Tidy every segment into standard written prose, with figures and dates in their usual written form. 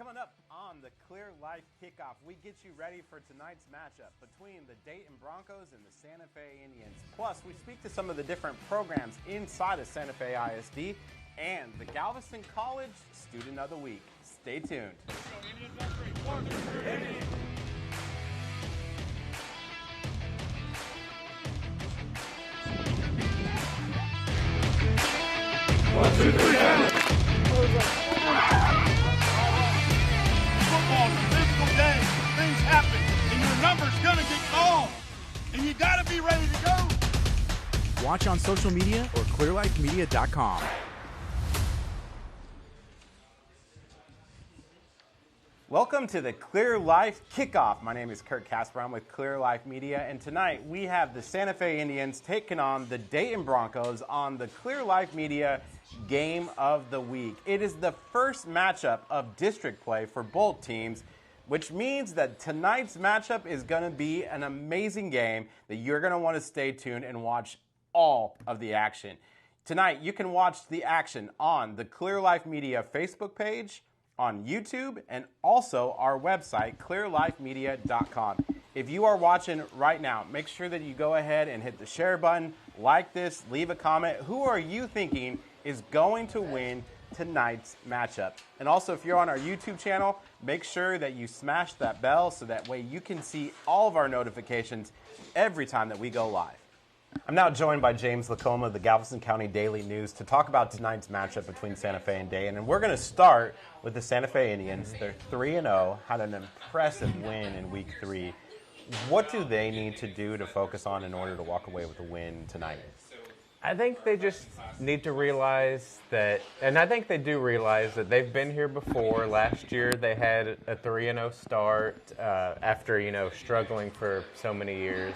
Coming up on the Clear Life Kickoff, we get you ready for tonight's matchup between the Dayton Broncos and the Santa Fe Indians. Plus, we speak to some of the different programs inside of Santa Fe ISD and the Galveston College Student of the Week. Stay tuned. One, two, three, Football is a physical game. Things happen, and your number's gonna get called, and you gotta be ready to go. Watch on social media or clearlifemedia.com. Welcome to the Clear Life Kickoff. My name is Kurt Casper. I'm with Clear Life Media, and tonight we have the Santa Fe Indians taking on the Dayton Broncos on the Clear Life Media Game of the Week. It is the first matchup of district play for both teams, which means that tonight's matchup is going to be an amazing game that you're going to want to stay tuned and watch all of the action. Tonight, you can watch the action on the Clear Life Media Facebook page, on YouTube, and also our website, clearlifemedia.com. If you are watching right now, make sure that you go ahead and hit the share button, like this, leave a comment. Who are you thinking is going to win tonight's matchup? And also, if you're on our YouTube channel, make sure that you smash that bell so that way you can see all of our notifications every time that we go live. I'm now joined by James Lacoma of the Galveston County Daily News to talk about tonight's matchup between Santa Fe and Dayton. And we're going to start with the Santa Fe Indians. They're 3-0, had an impressive win in Week 3. What do they need to do to focus on in order to walk away with a win tonight? I think they just need to realize that, and I think they do realize that they've been here before. Last year they had a 3-0 start after, struggling for so many years.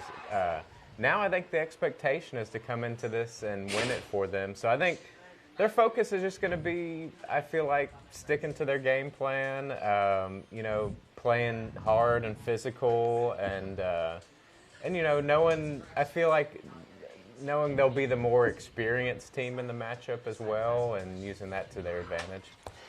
Now I think the expectation is to come into this and win it for them. So I think their focus is just going to be, I feel like, sticking to their game plan, playing hard and physical and knowing, I feel like, knowing they'll be the more experienced team in the matchup as well and using that to their advantage.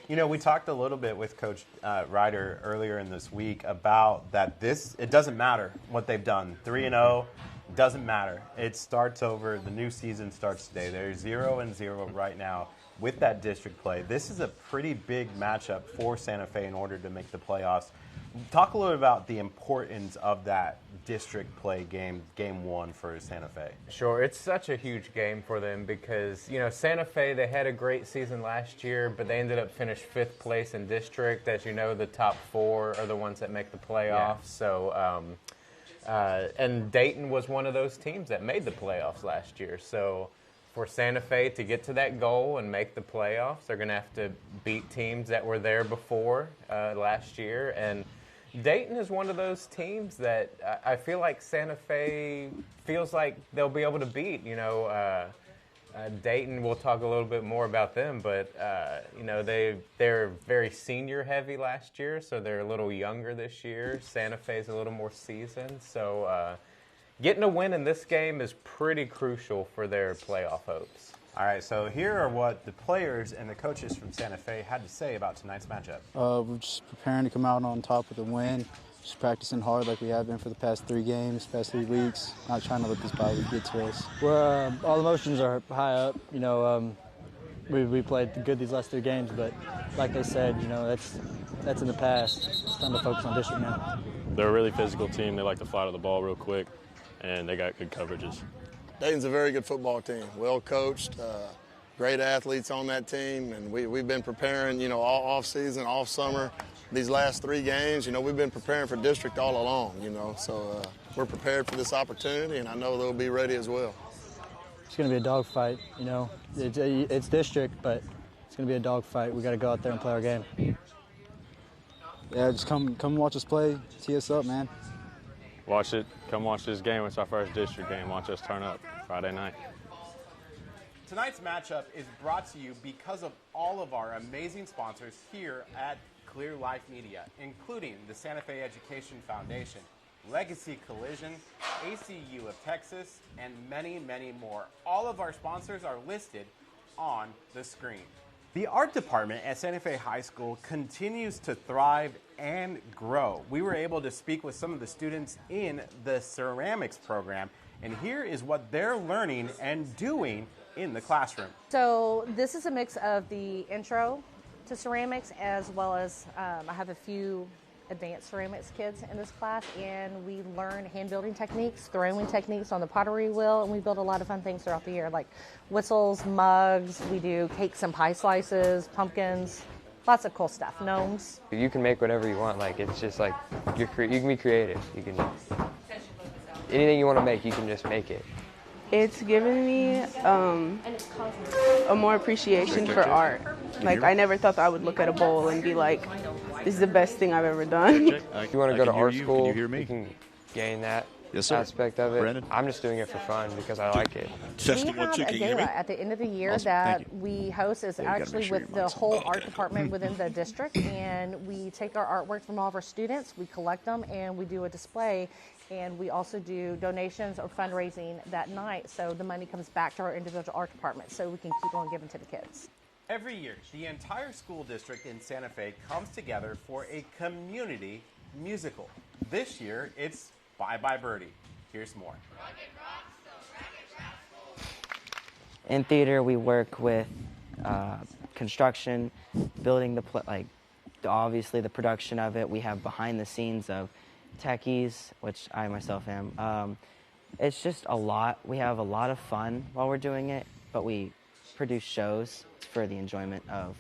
We talked a little bit with Coach Ryder earlier in this week about that it doesn't matter what they've done. 3-0. Doesn't matter. It starts over. The new season starts today. They're 0-0 right now with that district play. This is a pretty big matchup for Santa Fe in order to make the playoffs. Talk a little about the importance of that district play game 1 for Santa Fe. Sure. It's such a huge game for them because, Santa Fe, they had a great season last year, but they ended up finished 5th place in district. As you know, the top 4 are the ones that make the playoffs. Yeah. So, and Dayton was one of those teams that made the playoffs last year. So for Santa Fe to get to that goal and make the playoffs, they're going to have to beat teams that were there before last year. And Dayton is one of those teams that I feel like Santa Fe feels like they'll be able to beat. Dayton, we'll talk a little bit more about them, but they're very senior heavy last year, so they're a little younger this year. Santa Fe's a little more seasoned, so getting a win in this game is pretty crucial for their playoff hopes. All right, so here are what the players and the coaches from Santa Fe had to say about tonight's matchup. We're just preparing to come out on top with a win. Just practicing hard like we have been for the past 3 games, past 3 weeks. Not trying to let this bye week get to us. We're all emotions are high up. We played good these last 3 games, but like they said, that's in the past. It's time to focus on district now. They're a really physical team. They like to fly to the ball real quick, and they got good coverages. Dayton's a very good football team, well coached, great athletes on that team, and we've been preparing, all off season, off summer. These last 3 games, we've been preparing for district all along, so we're prepared for this opportunity, and I know they'll be ready as well. It's going to be a dogfight, It's district, but it's going to be a dogfight. We got to go out there and play our game. Yeah, just come watch us play. Tee us up, man. Watch it. Come watch this game. It's our first district game. Watch us turn up Friday night. Tonight's matchup is brought to you because of all of our amazing sponsors here at Clear Life Media, including the Santa Fe Education Foundation, Legacy Collision, ACU of Texas, and many, many more. All of our sponsors are listed on the screen. The art department at Santa Fe High School continues to thrive and grow. We were able to speak with some of the students in the ceramics program, and here is what they're learning and doing in the classroom. So this is a mix of the intro to ceramics as well as I have a few advanced ceramics kids in this class, and we learn hand building techniques, throwing techniques on the pottery wheel, and we build a lot of fun things throughout the year, like whistles, mugs, we do cakes and pie slices, pumpkins, lots of cool stuff, gnomes. You can make whatever you want, like it's just like you can be creative. You can anything you want to make, you can just make it. It's given me a more appreciation for art. Like I never thought that I would look at a bowl and be like, this is the best thing I've ever done. If you want to go to art school, you can gain that Yes, sir. aspect of it. Brandon? I'm just doing it for fun because I like it. We have a gala at the end of the year that we host is actually with the whole art department within the district, and we take our artwork from all of our students, we collect them, and we do a display, and we also do donations or fundraising that night, so the money comes back to our individual art department so we can keep on giving to the kids. Every year, the entire school district in Santa Fe comes together for a community musical. This year, it's Bye Bye Birdie. Here's more. In theater, we work with construction, building the obviously the production of it. We have behind the scenes of techies, which I myself am. It's just a lot. We have a lot of fun while we're doing it, but we produce shows for the enjoyment of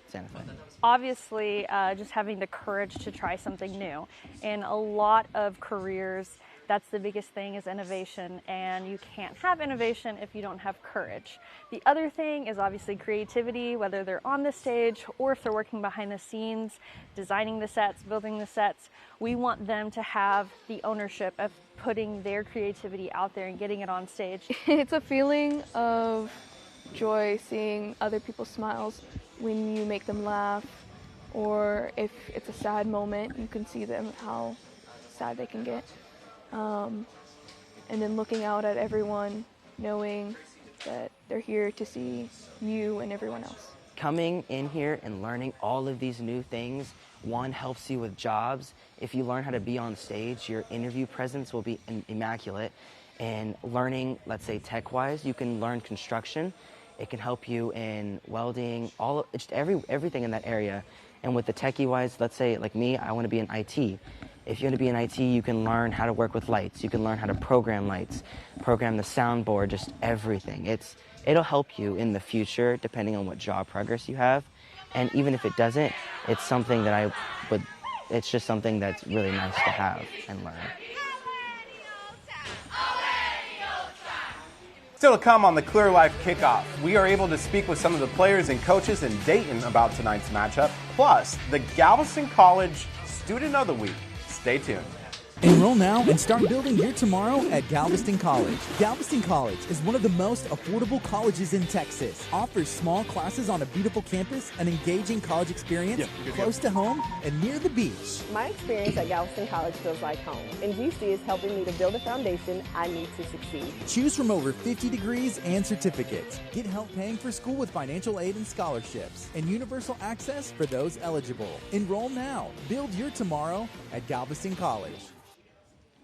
Santa Fe. Obviously, just having the courage to try something new. In a lot of careers, that's the biggest thing is innovation, and you can't have innovation if you don't have courage. The other thing is obviously creativity, whether they're on the stage or if they're working behind the scenes, designing the sets, building the sets. We want them to have the ownership of putting their creativity out there and getting it on stage. It's a feeling of joy seeing other people's smiles when you make them laugh, or if it's a sad moment, you can see them how sad they can get. And then looking out at everyone, knowing that they're here to see you and everyone else. Coming in here and learning all of these new things, one, helps you with jobs. If you learn how to be on stage, your interview presence will be immaculate. And learning, let's say tech-wise, you can learn construction. It can help you in welding, just everything in that area. And with the techie-wise, let's say like me, I want to be in IT. If you want to be in IT, you can learn how to work with lights. You can learn how to program lights, program the soundboard, just everything. It'll help you in the future depending on what job progress you have. And even if it doesn't, it's something that it's just something that's really nice to have and learn. Still to come on the Clear Life Kickoff, we are able to speak with some of the players and coaches in Dayton about tonight's matchup, plus the Galveston College Student of the Week. Stay tuned. Enroll now and start building your tomorrow at Galveston College. Galveston College is one of the most affordable colleges in Texas. Offers small classes on a beautiful campus, an engaging college experience, close to home, and near the beach. My experience at Galveston College feels like home, and GC is helping me to build a foundation I need to succeed. Choose from over 50 degrees and certificates. Get help paying for school with financial aid and scholarships, and universal access for those eligible. Enroll now. Build your tomorrow at Galveston College.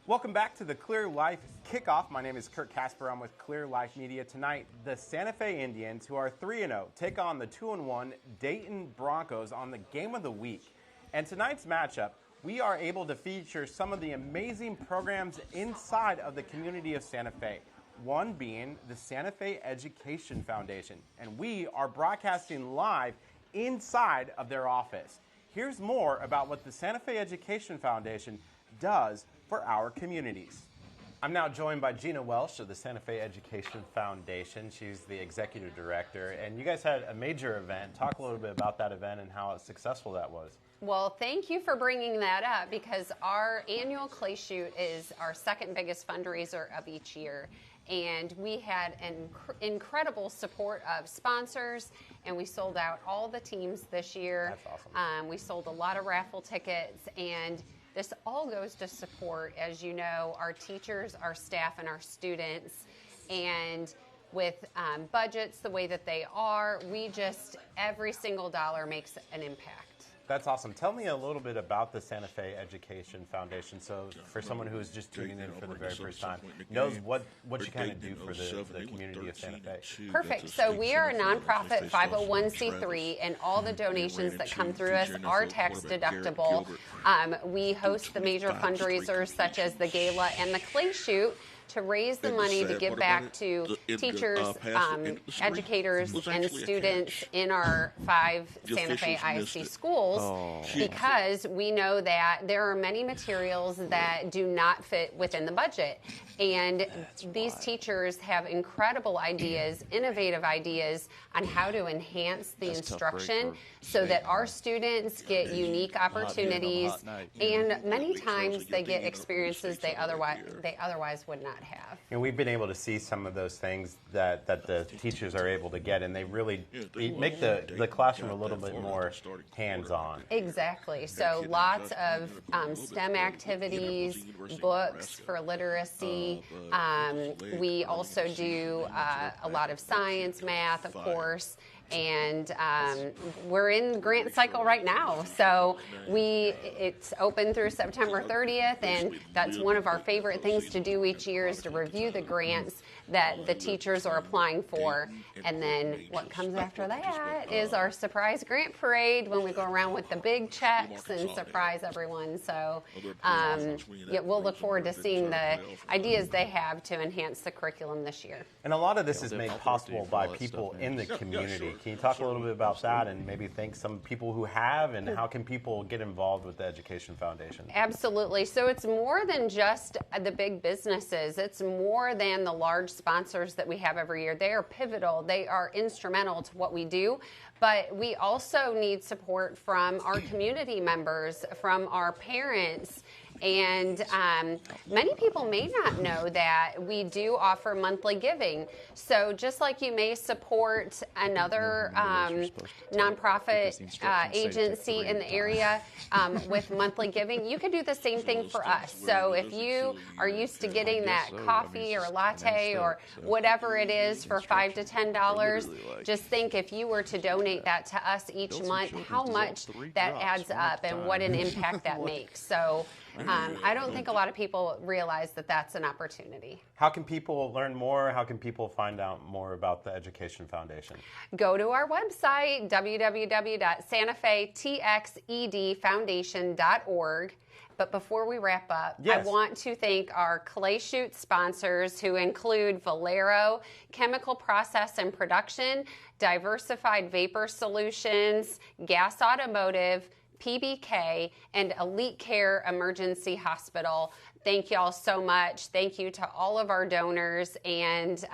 Welcome back to the Clear Life Kickoff. My name is Kurt Casper. I'm with Clear Life Media. Tonight, the Santa Fe Indians, who are 3-0, take on the 2-1 Dayton Broncos on the Game of the Week. And tonight's matchup, we are able to feature some of the amazing programs inside of the community of Santa Fe. One being the Santa Fe Education Foundation. And we are broadcasting live inside of their office. Here's more about what the Santa Fe Education Foundation does for our communities. I'm now joined by Gina Welsh of the Santa Fe Education Foundation. She's the executive director, and you guys had a major event. Talk a little bit about that event and how successful that was. Well, thank you for bringing that up, because our annual clay shoot is our second biggest fundraiser of each year. And we had an incredible support of sponsors, and we sold out all the teams this year. That's awesome. We sold a lot of raffle tickets, and this all goes to support, as you know, our teachers, our staff, and our students. And with budgets the way that they are. Every single dollar makes an impact. That's awesome. Tell me a little bit about the Santa Fe Education Foundation. So for someone who is just tuning in for the very first time, knows what you kind of do for the community of Santa Fe. Perfect. So we are a nonprofit 501c3, and all the donations that come through us are tax deductible. We host the major fundraisers such as the gala and the clay shoot to raise the money to give back to teachers, educators, and students in our 5 Santa Fe ISD schools, because we know that there are many materials that do not fit within the budget. And these teachers have incredible ideas, innovative ideas on how to enhance the instruction so that our students get unique opportunities, and many times they get experiences they otherwise would not have. And we've been able to see some of those things that the teachers are able to get, and they really make the classroom a little bit more hands-on. Exactly. So lots of STEM activities, books for literacy. We also do a lot of science, math, of course. And we're in grant cycle right now. So it's open through September 30th, and that's one of our favorite things to do each year is to review the grants that the teachers are applying for. And then what comes after that is our surprise grant parade, when we go around with the big checks and surprise everyone. So we'll look forward to seeing the ideas they have to enhance the curriculum this year. And a lot of this is made possible by people in the community. Can you talk a little bit about that and maybe thank some people who have, and how can people get involved with the Education Foundation? Absolutely. So it's more than just the big businesses. It's more than the large sponsors that we have every year. They are pivotal. They are instrumental to what we do. But we also need support from our community members, from our parents. And many people may not know that we do offer monthly giving. So just like you may support another nonprofit agency in the area with monthly giving, you can do the same thing for us. So if you are used to getting that coffee or latte or whatever it is for $5 to $10, just think if you were to donate that to us each month, how much that adds up and what an impact that makes. So I don't think a lot of people realize that that's an opportunity. How can people learn more? How can people find out more about the Education Foundation? Go to our website, www.santafetxedfoundation.org. But before we wrap up, yes, I want to thank our clay shoot sponsors, who include Valero, Chemical Process and Production, Diversified Vapor Solutions, Gas Automotive, PBK, and Elite Care Emergency Hospital. Thank you all so much. Thank you to all of our donors, and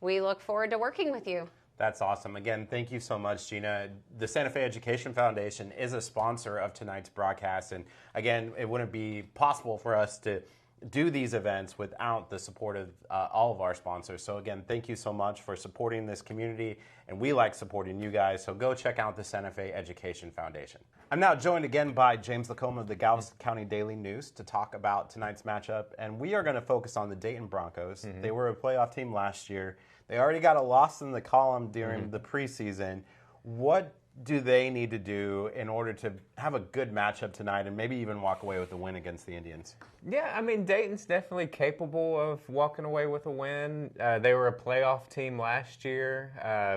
we look forward to working with you. That's awesome. Again, thank you so much, Gina. The Santa Fe Education Foundation is a sponsor of tonight's broadcast, and again, it wouldn't be possible for us to do these events without the support of all of our sponsors. So again, thank you so much for supporting this community, and we like supporting you guys, so go check out the Santa Fe Education Foundation. I'm now joined again by James Lacombe of the Galveston County Daily News to talk about tonight's matchup, and we are going to focus on the Dayton Broncos. They were a playoff team last year. They already got a loss in the column during the preseason. What do they need to do in order to have a good matchup tonight and maybe even walk away with a win against the Indians? Yeah, I mean, Dayton's definitely capable of walking away with a win. They were a playoff team last year,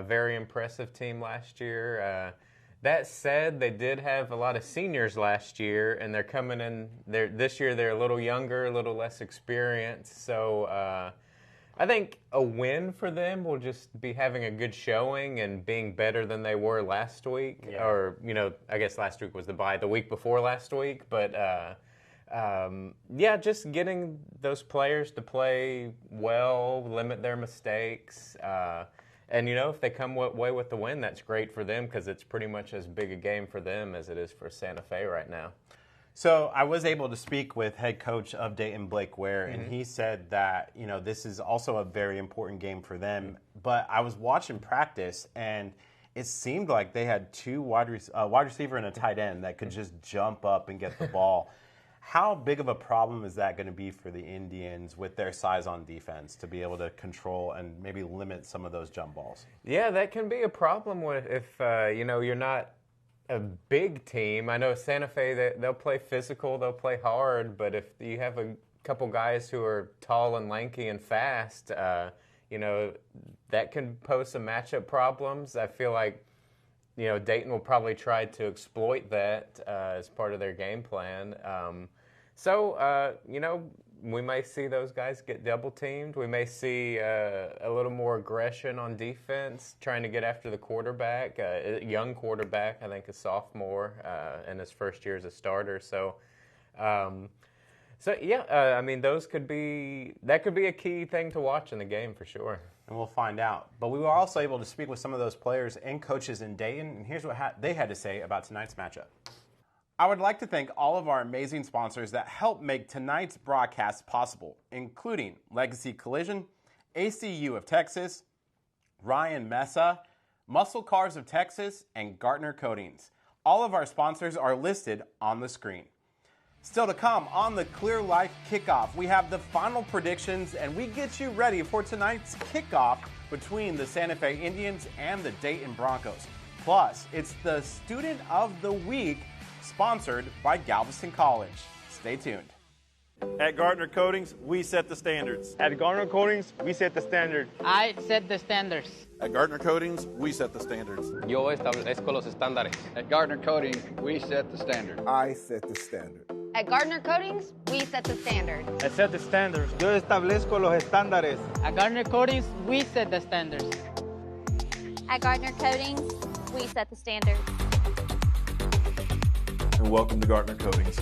very impressive team last year. That said, they did have a lot of seniors last year, and they're coming in. This year they're a little younger, a little less experienced. So I think a win for them will just be having a good showing and being better than they were last week. Yeah. Or, I guess last week was the bye, the week before last week. But, just getting those players to play well, limit their mistakes. And, if they come away with the win, that's great for them, because it's pretty much as big a game for them as it is for Santa Fe right now. So I was able to speak with head coach of Dayton, Blake Ware, and he said that, this is also a very important game for them. But I was watching practice, and it seemed like they had two wide receiver and a tight end that could just jump up and get the ball. How big of a problem is that going to be for the Indians with their size on defense to be able to control and maybe limit some of those jump balls? Yeah, that can be a problem if you're not a big team. I know Santa Fe, they'll play physical, they'll play hard, but if you have a couple guys who are tall and lanky and fast, that can pose some matchup problems. I feel like Dayton will probably try to exploit that as part of their game plan. We may see those guys get double teamed. We may see a little more aggression on defense, trying to get after the quarterback, a young quarterback, I think a sophomore in his first year as a starter. That could be a key thing to watch in the game for sure. And we'll find out. But we were also able to speak with some of those players and coaches in Dayton, and here's what they had to say about tonight's matchup. I would like to thank all of our amazing sponsors that helped make tonight's broadcast possible, including Legacy Collision, ACU of Texas, Ryan Massa, Muscle Cars of Texas, and Gartner Coatings. All of our sponsors are listed on the screen. Still to come on the Clear Life Kickoff, we have the final predictions and we get you ready for tonight's kickoff between the Santa Fe Indians and the Dayton Broncos. Plus, it's the Student of the Week sponsored by Galveston College. Stay tuned. At Gartner Coatings, we set the standards. At Gartner Coatings, we set the standard. I set the standards. At Gartner Coatings, we set the standards. Yo establezco los estándares. At Gartner Coatings, we set the standard. I set the standard. At Gartner Coatings, we set the standard. I set the standards. Yo establezco los estándares. At Gartner Coatings, we set the standards. At Gartner Coatings, we set the standards. And welcome to Gartner Coatings.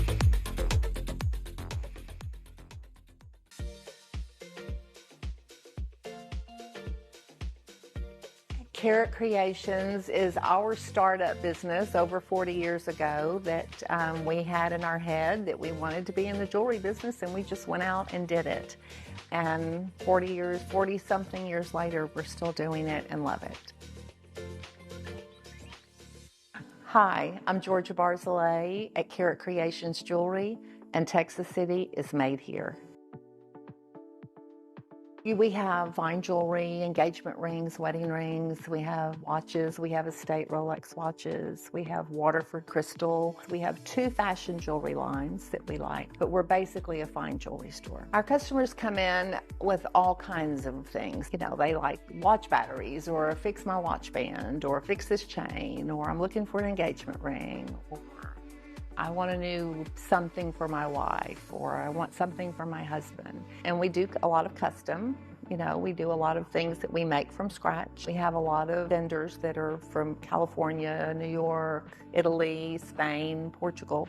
Carrot Creations is our startup business over 40 years ago that we had in our head that we wanted to be in the jewelry business, and we just went out and did it. And 40-something years later, we're still doing it and love it. Hi, I'm Georgia Barzilay at Carrot Creations Jewelry, and Texas City is made here. We have fine jewelry, engagement rings, wedding rings, we have watches, we have estate Rolex watches, we have Waterford crystal, we have 2 fashion jewelry lines that we like, but we're basically a fine jewelry store. Our customers come in with all kinds of things. They like watch batteries, or fix my watch band, or fix this chain, or I'm looking for an engagement ring, or I want a new something for my wife, or I want something for my husband. And we do a lot of custom. We do a lot of things that we make from scratch. We have a lot of vendors that are from California, New York, Italy, Spain, Portugal.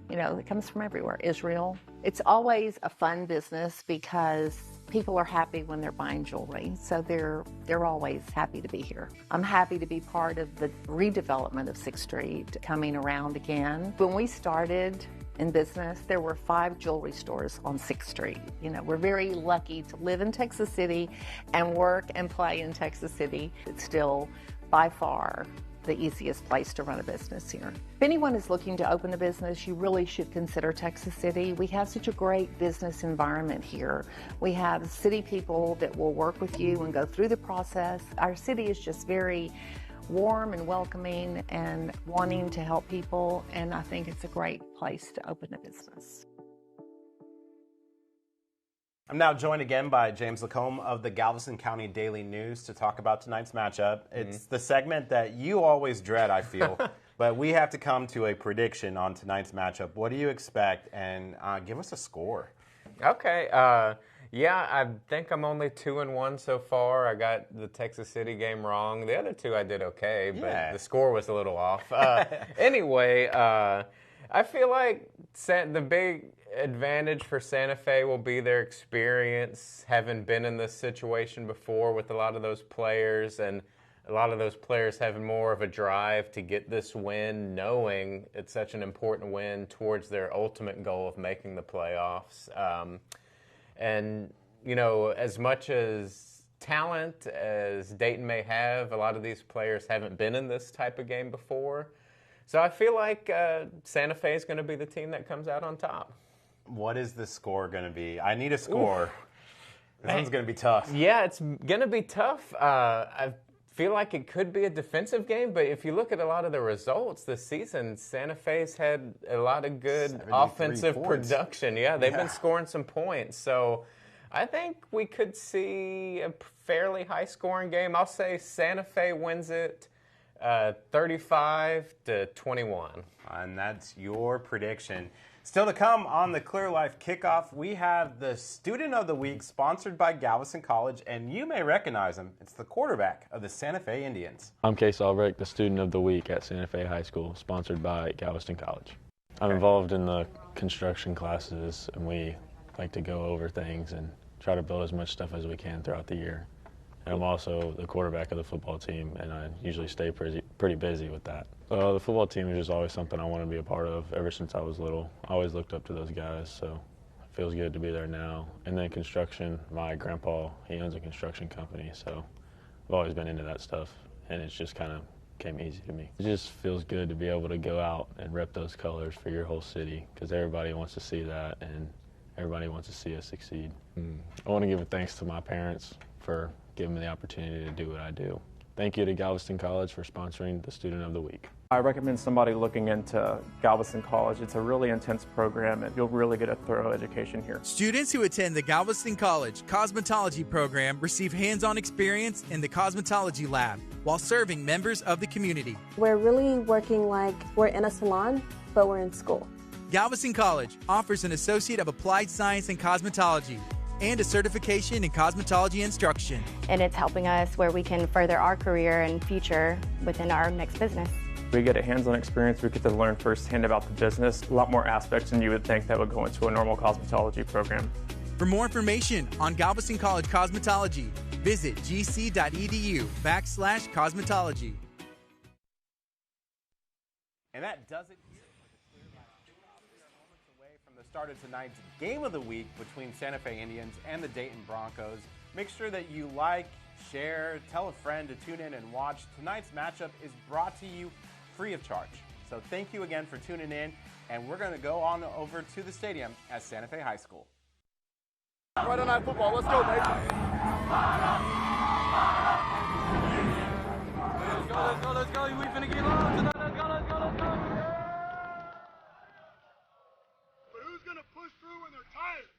It comes from everywhere, Israel. It's always a fun business because people are happy when they're buying jewelry, so they're always happy to be here. I'm happy to be part of the redevelopment of 6th Street coming around again. When we started in business, there were 5 jewelry stores on 6th Street. We're very lucky to live in Texas City and work and play in Texas City. It's still by far the easiest place to run a business here. If anyone is looking to open a business, you really should consider Texas City. We have such a great business environment here. We have city people that will work with you and go through the process. Our city is just very warm and welcoming and wanting to help people, and I think it's a great place to open a business. I'm now joined again by James Lacombe of the Galveston County Daily News to talk about tonight's matchup. It's the segment that you always dread, I feel, but we have to come to a prediction on tonight's matchup. What do you expect? And give us a score. Okay. I think I'm only 2-1 so far. I got the Texas City game wrong. The other 2 I did okay, but the score was a little off. Anyway, I feel like the big advantage for Santa Fe will be their experience, having been in this situation before with a lot of those players, and a lot of those players having more of a drive to get this win, knowing it's such an important win towards their ultimate goal of making the playoffs. As much as talent as Dayton may have, a lot of these players haven't been in this type of game before. So I feel like Santa Fe is going to be the team that comes out on top. What is the score going to be? I need a score. This one's going to be tough. Yeah, it's going to be tough. I feel like it could be a defensive game, but if you look at a lot of the results this season, Santa Fe's had a lot of good offensive production. Yeah, they've been scoring some points. So I think we could see a fairly high-scoring game. I'll say Santa Fe wins it 35-21. And that's your prediction. Still to come on the Clear Life Kickoff, we have the Student of the Week sponsored by Galveston College, and you may recognize him. It's the quarterback of the Santa Fe Indians. I'm Case Albrecht, the Student of the Week at Santa Fe High School, sponsored by Galveston College. I'm involved in the construction classes, and we like to go over things and try to build as much stuff as we can throughout the year. And I'm also the quarterback of the football team, and I usually stay pretty busy with that. The football team is just always something I want to be a part of ever since I was little. I always looked up to those guys, so it feels good to be there now. And then construction, my grandpa, he owns a construction company, so I've always been into that stuff, and it's just kind of came easy to me. It just feels good to be able to go out and rep those colors for your whole city, because everybody wants to see that, and everybody wants to see us succeed. I want to give a thanks to my parents for giving me the opportunity to do what I do. Thank you to Galveston College for sponsoring the Student of the Week. I recommend somebody looking into Galveston College. It's a really intense program, and you'll really get a thorough education here. Students who attend the Galveston College Cosmetology program receive hands-on experience in the cosmetology lab while serving members of the community. We're really working like we're in a salon, but we're in school. Galveston College offers an Associate of Applied Science in Cosmetology and a certification in cosmetology instruction. And it's helping us where we can further our career and future within our next business. We get a hands-on experience. We get to learn firsthand about the business. A lot more aspects than you would think that would go into a normal cosmetology program. For more information on Galveston College Cosmetology, visit gc.edu/cosmetology. And that does it here for the Clear Life Kickoff. We are moments away from the start of tonight's Game of the Week between Santa Fe Indians and the Dayton Broncos. Make sure that you like, share, tell a friend to tune in and watch. Tonight's matchup is brought to you free of charge. So thank you again for tuning in, and we're going to go on over to the stadium at Santa Fe High School. Friday Night Football, let's go, baby. Let's go, we finna get on tonight. Let's go. But who's gonna push through when they're tired?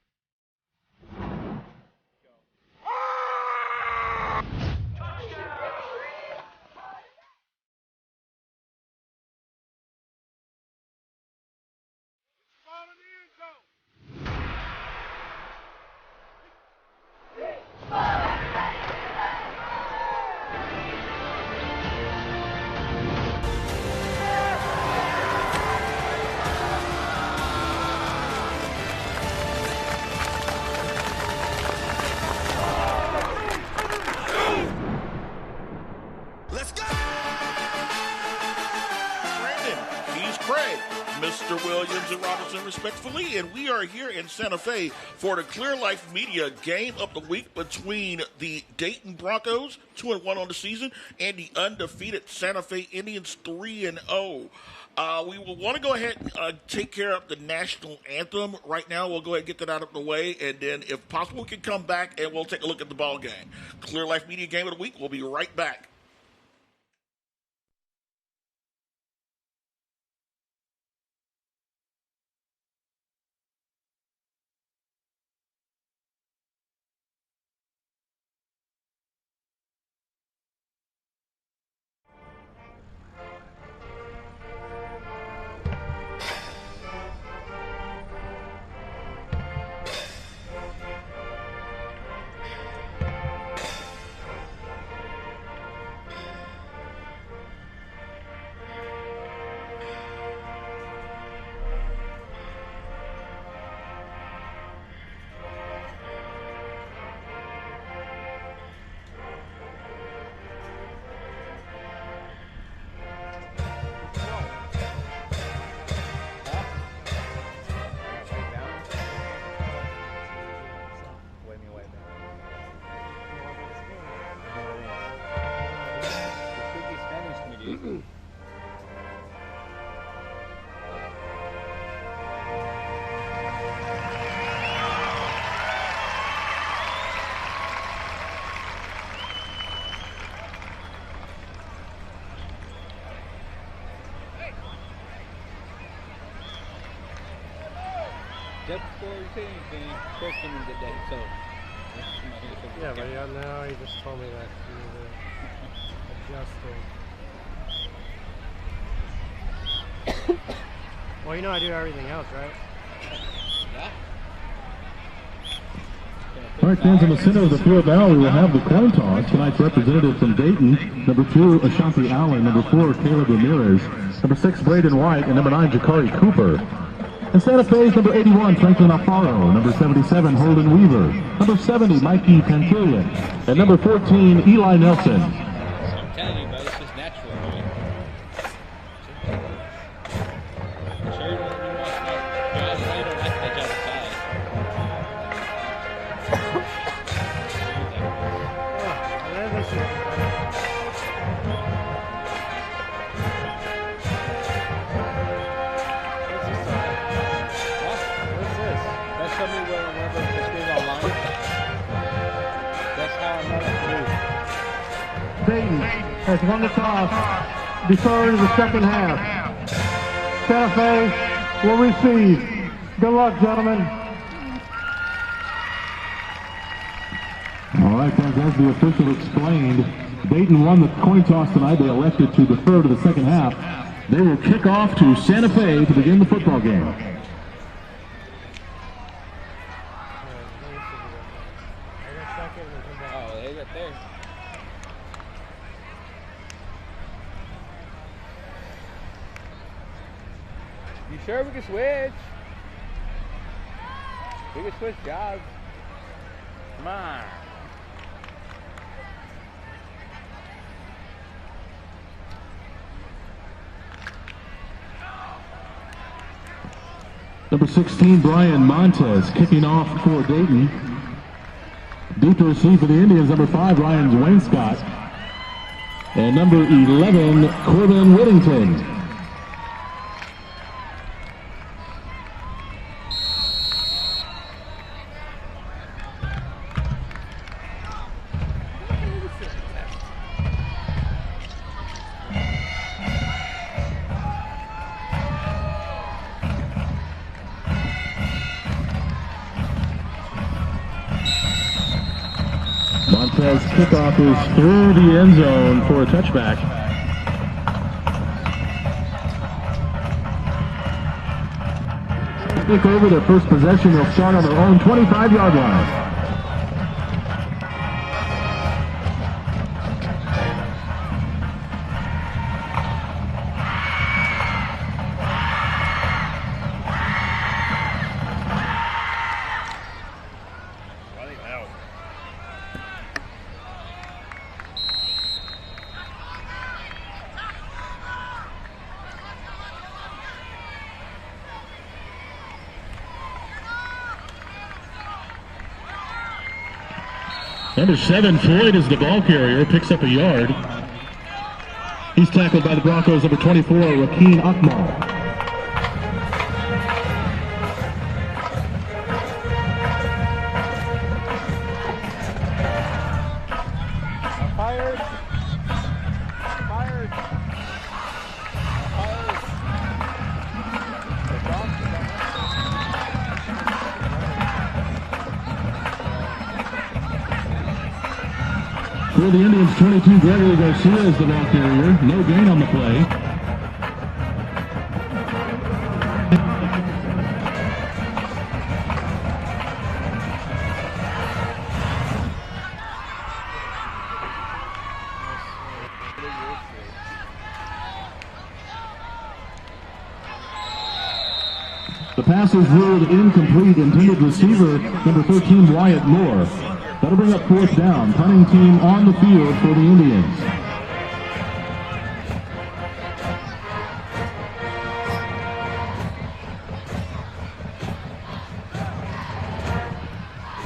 Mr. Williams and Robertson, respectfully, and we are here in Santa Fe for the Clear Life Media Game of the Week between the Dayton Broncos, 2-1 on the season, and the undefeated Santa Fe Indians, 3-0. We will want to go ahead and take care of the national anthem right now. We'll go ahead and get that out of the way, and then, if possible, we can come back and we'll take a look at the ball game. Clear Life Media Game of the Week. We'll be right back. Just before we say anything, coach came in today, so. Yeah, but now he just told me that he was adjusting. Well, you know I do everything else, right? Yeah. All right, fans, in the center of the field now, we will have the coin toss. Tonight's representative from Dayton, number 2, Ashanti Allen, number 4, Caleb Ramirez, number 6, Braden White, and number 9, Jakari Cooper. And Santa Fe's number 81, Franklin Alfaro, number 77, Holden Weaver, number 70, Mikey Pantilia, and number 14, Eli Nelson. I'm telling you, but it's just natural. Sure, you want to guys right or left edge outside. That's something where whenever it's going online. That's how I'm going to do. Dayton has won the toss, deferred to the second half. Santa Fe will receive. Good luck, gentlemen. All right, guys, as the official explained, Dayton won the coin toss tonight. They elected to defer to the second half. They will kick off to Santa Fe to begin the football game. Oh, they got there. You sure we can switch? We can switch jobs. Come on. Number 16, Brian Montez, kicking off for Dayton. Deep to receive for the Indians, number 5, Ryan Wainscott. And number 11, Corbin Whittington. Montez kickoff is through the end zone for a touchback. Take over their first possession. They'll start on their own 25-yard line. Number 7, Floyd, is the ball carrier, picks up a yard. He's tackled by the Broncos, number 24, Rakeen Akmal. For the Indians, 22, Gregory Garcia is the ball carrier. No gain on the play. The pass is ruled incomplete. Intended receiver, number 13, Wyatt Moore. That'll bring up 4th down. Punting team on the field for the Indians.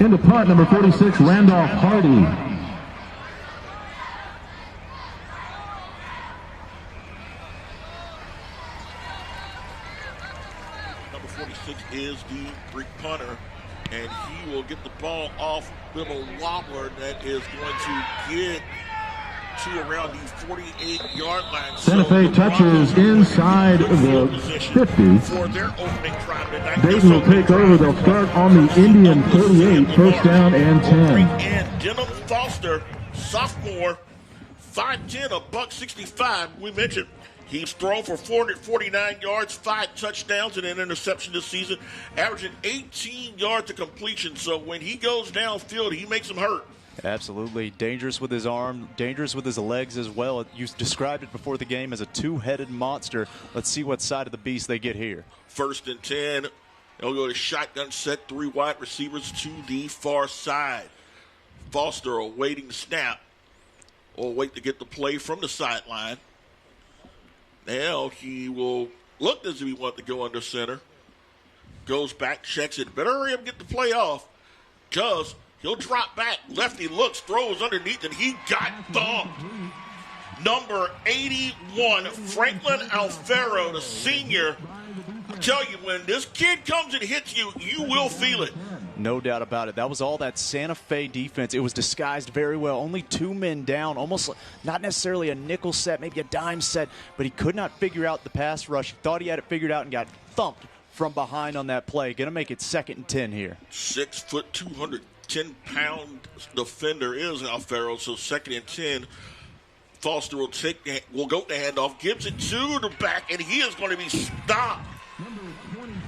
Into punt, number 46, Randolph Hardy. Number 46 is the Greek punter, and he will get the ball off with a wobbler that is going to get to around the 48-yard line. Santa Fe touches inside the 50. For their opening drive tonight. Dayton will take over. They'll start on the Indian 38, first down and 10. And Denham Foster, sophomore, 5'10", $165. We mentioned he's thrown for 449 yards, 5 touchdowns, and an interception this season, averaging 18 yards to completion. So when he goes downfield, he makes them hurt. Absolutely. Dangerous with his arm, dangerous with his legs as well. You described it before the game as a two-headed monster. Let's see what side of the beast they get here. 1st and 10. They'll go to shotgun set, 3 wide receivers to the far side. Foster awaiting snap. Or wait to get the play from the sideline. Now he will look as if he wants to go under center. Goes back, checks it. Better hurry up and get the play off. Does. He'll drop back. Lefty looks, throws underneath, and he got thumped. Number 81, Franklin Alfaro, the senior. I tell you, when this kid comes and hits you, you will feel it. No doubt about it. That was all that Santa Fe defense. It was disguised very well. Only 2 men down, almost not necessarily a nickel set, maybe a dime set, but he could not figure out the pass rush. He thought he had it figured out and got thumped from behind on that play. Going to make it 2nd and 10 here. 6 foot, 210-pound defender is Alfaro, so 2nd and 10. Foster will go to handoff, gives it to the back, and he is going to be stopped.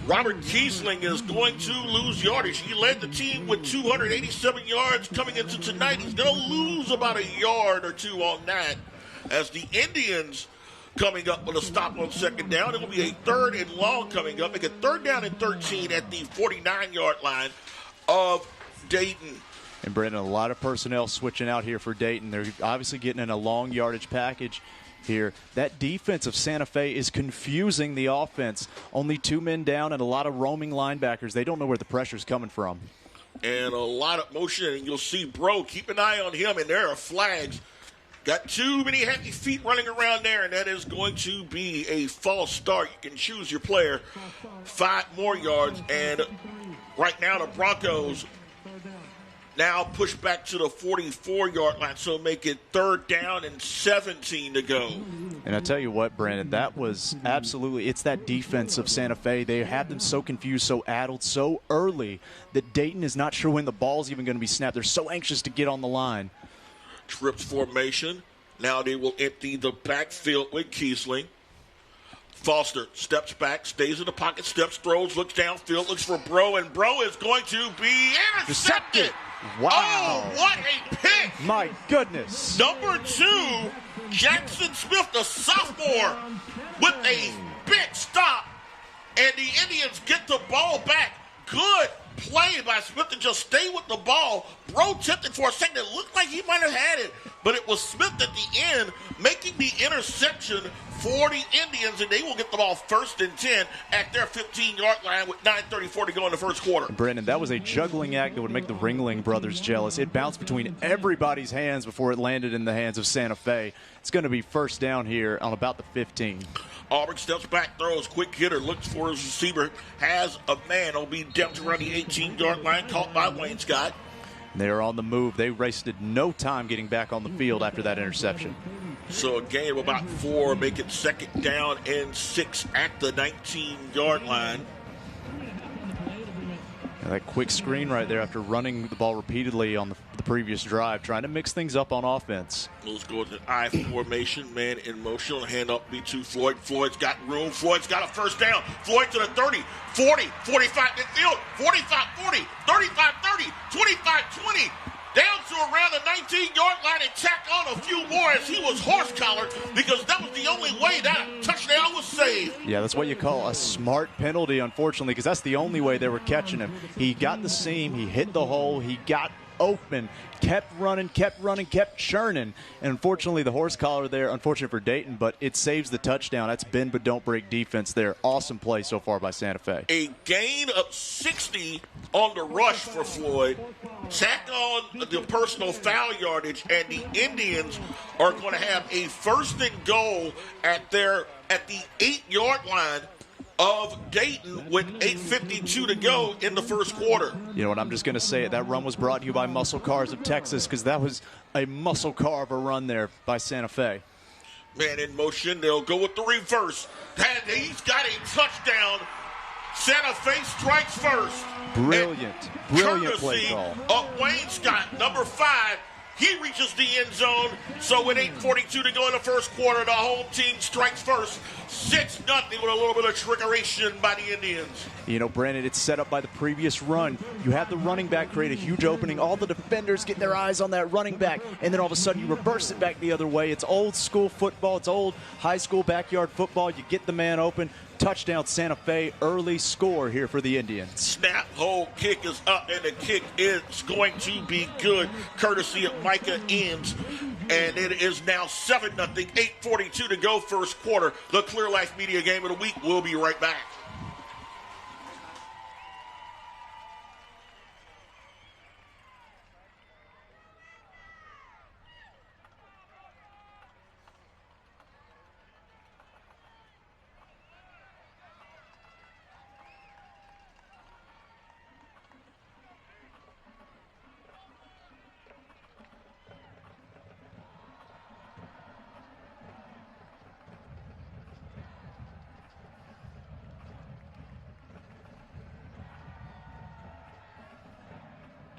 Robert Kiesling is going to lose yardage. He led the team with 287 yards coming into tonight. He's going to lose about a yard or two on that as the Indians coming up with a stop on 2nd down. It will be a 3rd and long coming up. Make it 3rd down and 13 at the 49-yard line of Dayton. And Brandon, a lot of personnel switching out here for Dayton. They're obviously getting in a long yardage package here. That defense of Santa Fe is confusing the offense. Only 2 men down and a lot of roaming linebackers. They don't know where the pressure's coming from. And a lot of motion, and you'll see Bro, keep an eye on him, and there are flags. Got too many heavy feet running around there, and that is going to be a false start. You can choose your player 5 more yards, and right now the Broncos now push back to the 44-yard line, so make it 3rd down and 17 to go. And I tell you what, Brandon, that was absolutely, it's that defense of Santa Fe. They have them so confused, so addled, so early that Dayton is not sure when the ball's even going to be snapped. They're so anxious to get on the line. Trips formation. Now they will empty the backfield with Kiesling. Foster steps back, stays in the pocket, steps, throws, looks downfield, looks for Bro, and Bro is going to be intercepted. Wow. Oh, what a pick. My goodness. Number 2, Jackson Smith, the sophomore, with a big stop, and the Indians get the ball back. Good play by Smith to just stay with the ball. Bro tipped it for a second. It looked like he might have had it, but it was Smith at the end making the interception for the Indians, and they will get the ball 1st and 10 at their 15-yard line with 9:34 to go in the first quarter. Brandon, that was a juggling act that would make the Ringling brothers jealous. It bounced between everybody's hands before it landed in the hands of Santa Fe. It's going to be 1st down here on about the 15. Auburn steps back, throws, quick hitter, looks for his receiver, has a man. Will be down to around the 18-yard line, caught by Wayne Scott. They are on the move. They wasted no time getting back on the field after that interception. So a gain of about 4, make it 2nd down and 6 at the 19-yard line. And that quick screen right there after running the ball repeatedly on the previous drive, trying to mix things up on offense. Let's go to I formation, man in motion. Hand up B2 Floyd. Floyd's got room. Floyd's got a 1st down. Floyd to the 30, 40, 45 midfield, 45, 40, 35, 30, 25, 20. Down to around the 19-yard line and tack on a few more as he was horse-collared because that was the only way that touchdown was saved. Yeah, that's what you call a smart penalty, unfortunately, because that's the only way they were catching him. He got the seam, he hit the hole, he got open, kept running, kept churning. And unfortunately, the horse collar there, unfortunate for Dayton, but it saves the touchdown. That's bend but don't break defense there. Awesome play so far by Santa Fe. A gain of 60 on the rush for Floyd. Tack on the personal foul yardage, and the Indians are going to have a 1st and goal at the 8-yard line of Dayton with 8:52 to go in the first quarter. You know what, I'm just going to say it. That run was brought to you by Muscle Cars of Texas, because that was a muscle car of a run there by Santa Fe. Man in motion. They'll go with the reverse. And he's got a touchdown. Santa Fe strikes first. Brilliant play call. Of Wayne Scott, number 5. He reaches the end zone. So with 8:42 to go in the first quarter, the home team strikes first. 6-0 with a little bit of trickeration by the Indians. You know, Brandon, it's set up by the previous run. You have the running back create a huge opening. All the defenders get their eyes on that running back, and then all of a sudden you reverse it back the other way. It's old school football. It's old high school backyard football. You get the man open. Touchdown Santa Fe, early score here for the Indians. Snap, hold, kick is up, and the kick is going to be good, courtesy of Micah Eames. And it is now 7-0, 8:42 to go first quarter. The Clear Life Media Game of the Week. We'll be right back.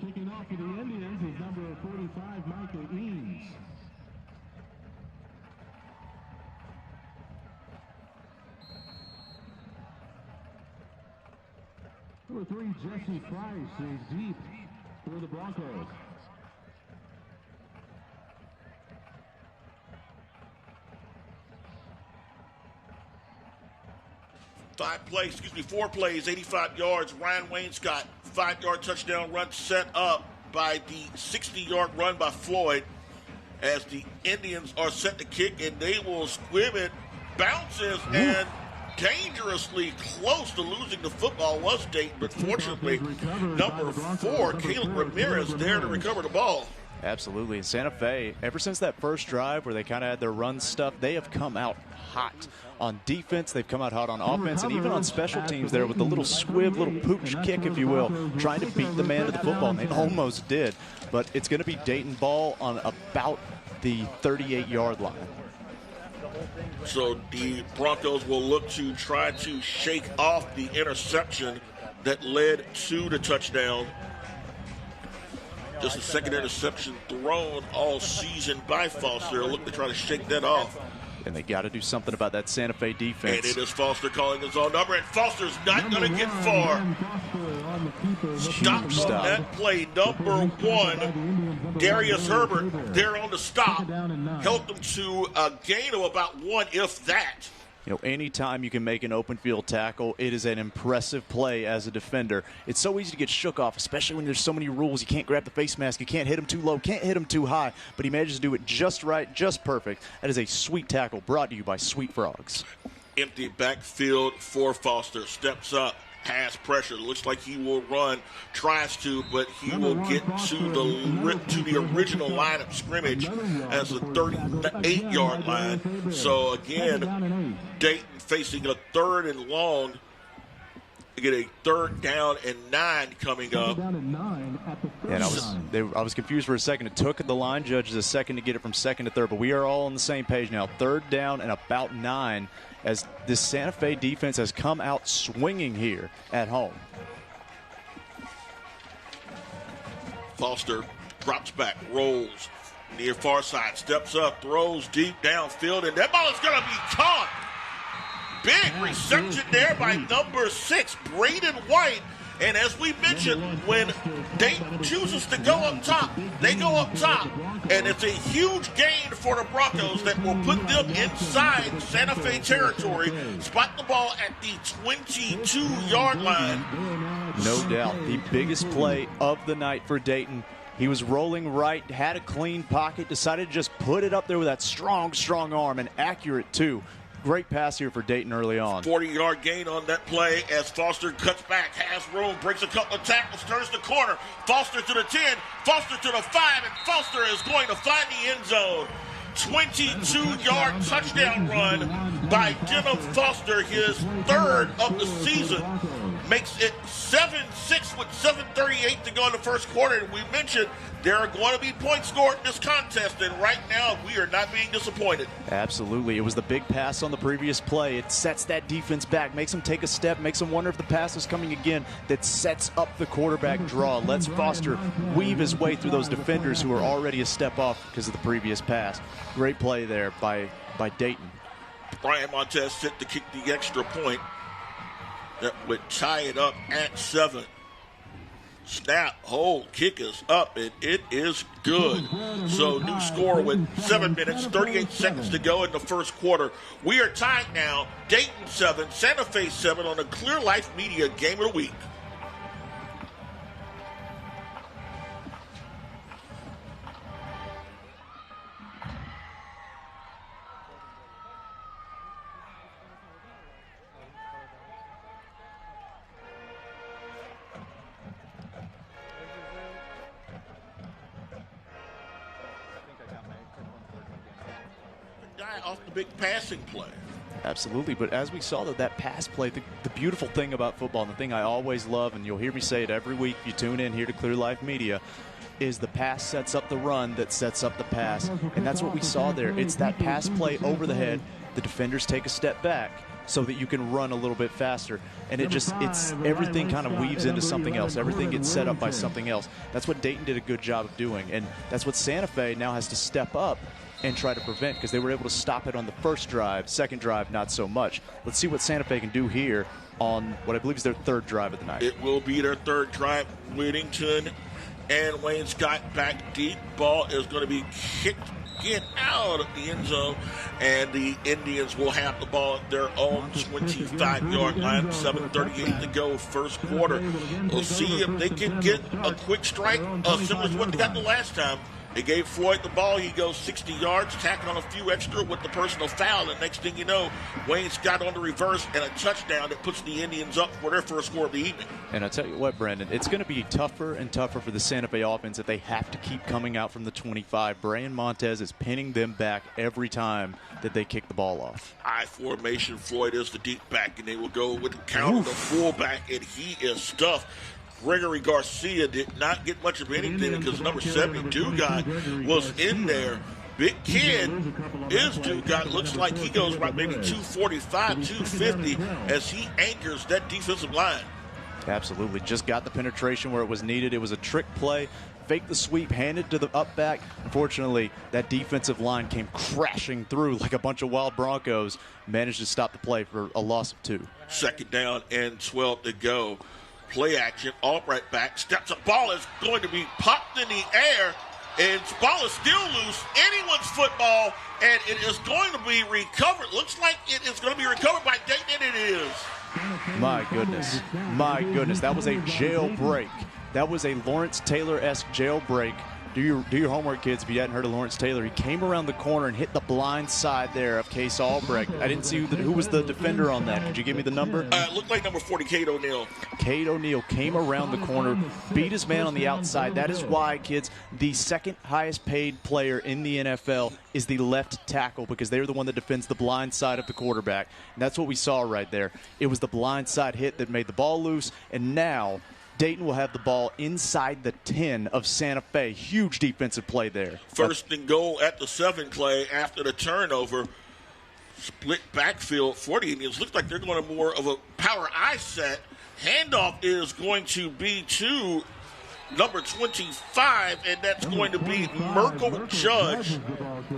Kicking off for the Indians is number 45, Michael Eames. Number 3, Jesse Price is deep for the Broncos. Four plays, 85 yards. Ryan Wayne Scott, 5-yard touchdown run set up by the 60-yard run by Floyd as the Indians are set to kick, and they will squib it. Bounces and dangerously close to losing the football was Dayton, but fortunately, number 4, Caleb Ramirez, there to recover the ball. Absolutely. And Santa Fe, ever since that first drive where they kind of had their run stuff, they have come out hot on defense. They've come out hot on offense, and even on special teams there with the little squib, little pooch kick, if you will, trying to beat the man to the football. And they almost did. But it's going to be Dayton ball on about the 38-yard line. So the Broncos will look to try to shake off the interception that led to the touchdown. Just the second interception thrown all season by Foster. Look to try to shake that off. And they got to do something about that Santa Fe defense. And it is Foster calling his own number, and Foster's not going to get far. Stops on that play. Number 1, Darius Herbert, there on the stop. Helped them to a gain of about 1, if that. You know, anytime you can make an open field tackle, it is an impressive play as a defender. It's so easy to get shook off, especially when there's so many rules. You can't grab the face mask. You can't hit him too low. Can't hit him too high. But he manages to do it just right, just perfect. That is a sweet tackle brought to you by sweetFrogs. Empty backfield for Foster. Steps up. Has pressure. Looks like he will run. Tries to, but he will get to the original line of scrimmage as the 38-yard line. So again, Dayton facing a 3rd and long. They get a 3rd down and 9 coming up. And I was confused for a second. It took the line judges a second to get it from 2nd to 3rd, but we are all on the same page now. 3rd down and about 9. As this Santa Fe defense has come out swinging here at home. Foster drops back, rolls near far side, steps up, throws deep downfield, and that ball is going to be caught. Big reception there by number 6, Braden White. And as we mentioned, when Dayton chooses to go up top, they go up top. And it's a huge gain for the Broncos that will put them inside Santa Fe territory. Spot the ball at the 22-yard line. No doubt. The biggest play of the night for Dayton. He was rolling right, had a clean pocket, decided to just put it up there with that strong, strong arm, and accurate too. Great pass here for Dayton early on. 40-yard gain on that play as Foster cuts back, has room, breaks a couple of tackles, turns the corner. Foster to the 10, Foster to the 5, and Foster is going to find the end zone. 22-yard touchdown run by Denham Foster, his third of the season. Makes it 7-6 with 7:38 to go in the first quarter. And we mentioned there are going to be points scored in this contest, and right now we are not being disappointed. Absolutely. It was the big pass on the previous play. It sets that defense back, makes them take a step, makes them wonder if the pass is coming again. That sets up the quarterback draw. Lets Foster weave his way through those defenders who are already a step off because of the previous pass. Great play there by Dayton. Brian Montez set to kick the extra point that would tie it up at 7. Snap, hold, kick is up, and it is good. So new score with 7 minutes, 38 seconds to go in the first quarter. We are tied now, Dayton 7, Santa Fe 7 on the Clear Life Media Game of the Week. Off the big passing play. Absolutely, but as we saw that pass play, the beautiful thing about football, and the thing I always love, and you'll hear me say it every week if you tune in here to Clear Life Media, is the pass sets up the run that sets up the pass. And that's what we saw there. It's that pass play over the head. The defenders take a step back so that you can run a little bit faster. And it's everything kind of weaves into something else. Everything gets set up by something else. That's what Dayton did a good job of doing. And that's what Santa Fe now has to step up and try to prevent, because they were able to stop it on the first drive. Second drive, not so much. Let's see what Santa Fe can do here on what I believe is their third drive of the night. It will be their third drive. Whittington and Wayne Scott back deep. Ball is going to be kicked in out of the end zone, and the Indians will have the ball at their own 25-yard line. 7:38 to go, first quarter. We'll see if they can get a quick strike, similar to what they got the last time. They gave Floyd the ball. He goes 60 yards, tacking on a few extra with the personal foul. And next thing you know, Wayne Scott on the reverse and a touchdown that puts the Indians up for their first score of the evening. And I tell you what, Brandon, it's going to be tougher and tougher for the Santa Fe offense if they have to keep coming out from the 25. Brian Montez is pinning them back every time that they kick the ball off. I formation. Floyd is the deep back, and they will go with the counter, the fullback, and he is stuffed. Gregory Garcia did not get much of anything because number 70, Dugat, was in there. Big kid is Dugat. Looks like he goes right maybe 245, 250 as he anchors that defensive line. Absolutely. Just got the penetration where it was needed. It was a trick play. Faked the sweep, handed to the up back. Unfortunately, that defensive line came crashing through like a bunch of wild Broncos. Managed to stop the play for a loss of 2. Second down and 12 to go. Play action, Albright back, steps up, ball is going to be popped in the air, and ball is still loose, anyone's football, and it is going to be recovered. Looks like it is going to be recovered by Dayton, and it is. My goodness, that was a jailbreak. That was a Lawrence Taylor-esque jailbreak. Do your homework, kids, if you hadn't heard of Lawrence Taylor. He came around the corner and hit the blind side there of Case Albrecht. I didn't see who was the defender on that. Could you give me the number? It looked like number 40, Cade O'Neal. Cade O'Neal came around the corner, beat his man on the outside. That is why, kids, the second highest paid player in the NFL is the left tackle, because they're the one that defends the blind side of the quarterback. And that's what we saw right there. It was the blind side hit that made the ball loose, and now Dayton will have the ball inside the 10 of Santa Fe. Huge defensive play there. First and goal at the 7, Clay, after the turnover. Split backfield for the Indians. Looks like they're going to more of a power I set. Handoff is going to be to number 25, and that's going to be Merkle Judge.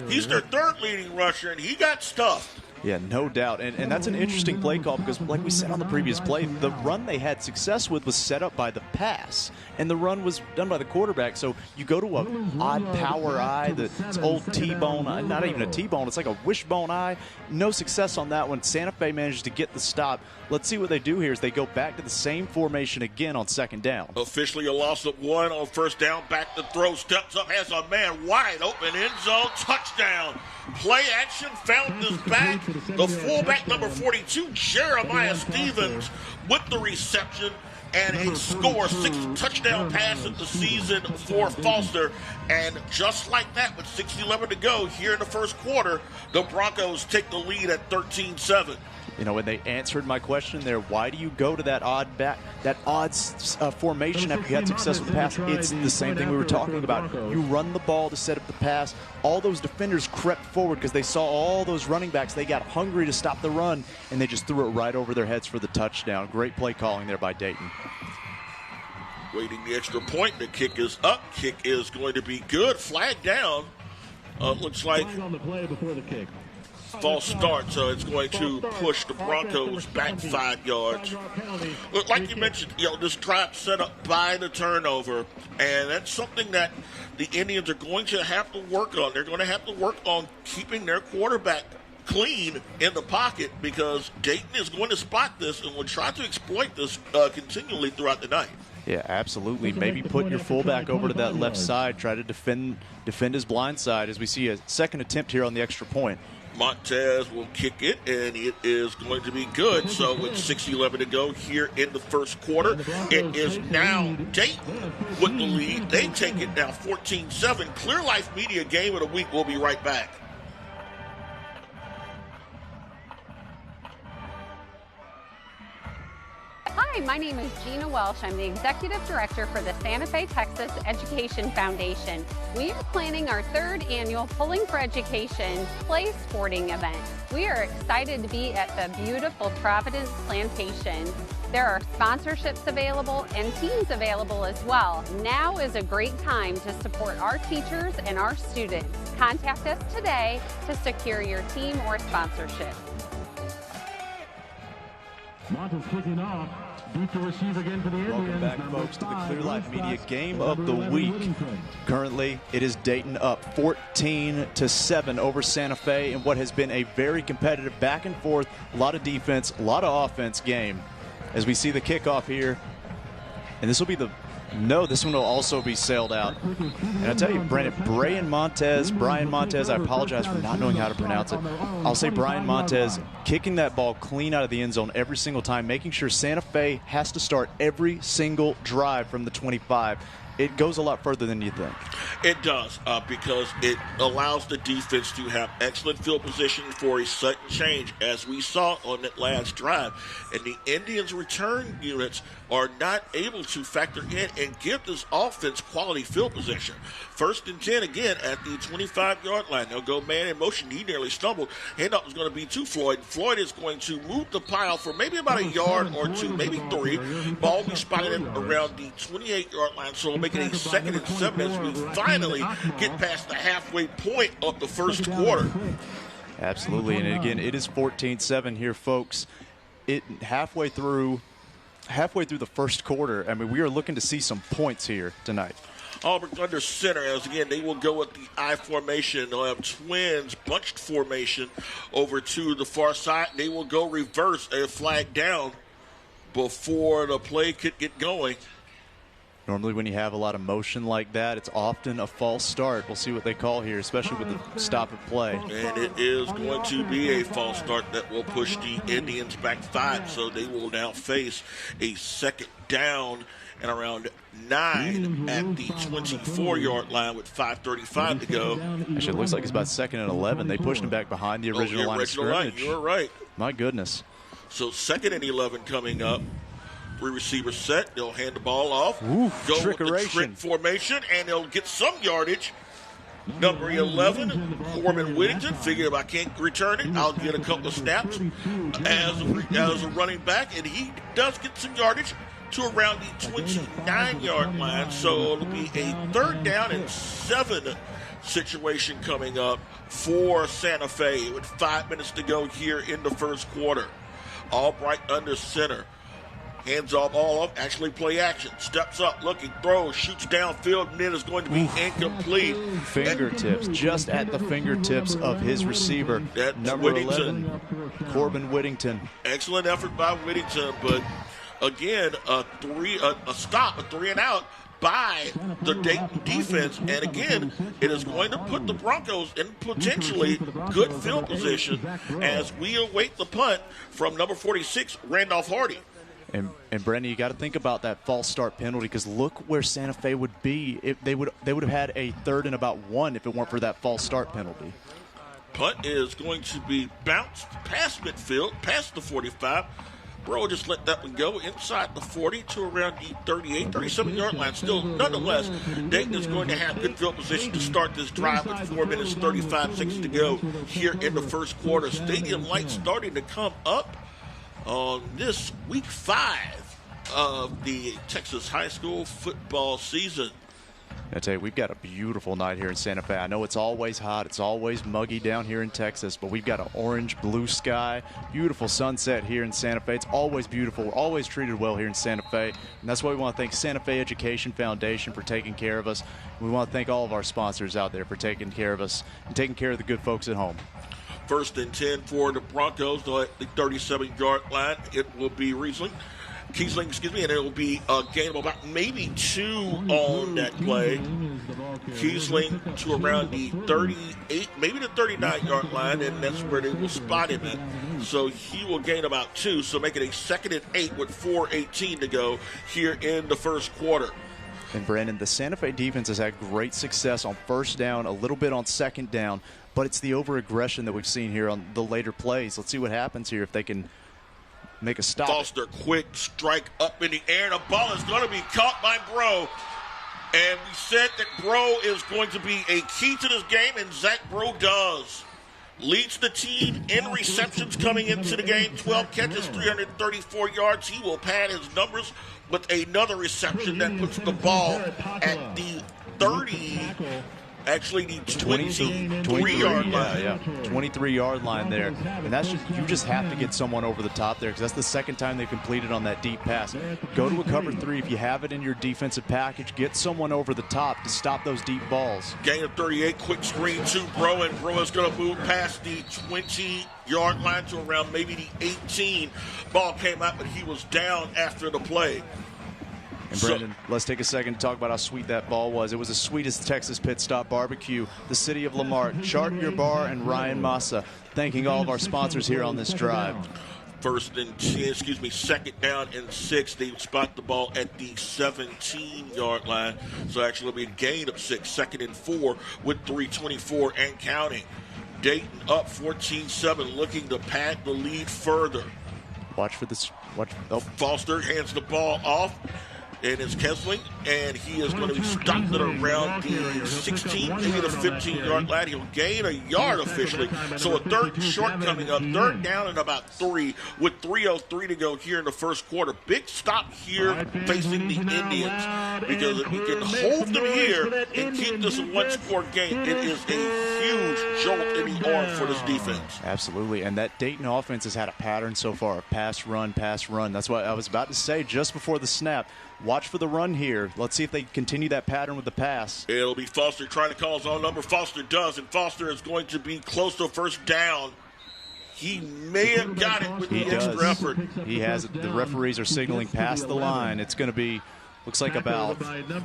He's their third leading rusher, and he got stuffed. Yeah, no doubt. And that's an interesting play call, because like we said on the previous play, the run they had success with was set up by the pass, and the run was done by the quarterback. So you go to an odd power eye, that's old T-bone, not even a T-bone, it's like a wishbone eye. No success on that one. Santa Fe managed to get the stop. Let's see what they do here as they go back to the same formation again on second down. Officially a loss of 1 on first down. Back to throw, steps up, has a man wide open, end zone, touchdown. Play action, found his back. The fullback, number 42, Jeremiah Stevens, with the reception. and a score, 6th touchdown pass of the season for Foster. And just like that, with 6:11 to go here in the first quarter, the Broncos take the lead at 13-7. You know, when they answered my question there, why do you go to that odd formation after you had success with the pass? It's the same thing we were talking about. You run the ball to set up the pass. All those defenders crept forward because they saw all those running backs. They got hungry to stop the run, and they just threw it right over their heads for the touchdown. Great play calling there by Dayton. Waiting the extra point. The kick is up. Kick is going to be good. Flag down. Looks like on the play before the kick. False start, so it's going to push the Broncos back 5 yards. Look, like you mentioned, this drive set up by the turnover, and that's something that the Indians are going to have to work on. They're going to have to work on keeping their quarterback clean in the pocket, because Dayton is going to spot this and will try to exploit this continually throughout the night. Yeah, absolutely. Maybe put your fullback over to that left side, try to defend his blind side, as we see a second attempt here on the extra point. Montez will kick it, and it is going to be good. So with 6:11 to go here in the first quarter, it is now Dayton with the lead. They take it now 14-7. Clear Life Media Game of the Week. We'll be right back. Hi, my name is Gina Welsh. I'm the Executive Director for the Santa Fe, Texas Education Foundation. We are planning our 3rd annual Pulling for Education Play Sporting event. We are excited to be at the beautiful Providence Plantation. There are sponsorships available and teams available as well. Now is a great time to support our teachers and our students. Contact us today to secure your team or sponsorship. Monta's kicking off. Deep to receive again for the Indians. Welcome back, folks, to the Clear Life Media Game of the Week. Currently, it is Dayton up 14-7 over Santa Fe in what has been a very competitive back and forth, a lot of defense, a lot of offense game. As we see the kickoff here, and this will be this one will also be sailed out. And I tell you, Brian Montez, I apologize for not knowing how to pronounce it. I'll say Brian Montez kicking that ball clean out of the end zone every single time, making sure Santa Fe has to start every single drive from the 25. It goes a lot further than you think. It does, because it allows the defense to have excellent field position for a sudden change, as we saw on that last drive. And the Indians' return units are not able to factor in and give this offense quality field position. 1st and 10 again at the 25-yard line. They'll go man in motion. He nearly stumbled. Handoff is going to be to Floyd. Floyd is going to move the pile for maybe about a yard or two, maybe 3. Ball will be spotted around the 28-yard line, so we'll make it a 2nd and 7 as we finally get past the halfway point of the first quarter. Absolutely, and again, it is 14-7 here, folks. Halfway through the first quarter, I mean, we are looking to see some points here tonight. Auburn under center, as again, they will go with the I formation. They'll have twins, bunched formation over to the far side. They will go reverse, a flag down before the play could get going. Normally when you have a lot of motion like that, it's often a false start. We'll see what they call here, especially with the stop and play. And it is going to be a false start that will push the Indians back 5. So they will now face a 2nd down and around 9 at the 24-yard line with 5:35 to go. Actually, it looks like it's about 2nd and 11. They pushed him back behind the original line of scrimmage. You're right. My goodness. So 2nd and 11 coming up. 3 receivers set. They'll hand the ball off. Ooh, go with the trick formation, and they'll get some yardage. Number 11, Corbin Whittington. Figure if I can't return it, I'll get a couple of snaps as a running back, and he does get some yardage to around the 29-yard line. So it'll be a 3rd down and 7 situation coming up for Santa Fe with 5 minutes to go here in the first quarter. Albright under center. Hands off, all off, actually play action. Steps up, looking, throws, shoots downfield, and then is going to be incomplete. Fingertips, just at the fingertips of his receiver. That's number Whittington. 11, Corbin Whittington. Excellent effort by Whittington, but again, a 3 and out by the Dayton defense. And again, it is going to put the Broncos in potentially good field position as we await the punt from number 46, Randolph Hardy. And Brandon, you got to think about that false start penalty, because look where Santa Fe would be. They would have had a 3rd and about 1 if it weren't for that false start penalty. Punt is going to be bounced past midfield, past the 45. Bro just let that one go inside the 40 to around the 38, 37-yard line. Still, nonetheless, Dayton is going to have good field position to start this drive with 4 minutes, 35 seconds to go here in the first quarter. Stadium lights starting to come up on this week 5 of the Texas high school football season. I tell you, we've got a beautiful night here in Santa Fe. I know it's always hot, it's always muggy down here in Texas, but we've got an orange blue sky, beautiful sunset here in Santa Fe. It's always beautiful. We're always treated well here in Santa Fe, and that's why we want to thank Santa Fe Education Foundation for taking care of us. We want to thank all of our sponsors out there for taking care of us and taking care of the good folks at home. 1st and 10 for the Broncos at the 37-yard line. It will be Kiesling, and it will be a gain of about maybe 2 on that play. Kiesling to around the 38, maybe the 39-yard line, and that's where they will spot him at. So he will gain about 2, so make it a 2nd and 8 with 4:18 to go here in the first quarter. And Brandon, the Santa Fe defense has had great success on 1st down, a little bit on 2nd down, but it's the over-aggression that we've seen here on the later plays. Let's see what happens here if they can make a stop. Foster, quick strike up in the air. The ball is going to be caught by Bro. And we said that Bro is going to be a key to this game, and Zach Bro does. Leads the team in receptions coming into the game. 12 catches, 334 yards. He will pad his numbers with another reception that puts the ball at the 30. Actually, the 23-yard line. Yeah, 23-yard line there. And that's you just have to get someone over the top there, because that's the 2nd time they completed on that deep pass. Go to a cover 3 if you have it in your defensive package. Get someone over the top to stop those deep balls. Gain of 38, quick screen to Bro, and Bro is going to move past the 20-yard line to around maybe the 18. Ball came out, but he was down after the play. And Brendan, let's take a second to talk about how sweet that ball was. It was as sweet as Texas Pit Stop BBQ, the city of Lamarck, Chart Your Bar, and Ryan Massa. Thanking all of our sponsors here on this drive. 2nd down and 6. They spot the ball at the 17-yard line. So actually it'll be a gain of 6. 2nd and 4 with 3:24 and counting. Dayton up 14-7, looking to pad the lead further. Watch for this. Foster hands the ball off. And it's Kessling, and he is going to be stopped at around the 16, maybe the 15-yard line. He'll gain a yard officially. So a 3rd and short coming up. 3rd down and about 3 with 3:03 to go here in the first quarter. Big stop here facing the Indians, because if we can hold them here and keep this a 1-score game, it is a huge jolt in the arm for this defense. Absolutely, and that Dayton offense has had a pattern so far of pass, run, pass, run. That's what I was about to say just before the snap. Watch for the run here. Let's see if they continue that pattern with the pass. It'll be Foster trying to call his own number. Foster does, and Foster is going to be close to 1st down. He may have got it with the extra effort. He has it. The referees are signaling past the line. It's going to be, looks like about,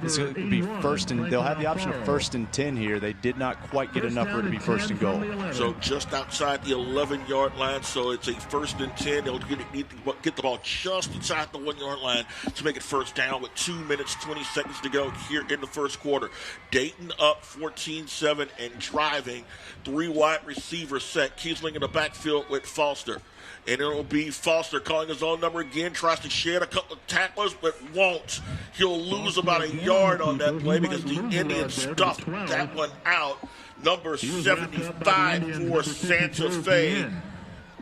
it's going to be 1st and, they'll have the option of 1st and 10 here. They did not quite get enough for it to be 1st and goal. So just outside the 11-yard line, so it's a 1st and 10. They'll need to get the ball just inside the 1-yard line to make it 1st down with 2 minutes, 20 seconds to go here in the first quarter. Dayton up 14-7 and driving. 3 wide receivers set. Kiesling in the backfield with Foster. And it'll be Foster calling his own number again, tries to shed a couple of tacklers, but won't. He'll lose about a yard on that play because the Indians stuffed that one out. Number 75 for Santa Fe.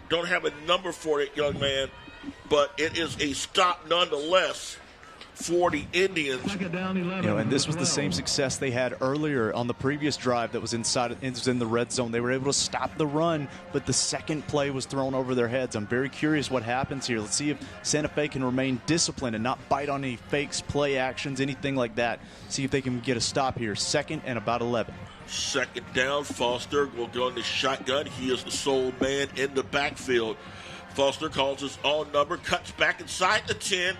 Don't have a number for it, young man, but it is a stop nonetheless for the Indians. And this was the same success they had earlier on the previous drive that was in the red zone. They were able to stop the run, but the second play was thrown over their heads. I'm very curious what happens here. Let's see if Santa Fe can remain disciplined and not bite on any fakes, play actions, anything like that. See if they can get a stop here. 2nd and about 11. 2nd down, Foster will go in the shotgun. He is the sole man in the backfield. Foster calls his own number, cuts back inside the 10,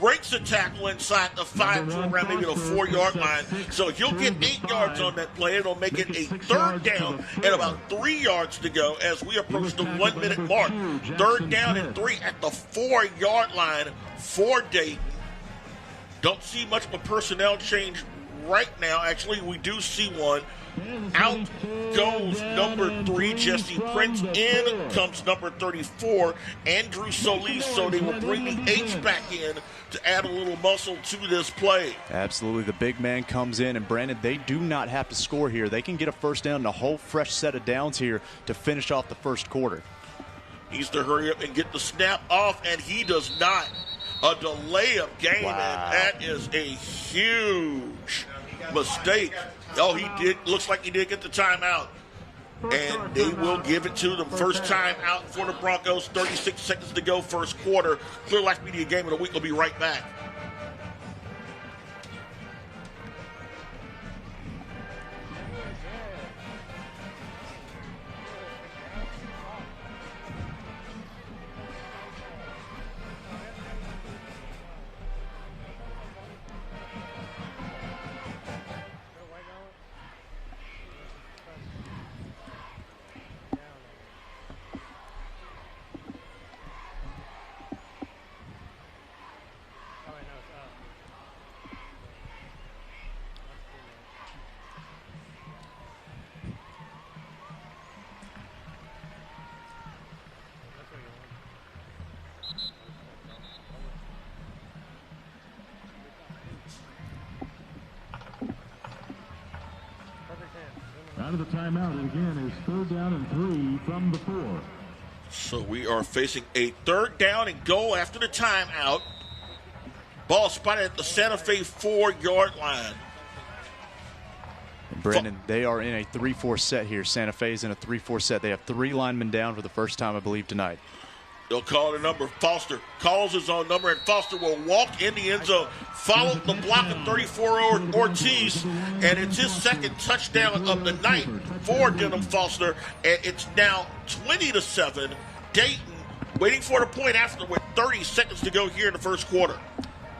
breaks a tackle inside the 5 to around maybe the 4-yard line. So he'll get 8 yards on that play. It'll make it a third down and about 3 yards to go as we approach the 1-minute mark. Third down and 3 at the 4-yard line for Dayton. Don't see much of a personnel change right now. Actually, we do see one. Out goes number 3, Jesse Prince. In comes number 34, Andrew Solis. So they will bring the H back in to add a little muscle to this play. Absolutely. The big man comes in, and Brandon, they do not have to score here. They can get a first down and a whole fresh set of downs here to finish off the first quarter. Needs to hurry up and get the snap off, and he does not. A delay of game, and that is a huge mistake. Oh, he did. Looks like he did get the timeout. And they will give it to them. First time out for the Broncos. 36 seconds to go, first quarter. Clear Life Media Game of the Week will be right back. Out of the timeout, and again, is third down and 3 from the 4. So we are facing a third down and goal after the timeout. Ball spotted at the Santa Fe 4-yard line. And Brandon, they are in a 3-4 set here. Santa Fe is in a 3-4 set. They have 3 linemen down for the first time, I believe, tonight. They'll call the number. Foster calls his own number, and Foster will walk in the end zone. Follow the block of 34 Ortiz, and it's his second touchdown of the night for Denham Foster, and it's now 20-7. Dayton waiting for the point after with 30 seconds to go here in the first quarter.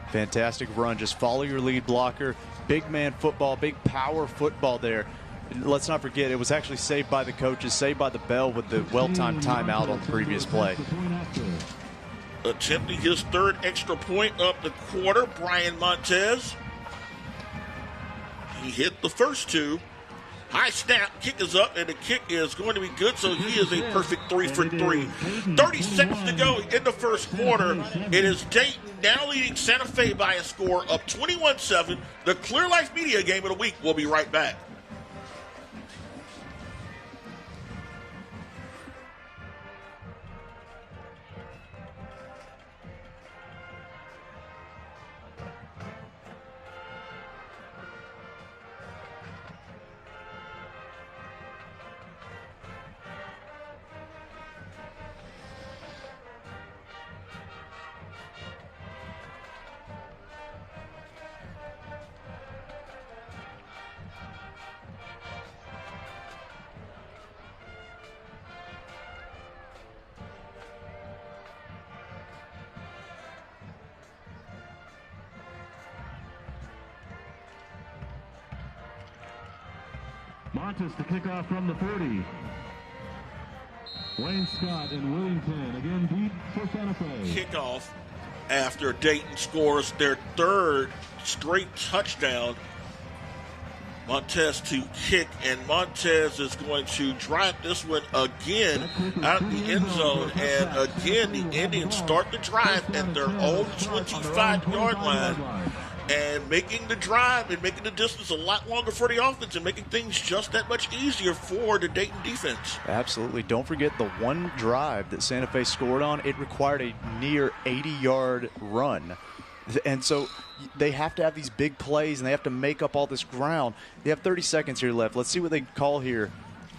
Fantastic run. Just follow your lead blocker. Big man football, big power football there. Let's not forget, it was actually saved by the coaches, saved by the bell with the well-timed timeout on the previous play. Attempting his third extra point of the quarter, Brian Montez. He hit the first 2. High snap, kick is up, and the kick is going to be good, so he is a perfect 3 for 3. 30 seconds to go in the first quarter. It is Dayton now leading Santa Fe by a score of 21-7. The Clear Life Media Game of the Week will be right back. Montes to kick off from the 40. Wayne Scott and Willington again deep for Santa Fe. Kickoff after Dayton scores their third straight touchdown. Montez to kick, and Montez is going to drive this one again out the end zone. And again, the Indians start the drive at their own 25-yard line, and making the drive and making the distance a lot longer for the offense and making things just that much easier for the Dayton defense. Absolutely. Don't forget the one drive that Santa Fe scored on. It required a near 80-yard run. And so they have to have these big plays, and they have to make up all this ground. They have 30 seconds here left. Let's see what they call here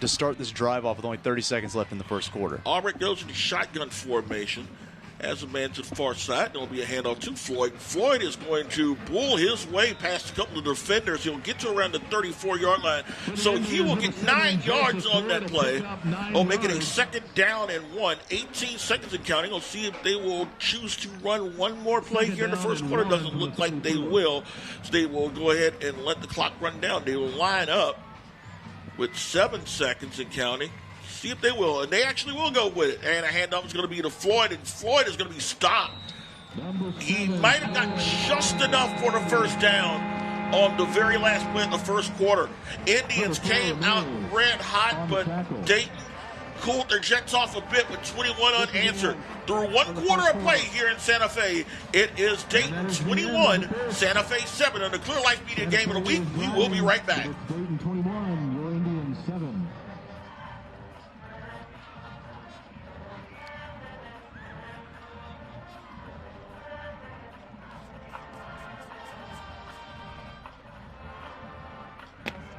to start this drive off with only 30 seconds left in the first quarter. Auburn goes into shotgun formation As a man to the far side, there'll be a handoff to Floyd. Floyd is going to bull his way past a couple of defenders. He'll get to around the 34-yard line. So he will get 9 yards on that play. He'll make it a 2nd down and 1. 18 seconds and counting. We'll see if they will choose to run one more play here in the first quarter. Doesn't look like they will. So they will go ahead and let the clock run down. They will line up with 7 seconds and counting. See if they will. And they actually will go with it. And a handoff is going to be to Floyd. And Floyd is going to be stopped. He might have got just enough for the first down on the very last play of the first quarter. Indians came out red hot, but Dayton cooled their jets off a bit with 21 unanswered. Through 1 quarter of play here in Santa Fe, it is Dayton 21, Santa Fe 7 on the Clear Life Media Game of the Week. We will be right back. Dayton 21, your Indians 7.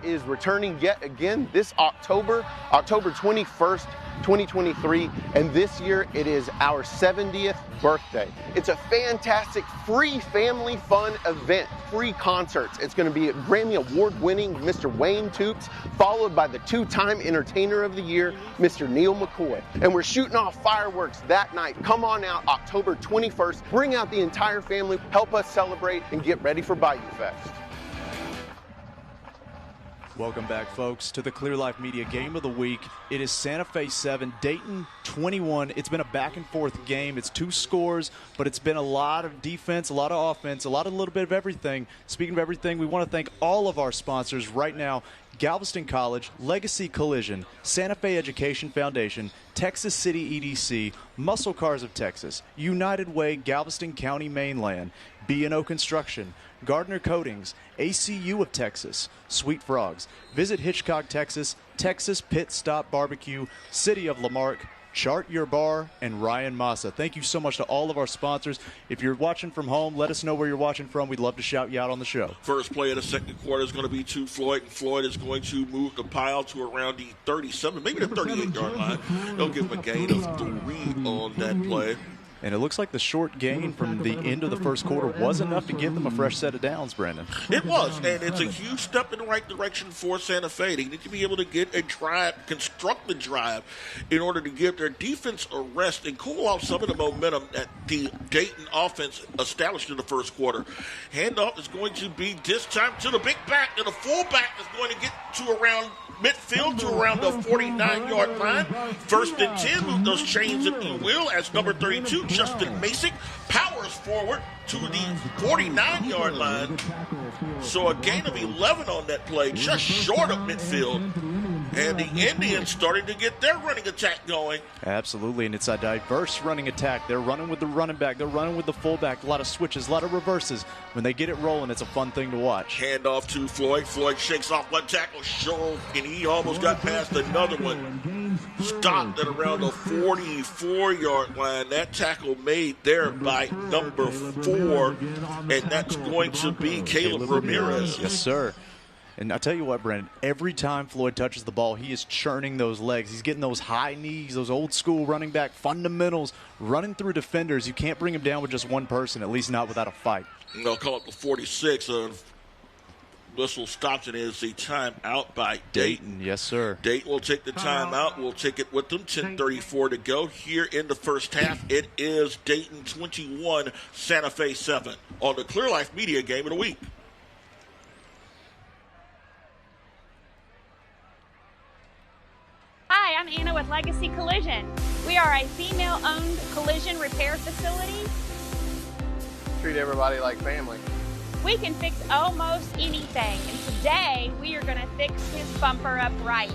Is returning yet again this October 21st, 2023, and this year it is our 70th birthday. It's a fantastic free family fun event, free concerts. It's going to be a Grammy Award-winning Mr. Wayne Toops, followed by the 2-time Entertainer of the Year, Mr. Neil McCoy. And we're shooting off fireworks that night. Come on out October 21st. Bring out the entire family, help us celebrate, and get ready for Bayou Fest. Welcome back, folks, to the Clear Life Media Game of the Week. It is Santa Fe 7, Dayton 21. It's been a back-and-forth game. It's 2 scores, but it's been a lot of defense, a lot of offense, a little bit of everything. Speaking of everything, we want to thank all of our sponsors right now: Galveston College, Legacy Collision, Santa Fe Education Foundation, Texas City EDC, Muscle Cars of Texas, United Way, Galveston County Mainland, BNO Construction, Gartner Coatings, ACU of Texas, sweetFrogs. Visit Hitchcock, Texas, Texas Pit Stop BBQ, City of Marque, Chart Your Bar, and Ryan Massa. Thank you so much to all of our sponsors. If you're watching from home, let us know where you're watching from. We'd love to shout you out on the show. First play of the second quarter is going to be to Floyd, and Floyd is going to move the pile to around the 37, maybe the 38-yard line. They'll give him a gain of 3 on that play. And it looks like the short gain from the end of the first quarter was enough to give them a fresh set of downs, Brandon. It was, and it's a huge step in the right direction for Santa Fe. They need to be able to get a drive, construct the drive, in order to give their defense a rest and cool off some of the momentum that the Dayton offense established in the first quarter. Handoff is going to be this time to the big back, and the fullback is going to get to around midfield to around the 49-yard line. 1st and 10, move those chains if you will, as number 32, Justin Masick, powers forward to the 49-yard line. So a gain of 11 on that play, just short of midfield. And the Indians starting to get their running attack going. Absolutely, and it's a diverse running attack. They're running with the running back. They're running with the fullback. A lot of switches, a lot of reverses. When they get it rolling, it's a fun thing to watch. Handoff to Floyd. Floyd shakes off one tackle, sure, and he almost got past another one. Stopped at around the 44-yard line. That tackle made there by number 4, and that's going to be Caleb Ramirez. Yes, sir. And I'll tell you what, Brandon, every time Floyd touches the ball, he is churning those legs. He's getting those high knees, those old-school running back fundamentals, running through defenders. You can't bring him down with just one person, at least not without a fight. They'll call it the 46. Whistle stops, and it is a timeout by Dayton. Yes, sir. Dayton will take the timeout. We'll take it with them. 10:34 to go here in the first half. It is Dayton 21, Santa Fe 7 on the Clear Life Media Game of the Week. Hi, I'm Anna with Legacy Collision. We are a female-owned collision repair facility. Treat everybody like family. We can fix almost anything, and today we are going to fix his bumper up right.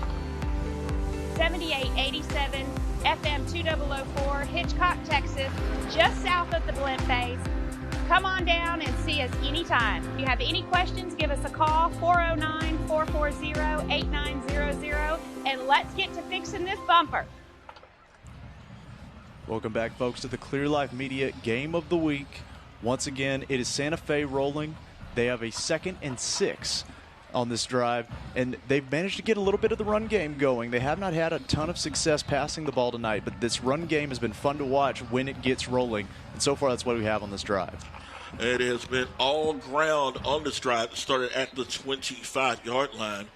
7887 FM 2004, Hitchcock, Texas, just south of the blimp base. Come on down and see us anytime. If you have any questions, give us a call, 409-440-8900, and let's get to fixing this bumper. Welcome back, folks, to the Clear Life Media Game of the Week. Once again, it is Santa Fe rolling. They have a 2nd and 6. on this drive, and they've managed to get a little bit of the run game going. They have not had a ton of success passing the ball tonight, but this run game has been fun to watch when it gets rolling, and so far that's what we have on this drive. It has been all ground on this drive. It started at the 25-yard line.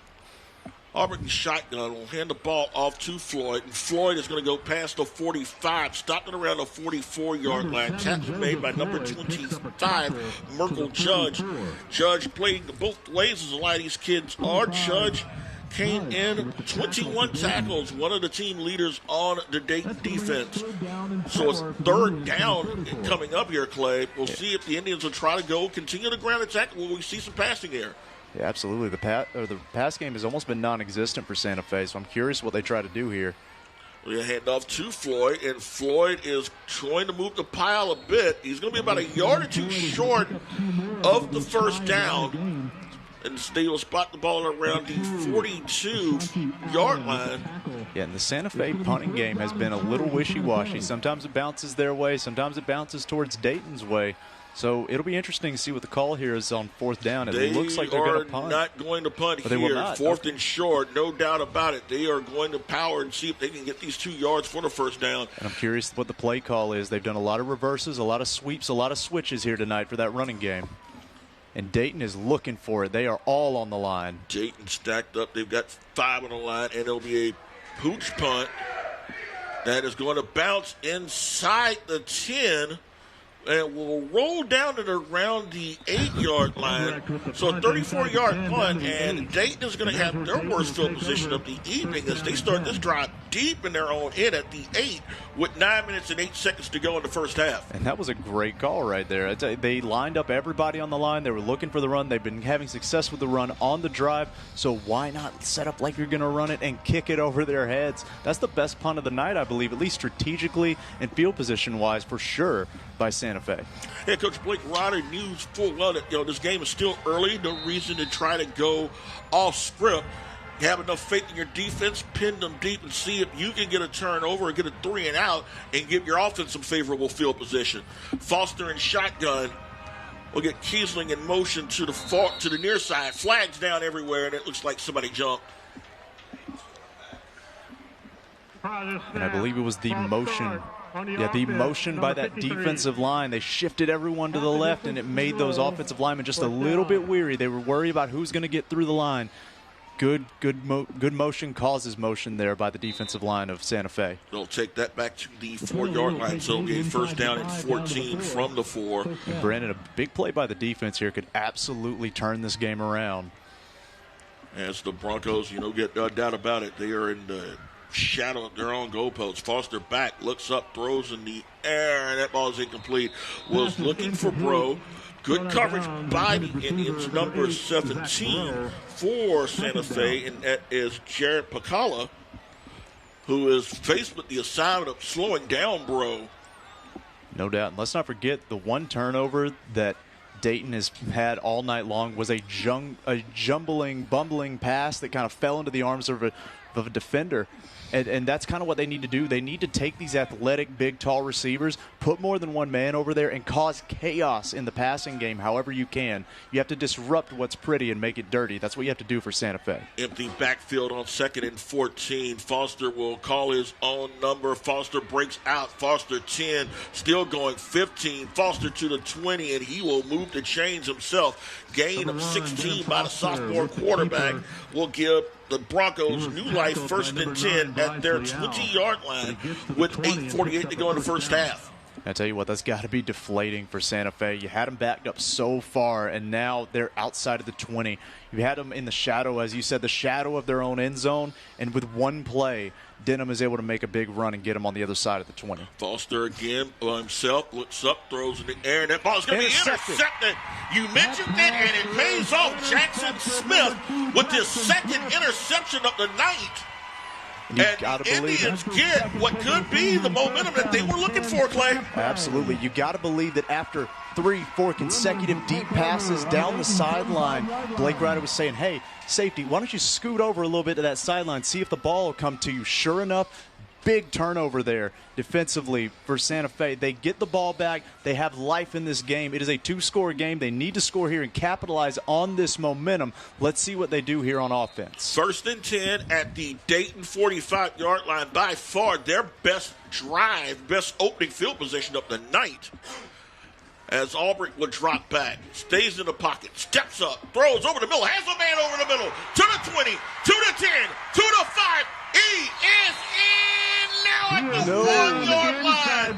Auburn shotgun will hand the ball off to Floyd, and Floyd is going to go past the 45, stopped it around the 44-yard line. Tackle made by number 25, Merkel Judge. Judge playing both ways as a lot of these kids are. Judge came in 21 tackles, one of the team leaders on the Dayton defense. So it's third down coming up here, Clay. We'll see if the Indians will try to continue the ground attack. Will we see some passing here? Yeah, absolutely. The pass game has almost been non-existent for Santa Fe, so I'm curious what they try to do here. We hand off to Floyd, and Floyd is trying to move the pile a bit. He's going to be about a yard or two short of the first down, and they will spot the ball around the 42-yard line. Yeah, and the Santa Fe punting game has been a little wishy-washy. Sometimes it bounces their way, sometimes it bounces towards Dayton's way. So it'll be interesting to see what the call here is on fourth down. It looks like they're going to punt. They are not going to punt here. Fourth and short, no doubt about it. They are going to power and see if they can get these 2 yards for the first down. And I'm curious what the play call is. They've done a lot of reverses, a lot of sweeps, a lot of switches here tonight for that running game. And Dayton is looking for it. They are all on the line. Dayton stacked up. They've got 5 on the line, and it'll be a pooch punt that is going to bounce inside the 10. And will roll down at around the 8-yard line. So a 34-yard punt, and Dayton is going to have their worst field position of the evening as they start this drive deep in their own end at the 8 with 9 minutes and 8 seconds to go in the first half. And that was a great call right there. They lined up everybody on the line. They were looking for the run. They've been having success with the run on the drive, so why not set up like you're going to run it and kick it over their heads? That's the best punt of the night, I believe, at least strategically and field position-wise for sure, by Santa Fe. Head coach Blake Ryder knew full well that this game is still early. No reason to try to go off script. You have enough faith in your defense, pin them deep, and see if you can get a turnover or get a 3 and out and give your offense some favorable field position. Foster in shotgun will get Kiesling in motion to the near side. Flags down everywhere, and it looks like somebody jumped. And I believe it was the motion. Yeah, the motion by that defensive line. They shifted everyone to the left, and it made those offensive linemen just a little bit weary. They were worried about who's going to get through the line. Good motion causes motion there by the defensive line of Santa Fe. They'll take that back to the 4-yard line, so it'll be first down and 14 from the 4. And Brandon, a big play by the defense here could absolutely turn this game around. As the Broncos, get no doubt about it, they are in the shadow of their own goalpost. Foster back, looks up, throws in the air, and that ball is incomplete. Was looking for Bro. Good coverage by the Indians. Number 17 for Santa Fe, and that is Jared Pacala, who is faced with the assignment of slowing down Bro. No doubt. And let's not forget the one turnover that Dayton has had all night long was a jumbling, bumbling pass that kind of fell into the arms of a defender. And that's kind of what they need to do. They need to take these athletic, big, tall receivers, put more than one man over there, and cause chaos in the passing game however you can. You have to disrupt what's pretty and make it dirty. That's what you have to do for Santa Fe. Empty backfield on 2nd and 14. Foster will call his own number. Foster breaks out. Foster 10, still going 15. Foster to the 20, and he will move the chains himself. Gain of 16 by the sophomore quarterback will give the Broncos new life, 1st and 10 at their 20-yard line with 8:48 to go in the first half. I tell you what, that's got to be deflating for Santa Fe. You had them backed up so far, and now they're outside of the 20. You had them in the shadow, as you said, the shadow of their own end zone, and with one play, Denham is able to make a big run and get him on the other side of the 20. Foster again by himself, looks up, throws in the air, and that ball is going to be intercepted. You mentioned it, and it pays off Jackson Smith with his 2nd interception of the night. And the Indians get what could be the momentum that they were looking for, Clay. Absolutely. You got to believe that after 3-4 consecutive deep passes down the sideline, Blake Ryder was saying, hey, safety, why don't you scoot over a little bit to that sideline, see if the ball will come to you. Sure enough, big turnover there defensively for Santa Fe. They get the ball back. They have life in this game. It is a 2-score game. They need to score here and capitalize on this momentum. Let's see what they do here on offense. 1st and 10 at the Dayton 45-yard line. By far their best drive, best opening field position of the night. As Albrecht will drop back, stays in the pocket, steps up, throws over the middle, has a man over the middle, to the 20, to the 10, to the 5. He is in now at the 1-yard line.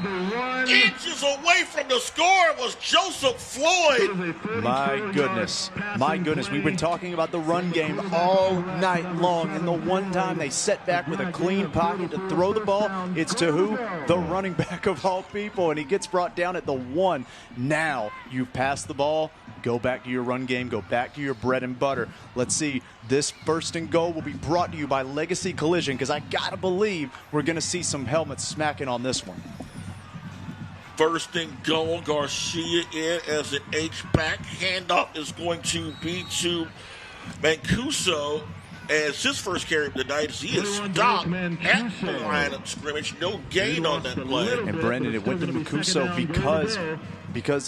Inches away from the score was Joseph Floyd. My goodness. We've been talking about the run game all night long, and the one time they set back with a clean pocket to throw the ball, it's to who? The running back of all people, and he gets brought down at the 1. Now you've passed the ball. Go back to your run game. Go back to your bread and butter. Let's see. This 1st and goal will be brought to you by Legacy Collision, because I got to believe we're going to see some helmets smacking on this one. 1st and goal. Garcia in as an H-back. Handoff is going to be to Mancuso as his first carry of the night. As he is stopped at the line of scrimmage. No gain on that play. And Brendan, it went to Mancuso because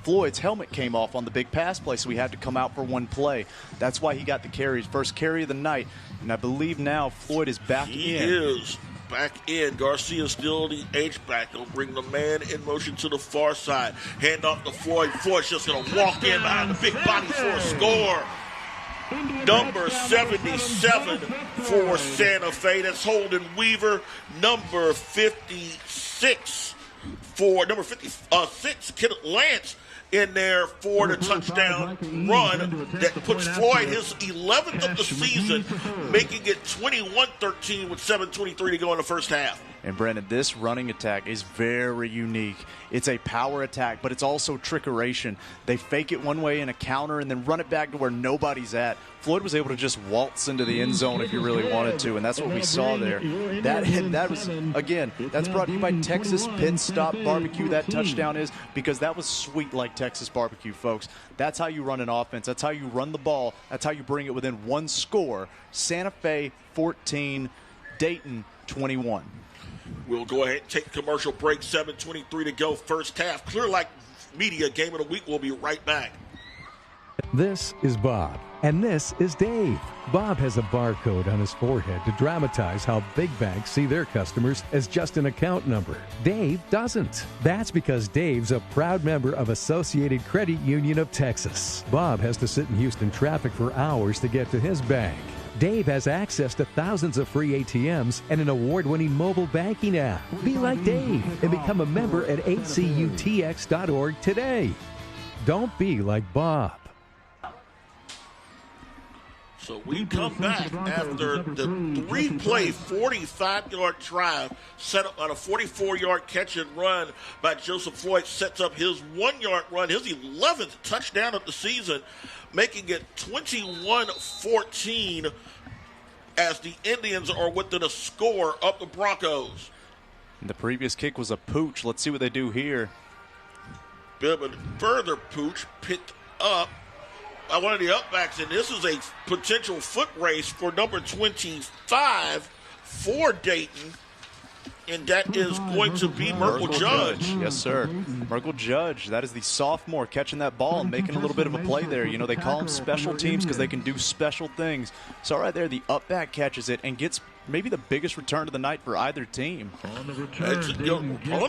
Floyd's helmet came off on the big pass play, so he had to come out for one play. That's why he got the carry, first carry of the night. And I believe now Floyd is back in. He is back in. Garcia still the H-back. He'll bring the man in motion to the far side. Hand off to Floyd. Floyd's just going to walk in behind the big body for a score. Number 77 for Santa Fe. That's Holden Weaver. Number 56 for number 56, Kenneth Lance in there for the touchdown run that puts Floyd his 11th of the season, making it 21-13 with 7:23 to go in the first half. And Brandon, this running attack is very unique. It's a power attack, but it's also trickeration. They fake it one way in a counter and then run it back to where nobody's at. Floyd was able to just waltz into the end zone if he really wanted to, and that's what we saw there. That was, again, that's brought to you by Texas Pit Stop BBQ. That touchdown is because that was sweet like Texas barbecue, folks. That's how you run an offense. That's how you run the ball. That's how you bring it within one score. Santa Fe 14, Dayton 21. We'll go ahead and take a commercial break. 7:23 to go, first half. Clear Lake Media Game of the Week. We'll be right back. This is Bob, and this is Dave. Bob has a barcode on his forehead to dramatize how big banks see their customers as just an account number. Dave doesn't. That's because Dave's a proud member of Associated Credit Union of Texas. Bob has to sit in Houston traffic for hours to get to his bank. Dave has access to thousands of free ATMs and an award-winning mobile banking app. Be like Dave and become a member at hcutx.org today. Don't be like Bob. So we come back after the three-play 45-yard drive set up on a 44-yard catch and run by Joseph Floyd, sets up his 1-yard run, his 11th touchdown of the season, making it 21-14 as the Indians are within a score of the Broncos. The previous kick was a pooch. Let's see what they do here. Bit of a further pooch picked up by one of the upbacks, and this is a potential foot race for number 25 for Dayton, and that is going to be Marque Judge. Yes, sir. Marque Judge, that is the sophomore catching that ball and making a little bit of a play there. You know, they call them special teams because they can do special things. So right there, the upback catches it and gets maybe the biggest return of the night for either team. On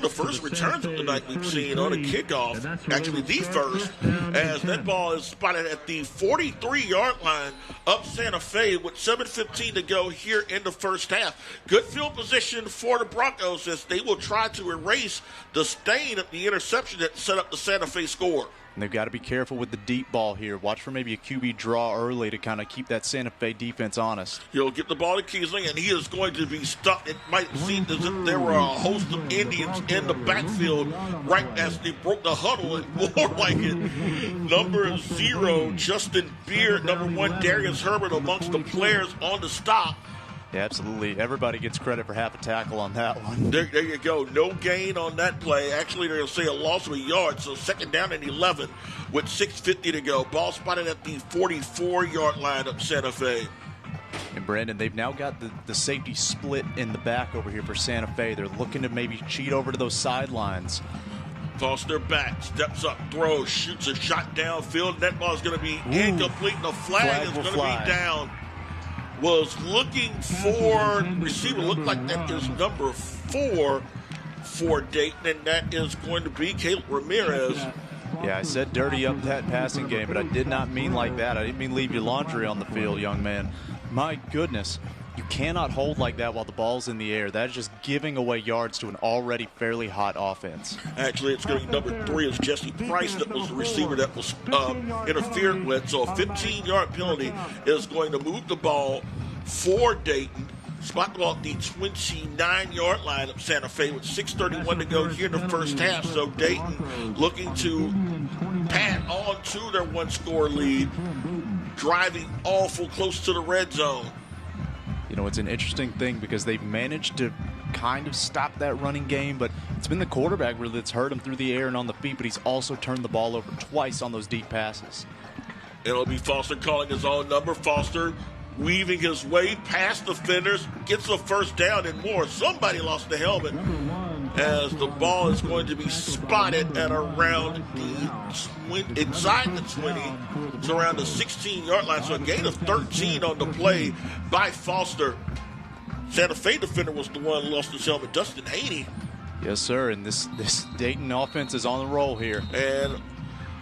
the first returns of the night we've seen on a kickoff, actually the first, as that ball is spotted at the 43-yard line of Santa Fe with 7:15 to go here in the first half. Good field position for the Broncos as they will try to erase the stain of the interception that set up the Santa Fe score. And they've got to be careful with the deep ball here. Watch for maybe a QB draw early to kind of keep that Santa Fe defense honest. He'll get the ball to Kiesling, and he is going to be stuck. It might seem as if there were a host of Indians in the backfield right as they broke the huddle. It more like it. Number 0, Justin Beard. Number 1, Darius Herbert amongst the players on the stop. Yeah, absolutely. Everybody gets credit for half a tackle on that one. There you go. No gain on that play. Actually, they're going to say a loss of a yard. So second down and 11 with 6:50 to go. Ball spotted at the 44-yard line of Santa Fe. And Brandon, they've now got the safety split in the back over here for Santa Fe. They're looking to maybe cheat over to those sidelines. Foster back, steps up, throws, shoots a shot downfield. That ball is going to be incomplete. The flag is going to be down. Was looking for receiver. Looked like that is number 4 for Dayton, and that is going to be Caleb Ramirez. Yeah, I said dirty up that passing game, but I did not mean like that. I didn't mean leave your laundry on the field, young man. My goodness, you cannot hold like that while the ball's in the air. That is just giving away yards to an already fairly hot offense. Actually, it's going to be number 3 is Jesse Price that was the receiver that was interfered with. So a 15-yard penalty is going to move the ball for Dayton. Spot the ball at the 29-yard line of Santa Fe with 6:31 to go here in the first half. So Dayton looking to pad on to their one-score lead, driving awful close to the red zone. You know, it's an interesting thing because they've managed to kind of stop that running game, but it's been the quarterback really that's hurt him through the air and on the feet, but he's also turned the ball over twice on those deep passes. It'll be Foster calling his own number. Foster weaving his way past defenders, gets a first down and more. Somebody lost the helmet as the ball is going to be spotted at around the inside the 20 to around the 16-yard line. So a gain of 13 on the play by Foster. Santa Fe defender was the one who lost his helmet, Dustin Haney. Yes, sir, and this Dayton offense is on the roll here. And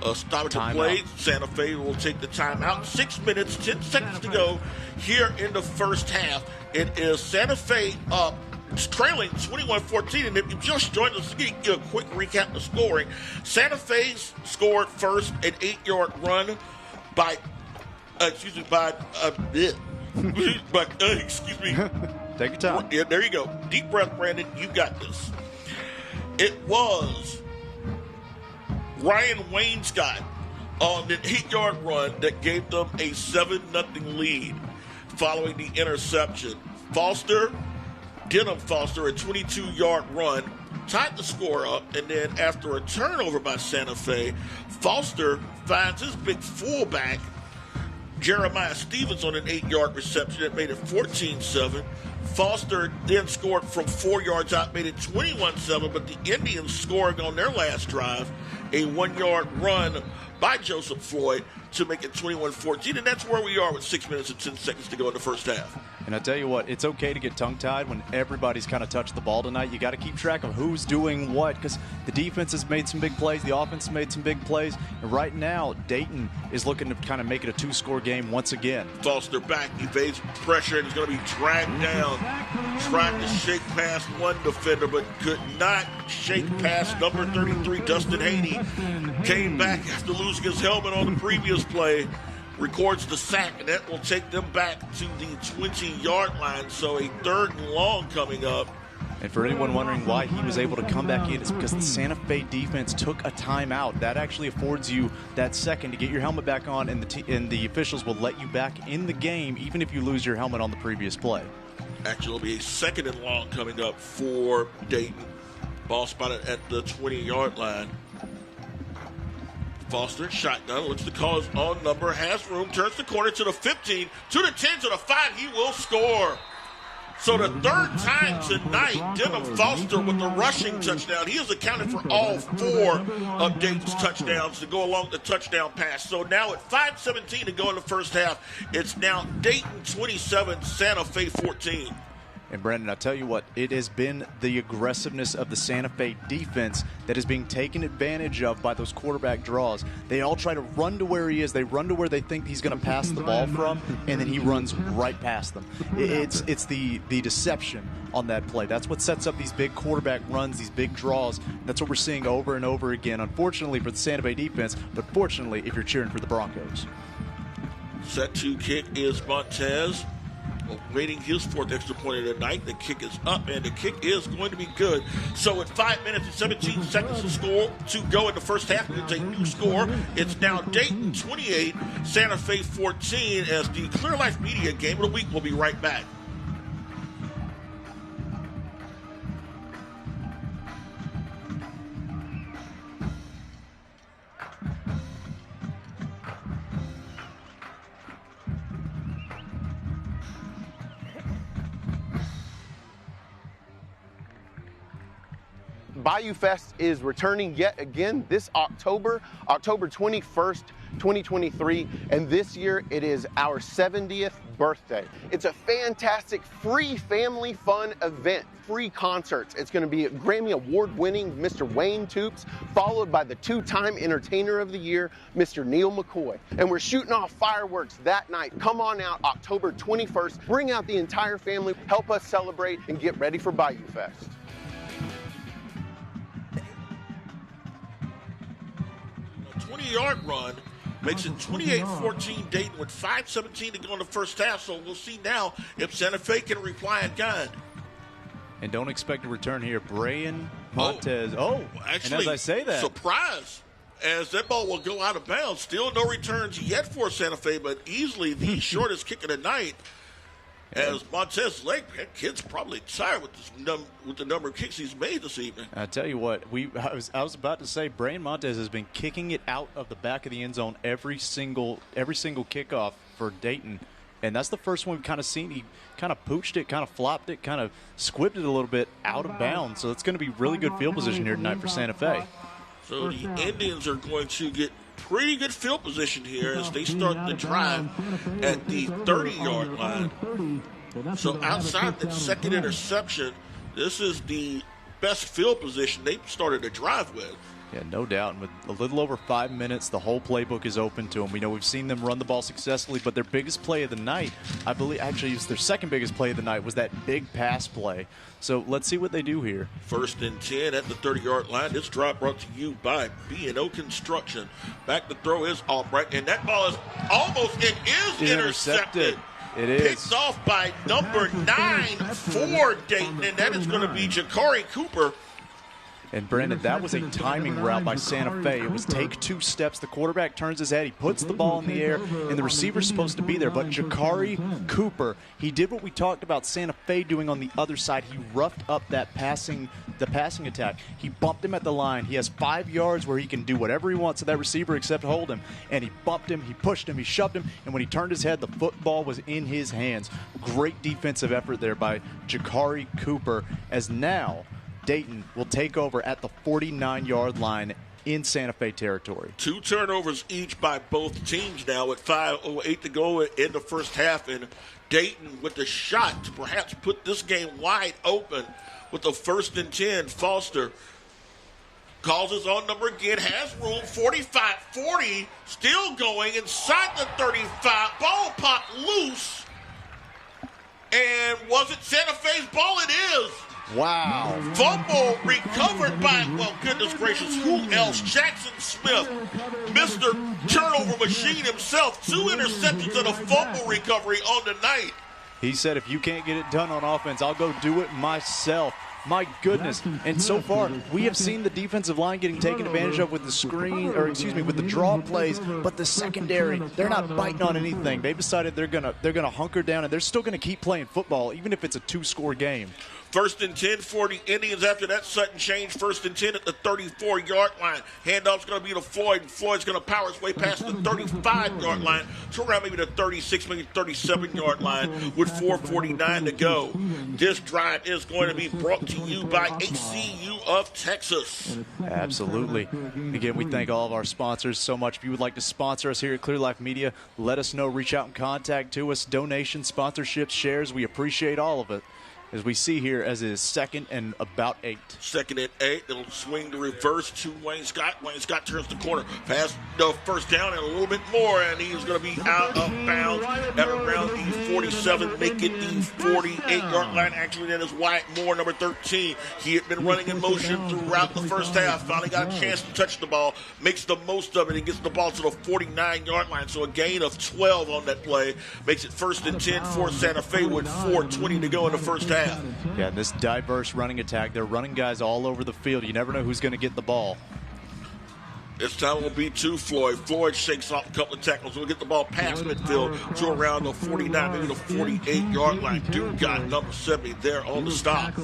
a stoppage of play. Santa Fe will take the timeout. 6 minutes, 10 seconds to go here in the first half. It is Santa Fe up, trailing 21-14. And if you just joined us, give you a quick recap of scoring. Santa Fe scored first an 8-yard run by, excuse me. Take your time. Yeah, there you go. Deep breath, Brandon. You got this. It was Ryan Wainscott on an 8-yard run that gave them a 7-0 lead following the interception. Denham Foster, a 22-yard run, tied the score up, and then after a turnover by Santa Fe, Foster finds his big fullback, Jeremiah Stevens, on an 8-yard reception that made it 14-7. Foster then scored from 4 yards out, made it 21-7, but the Indians scoring on their last drive, a 1-yard run by Joseph Floyd to make it 21-14, and that's where we are with 6 minutes and 10 seconds to go in the first half. And I tell you what, it's okay to get tongue-tied when everybody's kind of touched the ball tonight. You got to keep track of who's doing what, because the defense has made some big plays, the offense has made some big plays, and right now Dayton is looking to kind of make it a 2-score game once again. Foster back, evades pressure, and is going to be dragged down. Tried to shake past one defender, but could not shake past number 33, Dustin Haney. Came back after losing his helmet on the previous play. Records the sack, and that will take them back to the 20-yard line. So a 3rd and long coming up. And for anyone wondering why he was able to come back in, it's because the Santa Fe defense took a timeout. That actually affords you that second to get your helmet back on, and the officials will let you back in the game even if you lose your helmet on the previous play. Actually, it'll be a 2nd and long coming up for Dayton. Ball spotted at the 20-yard line. Foster, shotgun, looks to call his own number, has room, turns the corner to the 15, to the 10, to the 5, he will score. So the 3rd time tonight, Denham Foster with the rushing touchdown. He has accounted for all 4 of Dayton's touchdowns to go along the touchdown pass. So now at 5:17 to go in the first half, it's now Dayton 27, Santa Fe 14. And Brandon, I'll tell you what, it has been the aggressiveness of the Santa Fe defense that is being taken advantage of by those quarterback draws. They all try to run to where he is. They run to where they think he's going to pass the ball from, and then he runs right past them. It's the deception on that play. That's what sets up these big quarterback runs, these big draws. That's what we're seeing over and over again, unfortunately for the Santa Fe defense, but fortunately if you're cheering for the Broncos. Set to kick is Montez. Waiting his 4th extra point of the night. The kick is up, and the kick is going to be good. So at 5 minutes and 17 seconds to go in the first half, it's a new score. It's now Dayton 28, Santa Fe 14, as the Clear Life Media Game of the Week will be right back. Bayou Fest is returning yet again this October 21st, 2023, and this year it is our 70th birthday. It's a fantastic free family fun event, free concerts. It's going to be Grammy Award-winning Mr. Wayne Toops, followed by the two-time Entertainer of the Year, Mr. Neil McCoy. And we're shooting off fireworks that night. Come on out October 21st. Bring out the entire family. Help us celebrate and get ready for Bayou Fest. A 20-yard run makes it 28-14 Dayton with 5:17 to go in the first half. So we'll see now if Santa Fe can reply in kind. And don't expect a return here. Brian Montez. Actually, and as I say that, surprise, as that ball will go out of bounds. Still no returns yet for Santa Fe, but easily the shortest kick of the night. As Montez Lake, that kid's probably tired with the number of kicks he's made this evening. I tell you what, I was about to say, Brian Montez has been kicking it out of the back of the end zone every single kickoff for Dayton, and that's the first one we've kind of seen. He kind of pooched it, kind of flopped it, kind of squibbed it a little bit out of bounds. So it's going to be really good field position here tonight for Santa Fe. So the Indians are going to get pretty good field position here as they start the drive at the 30-yard line. So outside that second interception, this is the best field position they've started the drive with. Yeah, no doubt. And with a little over 5 minutes, the whole playbook is open to them. We know we've seen them run the ball successfully, but their biggest play of the night, I believe, actually, it's their second biggest play of the night, was that big pass play. So let's see what they do here. 1st and 10 at the 30-yard line. This drive brought to you by BNO Construction. Back to throw is Albright, and that ball is almost, it is intercepted. It is. Picked off by number 9 for Dayton, and that is going to be Jakari Cooper. And, Brandon, that was a timing route by Santa Fe. It was take 2 steps. The quarterback turns his head. He puts the ball in the air, and the receiver's supposed to be there. But Jakari Cooper, he did what we talked about Santa Fe doing on the other side. He roughed up the passing attack. He bumped him at the line. He has 5 yards where he can do whatever he wants to that receiver except hold him. And he bumped him, he pushed him, he shoved him, and when he turned his head, the football was in his hands. Great defensive effort there by Jakari Cooper, as now Dayton will take over at the 49-yard line in Santa Fe territory. 2 turnovers each by both teams now with 5:08 to go in the first half. And Dayton with the shot to perhaps put this game wide open with the 1st and 10. Foster calls his own number again, has room, 45-40, still going inside the 35. Ball popped loose. And was it Santa Fe's ball? It is. Wow. Fumble recovered by, well, goodness gracious, who else? Jackson Smith, Mr. Turnover Machine himself. 2 interceptions and a fumble recovery on the night. He said, if you can't get it done on offense, I'll go do it myself. My goodness. And so far, we have seen the defensive line getting taken advantage of with the with the draw plays, but the secondary, they're not biting on anything. They've decided they're gonna hunker down, and they're still gonna keep playing football, even if it's a 2-score game. 1st and 10 for the Indians after that sudden change. 1st and 10 at the 34-yard line. Handoff's going to be to Floyd, and Floyd's going to power his way past the 35-yard line to around maybe the 36, maybe 37-yard line with 4:49 to go. This drive is going to be brought to you by HCU of Texas. Absolutely. Again, we thank all of our sponsors so much. If you would like to sponsor us here at Clear Life Media, let us know. Reach out and contact to us. Donations, sponsorships, shares. We appreciate all of it. As we see here, as it is 2nd and about 8. 2nd and 8. It'll swing to reverse to Wayne Scott. Wayne Scott turns the corner. Pass the 1st down and a little bit more, and he's going to be out of bounds at around the 47, make it the 48-yard line. Actually, that is Wyatt Moore, number 13. He had been running in motion throughout the first half. Finally got a chance to touch the ball. Makes the most of it and gets the ball to the 49-yard line. So a gain of 12 on that play. Makes it 1st and 10 for Santa Fe with 4:20 to go in the first half. Yeah, this diverse running attack, they're running guys all over the field. You never know who's going to get the ball. This time will be to Floyd. Floyd shakes off a couple of tackles. We'll get the ball past midfield to around the 49, maybe the 48-yard line. Duke got number 70 there on the stop.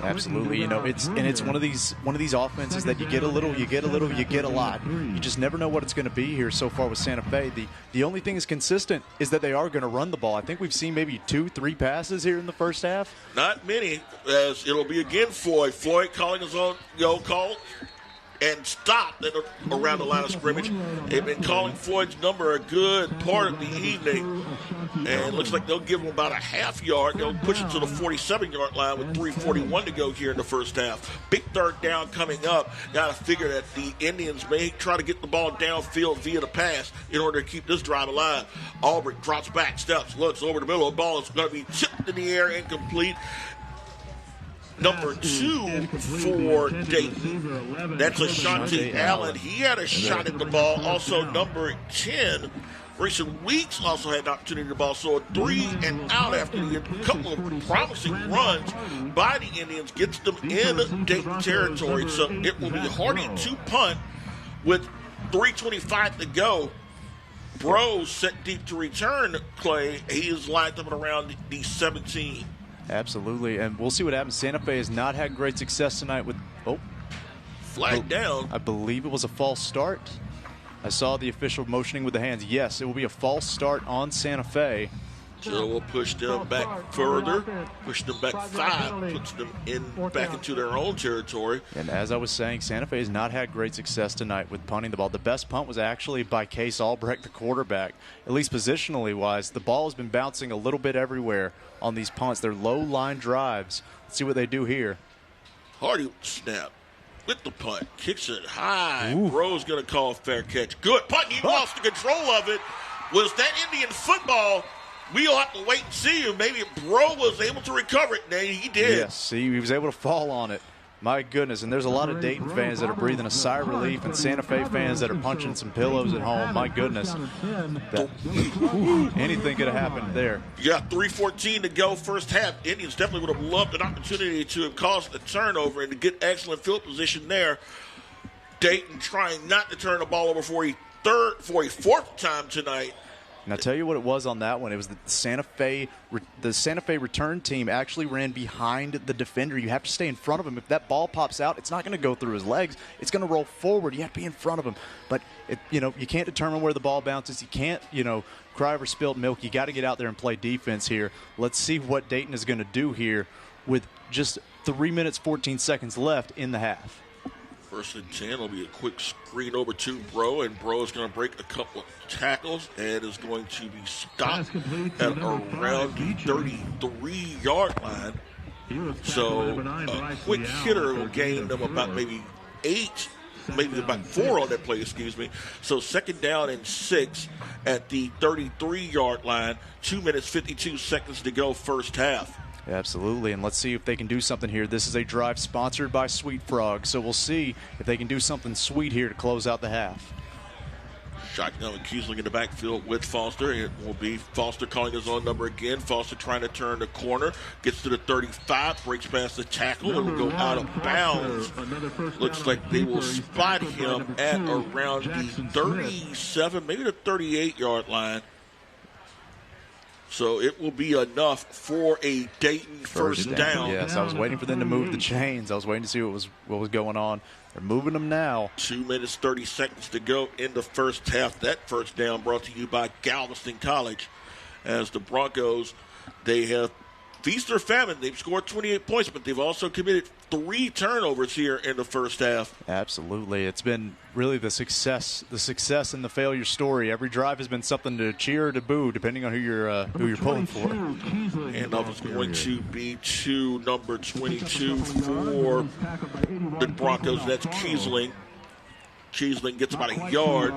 Absolutely. It's one of these offenses that you get a little, you get a lot. You just never know what it's going to be here so far with Santa Fe. The only thing is consistent is that they are going to run the ball. I think we've seen maybe 2-3 passes here in the first half. Not many, as it'll be again Floyd. Floyd calling his own call and stopped around the line of scrimmage. They've been calling Floyd's number a good part of the evening, and it looks like they'll give him about a half yard. They'll push it to the 47-yard line with 3:41 to go here in the first half. Big third down coming up. Got to figure that the Indians may try to get the ball downfield via the pass in order to keep this drive alive. Albrecht drops back, steps, looks over the middle. The ball is going to be tipped in the air, incomplete. Number 2 for Dayton. That's Ashanti Allen. He had a shot at the ball. Also, number 10, Grayson Weeks, also had an opportunity to ball. So a 3-and-out after a couple of promising runs by the Indians gets them in Dayton territory. So it will be Hardy to punt with 3:25 to go. Bros set deep to return, Clay. He is lined up at around the 17. Absolutely, and we'll see what happens. Santa Fe has not had great success tonight with flag down. I believe it was a false start. I saw the official motioning with the hands. Yes, it will be a false start on Santa Fe. So we'll push them back further, push them back 5, puts them back into their own territory. And as I was saying, Santa Fe has not had great success tonight with punting the ball. The best punt was actually by Case Albrecht, the quarterback. At least positionally wise, the ball has been bouncing a little bit everywhere on these punts. They're low line drives. Let's see what they do here. Hardy snap with the punt, kicks it high. Bro's going to call fair catch. Good punt. He lost the control of it. Was that Indian football? We'll have to wait and see. Maybe Bro was able to recover it. And he did. Yes, see, he was able to fall on it. My goodness, and there's a lot of Dayton fans that are breathing a sigh of relief, and Santa Fe fans that are punching some pillows at home. My goodness. Anything could have happened there. You got 3:14 to go first half. Indians definitely would have loved an opportunity to have caused a turnover and to get excellent field position there. Dayton trying not to turn the ball over for a fourth time tonight. And I'll tell you what it was on that one. It was the Santa Fe return team actually ran behind the defender. You have to stay in front of him. If that ball pops out, it's not going to go through his legs. It's going to roll forward. You have to be in front of him. But, you can't determine where the ball bounces. You can't, cry over spilled milk. You got to get out there and play defense here. Let's see what Dayton is going to do here with just 3 minutes, 14 seconds left in the half. First and 10 will be a quick screen over to Bro, and Bro is going to break a couple of tackles and is going to be stopped at around the 33-yard line. So a quick hitter will gain them about maybe 8, maybe about 4 on that play, So second down and 6 at the 33-yard line, 2 minutes, 52 seconds to go first half. Absolutely, and let's see if they can do something here. This is a drive sponsored by sweetFrog, so we'll see if they can do something sweet here to close out the half. Shotgun and Kiesling in the backfield with Foster. It will be Foster calling his own number again. Foster trying to turn the corner. Gets to the 35, breaks past the tackle, and will go out of bounds. Looks like they will spot him at around the 37, maybe the 38-yard line. So it will be enough for a Dayton first down. Yes, I was waiting for them to move the chains. I was waiting to see what was going on. They're moving them now. 2 minutes, 30 seconds to go in the first half. That first down brought to you by Galveston College. As the Broncos, they have feast or famine. They've scored 28 points, but they've also committed 3 turnovers here in the first half. Absolutely. It's been really the success and the failure story. Every drive has been something to cheer or to boo, depending on who you're pulling for. And that was going to be to number 22 for the Broncos. That's Kiesling. Kiesling gets about a yard,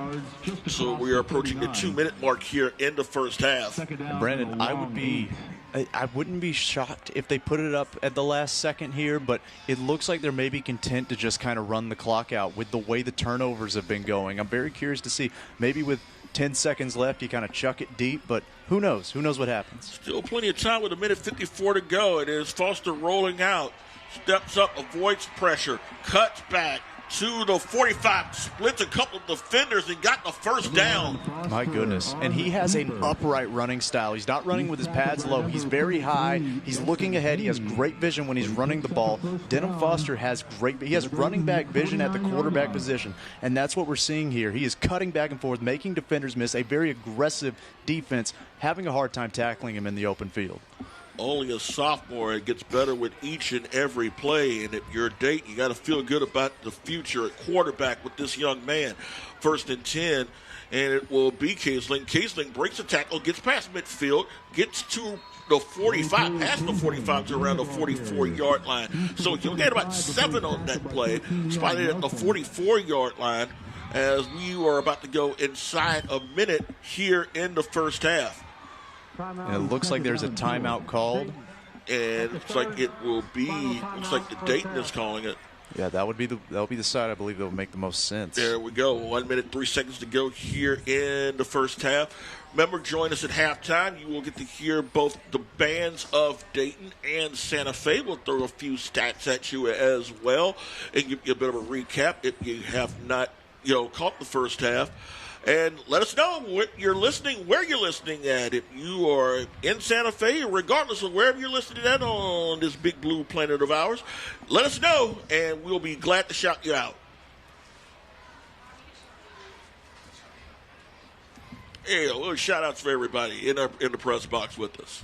so we are approaching the 2-minute mark here in the first half. Brandon, I wouldn't be shocked if they put it up at the last second here, but it looks like they're maybe content to just kind of run the clock out with the way the turnovers have been going. I'm very curious to see. Maybe with 10 seconds left, you kind of chuck it deep, but who knows? Who knows what happens? Still plenty of time with 1:54 to go. It is Foster rolling out, steps up, avoids pressure, cuts back, to the 45, splits a couple of defenders and got the first down. My goodness. And he has an upright running style. He's not running with his pads low. He's very high. He's looking ahead. He has great vision when he's running the ball. Denham Foster has he has running back vision at the quarterback position. And that's what we're seeing here. He is cutting back and forth, making defenders miss, a very aggressive defense, having a hard time tackling him in the open field. Only a sophomore. It gets better with each and every play. And if you're Dayton, you got to feel good about the future at quarterback with this young man. 1st and 10, and it will be Kaesling. Kaesling breaks a tackle, gets past midfield, gets to the 45, past the 45 to around the 44-yard line. So you'll get about 7 on that play, spotted at the 44-yard line as we are about to go inside a minute here in the first half. And it looks like there's a timeout called. And it looks like it will be, looks like the Dayton is calling it. Yeah, that would be the side I believe that would make the most sense. There we go. 1 minute, 3 seconds to go here in the first half. Remember, join us at halftime. You will get to hear both the bands of Dayton and Santa Fe. We'll throw a few stats at you as well and give you a bit of a recap if you have not, caught the first half. And let us know what you're listening, where you're listening at. If you are in Santa Fe, regardless of wherever you're listening at on this big blue planet of ours, let us know, and we'll be glad to shout you out. Yeah, little shout-outs for everybody in the press box with us.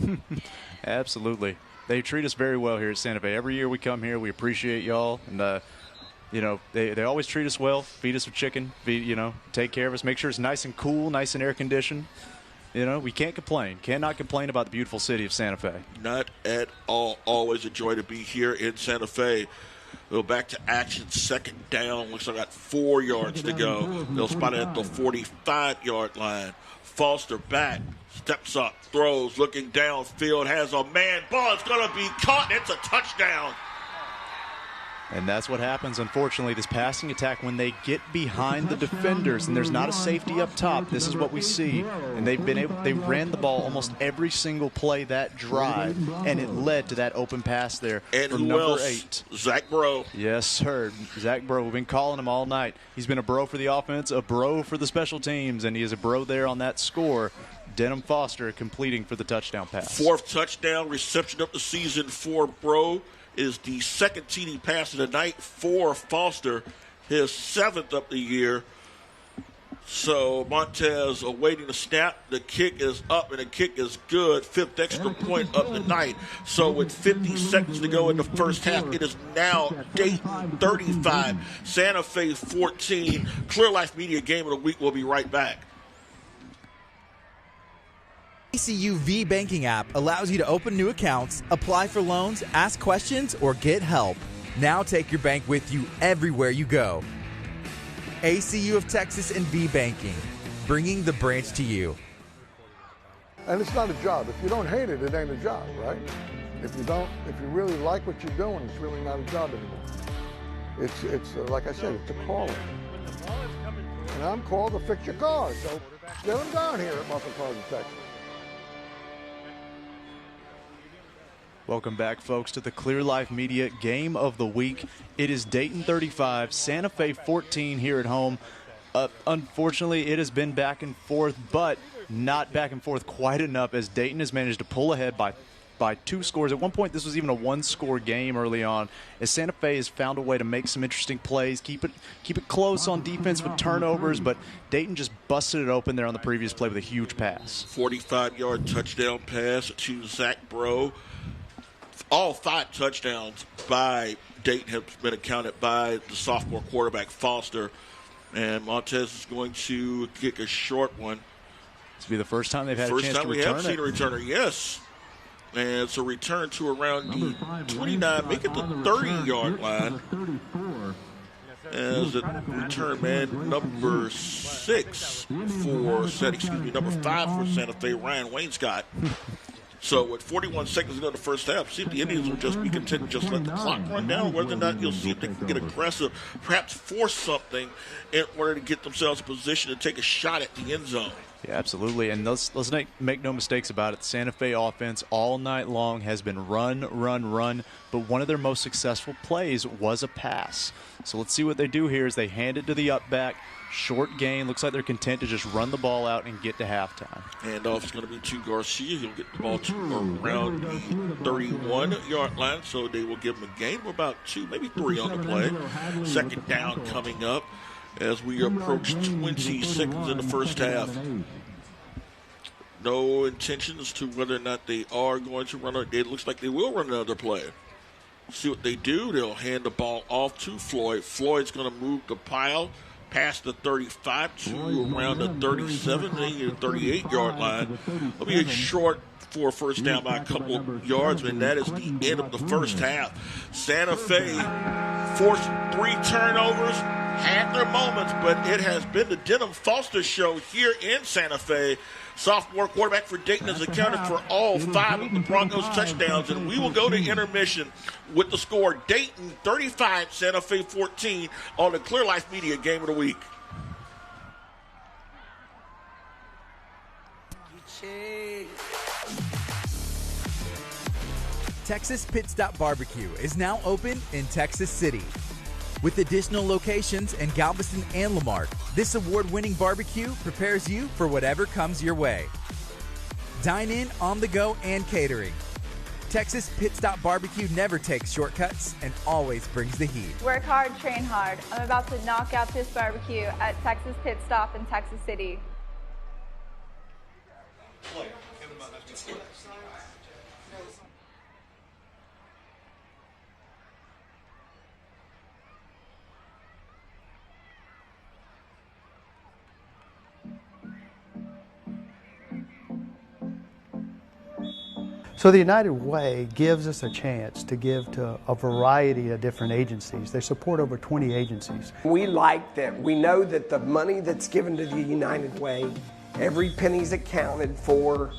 Absolutely. They treat us very well here at Santa Fe. Every year we come here, we appreciate y'all, and they always treat us well, feed us with chicken, take care of us, make sure it's nice and cool, nice and air-conditioned. We can't complain. Cannot complain about the beautiful city of Santa Fe. Not at all. Always a joy to be here in Santa Fe. We'll back to action. 2nd down. Looks like I got 4 yards to go. They'll spot it at the 45-yard line. Foster back, steps up, throws, looking downfield, has a man. Ball is going to be caught. It's a touchdown. And that's what happens, unfortunately, this passing attack when they get behind the defenders and there's not a safety up top. This is what we see. And they ran the ball almost every single play that drive, and it led to that open pass there and for who number else? 8. Zach Bro. Yes, sir. Zach Bro. We've been calling him all night. He's been a bro for the offense, a bro for the special teams, and he is a bro there on that score. Denham Foster completing for the touchdown pass. 4th touchdown reception of the season for Bro. Is the 2nd TD pass of the night for Foster, his 7th of the year. So Montez awaiting the snap. The kick is up, and the kick is good. 5th extra point of the night. So with 50 seconds to go in the first half, it is now Dayton 35, Santa Fe 14. Clear Life Media Game of the Week. We'll be right back. ACU V Banking app allows you to open new accounts, apply for loans, ask questions, or get help. Now take your bank with you everywhere you go. ACU of Texas and V Banking, bringing the branch to you. And it's not a job. If you don't hate it, it ain't a job, right? If you really like what you're doing, it's really not a job anymore. It's like I said, it's a calling. And I'm called to fix your car, so get them down here at Muscle Cars of Texas. Welcome back, folks, to the Clear Life Media Game of the Week. It is Dayton 35, Santa Fe 14 here at home. Unfortunately, it has been back and forth, but not back and forth quite enough as Dayton has managed to pull ahead by 2 scores. At one point, this was even a 1-score game early on, as Santa Fe has found a way to make some interesting plays, keep it close on defense with turnovers, but Dayton just busted it open there on the previous play with a huge pass. 45-yard touchdown pass to Zach Bro. All 5 touchdowns by Dayton have been accounted by the sophomore quarterback Foster. And Montez is going to kick a short one. This will be the first time they've had a chance to return it. First time we have seen a returner, yes. And it's a return to around the 29, make it the 30-yard line. As a return man, number 5 for Santa Fe, Ryan Wainscott. So with 41 seconds to go in the first half, see if the Indians will just be content to just let the clock run down, whether or not you'll see if they can get aggressive, perhaps force something in order to get themselves in position to take a shot at the end zone. Yeah, absolutely. And let's make no mistakes about it. The Santa Fe offense all night long has been run, run, run. But one of their most successful plays was a pass. So let's see what they do here as they hand it to the up back. Short gain. Looks like they're content to just run the ball out and get to halftime. Handoff is going to be to Garcia. He'll get the ball to around the 31-yard line, so they will give him a gain of about 2, maybe 3 on the play. Second down coming up as we approach 20 seconds in the first half. No intention as to whether or not they are going to run it. It looks like they will run another play. See what they do. They'll hand the ball off to Floyd. Floyd's going to move the pile past the 35 to around the 37, maybe the 38-yard line. It'll be a short for a first down by a couple of yards, and that is the end of the first half. Santa Fe forced 3 turnovers, had their moments, but it has been the Denham Foster show here in Santa Fe. Sophomore quarterback for Dayton has accounted for all 5 of the Broncos' touchdowns, and we will go to intermission with the score Dayton 35, Santa Fe 14 on the Clear Life Media Game of the Week. Texas Pit Stop BBQ is now open in Texas City. With additional locations in Galveston and Lamarque, this award-winning barbecue prepares you for whatever comes your way. Dine in, on the go, and catering. Texas Pit Stop BBQ never takes shortcuts and always brings the heat. Work hard, train hard. I'm about to knock out this barbecue at Texas Pit Stop in Texas City. So the United Way gives us a chance to give to a variety of different agencies. They support over 20 agencies. We like that. We know that the money that's given to the United Way, every penny's accounted for.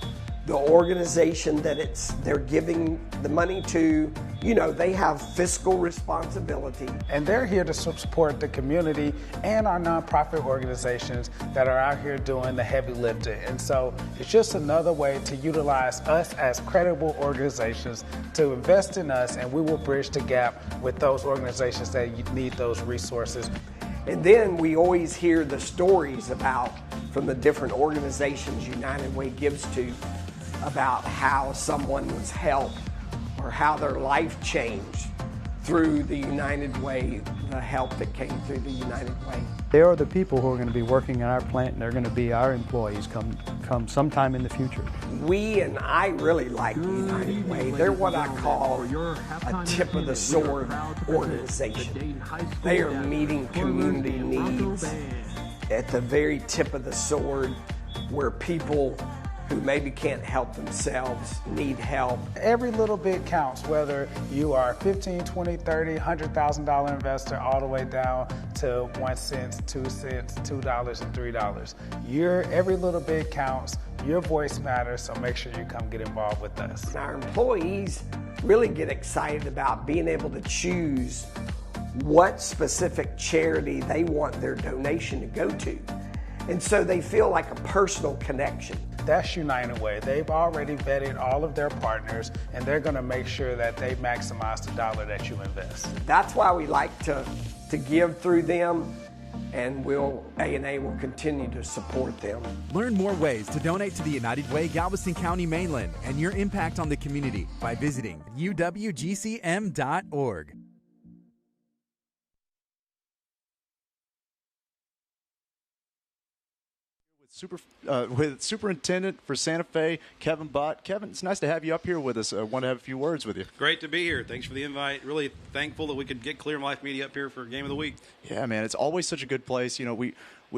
The organization that they're giving the money to, you know, they have fiscal responsibility. And they're here to support the community and our nonprofit organizations that are out here doing the heavy lifting. And so it's just another way to utilize us as credible organizations to invest in us, and we will bridge the gap with those organizations that need those resources. And then we always hear the stories from the different organizations United Way gives to, about how someone was helped or how their life changed through the United Way, the help that came through the United Way. They are the people who are going to be working in our plant, and they're going to be our employees come sometime in the future. And I really like the United Way. They're what I call a tip of the sword organization. They are meeting community needs at the very tip of the sword, where people who maybe can't help themselves need help. Every little bit counts, whether you are $15, $20, $30, $100,000 investor, all the way down to 1 cent, 2 cents, $2, and $3. Every little bit counts. Your voice matters, so make sure you come get involved with us. Our employees really get excited about being able to choose what specific charity they want their donation to go to. And so they feel like a personal connection. That's United Way. They've already vetted all of their partners, and they're going to make sure that they maximize the dollar that you invest. That's why we like to give through them, and A&A will continue to support them. Learn more ways to donate to the United Way Galveston County Mainland and your impact on the community by visiting uwgcm.org. With Superintendent for Santa Fe, Kevin Bott. Kevin, it's nice to have you up here with us. I want to have a few words with you. Great to be here. Thanks for the invite. Really thankful that we could get Clear Life Media up here for Game of the Week. Yeah, man, it's always such a good place. You know,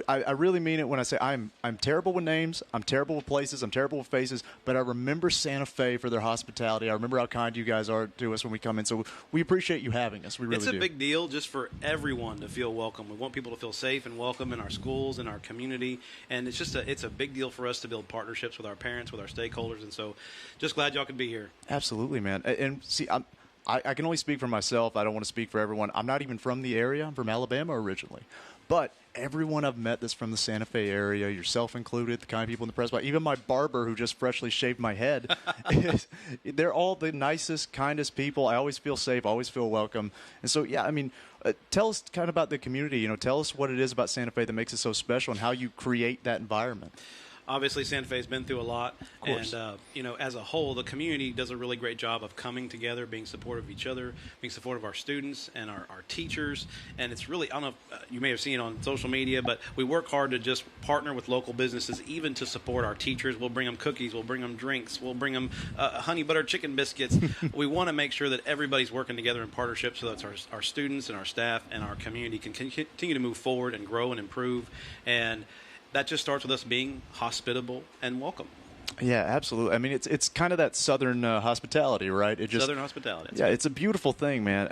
I really mean it when I say I'm terrible with names, I'm terrible with places, I'm terrible with faces, but I remember Santa Fe for their hospitality. I remember how kind you guys are to us when we come in, so we appreciate you having us. We really do. It's a big deal just for everyone to feel welcome. We want people to feel safe and welcome in our schools, in our community, and it's a big deal for us to build partnerships with our parents, with our stakeholders, and so just glad y'all could be here. Absolutely, man. And see, I can only speak for myself. I don't want to speak for everyone. I'm not even from the area. I'm from Alabama originally. But everyone I've met that's from the Santa Fe area, yourself included, the kind of people in the press box, even my barber who just freshly shaved my head, they're all the nicest, kindest people. I always feel safe, always feel welcome. And so, yeah, I mean, tell us kind of about the community. Tell us what it is about Santa Fe that makes it so special and how you create that environment. Obviously, Santa Fe has been through a lot, and as a whole, the community does a really great job of coming together, being supportive of each other, being supportive of our students and our teachers. And it's really, I don't know if you may have seen it on social media, but we work hard to just partner with local businesses, even to support our teachers. We'll bring them cookies, we'll bring them drinks, we'll bring them honey butter chicken biscuits. We want to make sure that everybody's working together in partnership so that our students and our staff and our community can continue to move forward and grow and improve. And that just starts with us being hospitable and welcome. Yeah, absolutely. I mean, it's kind of that Southern hospitality, right? Southern hospitality. Yeah, it's a beautiful thing, man.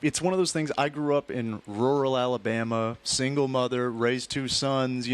It's one of those things. I grew up in rural Alabama, single mother, raised 2 sons.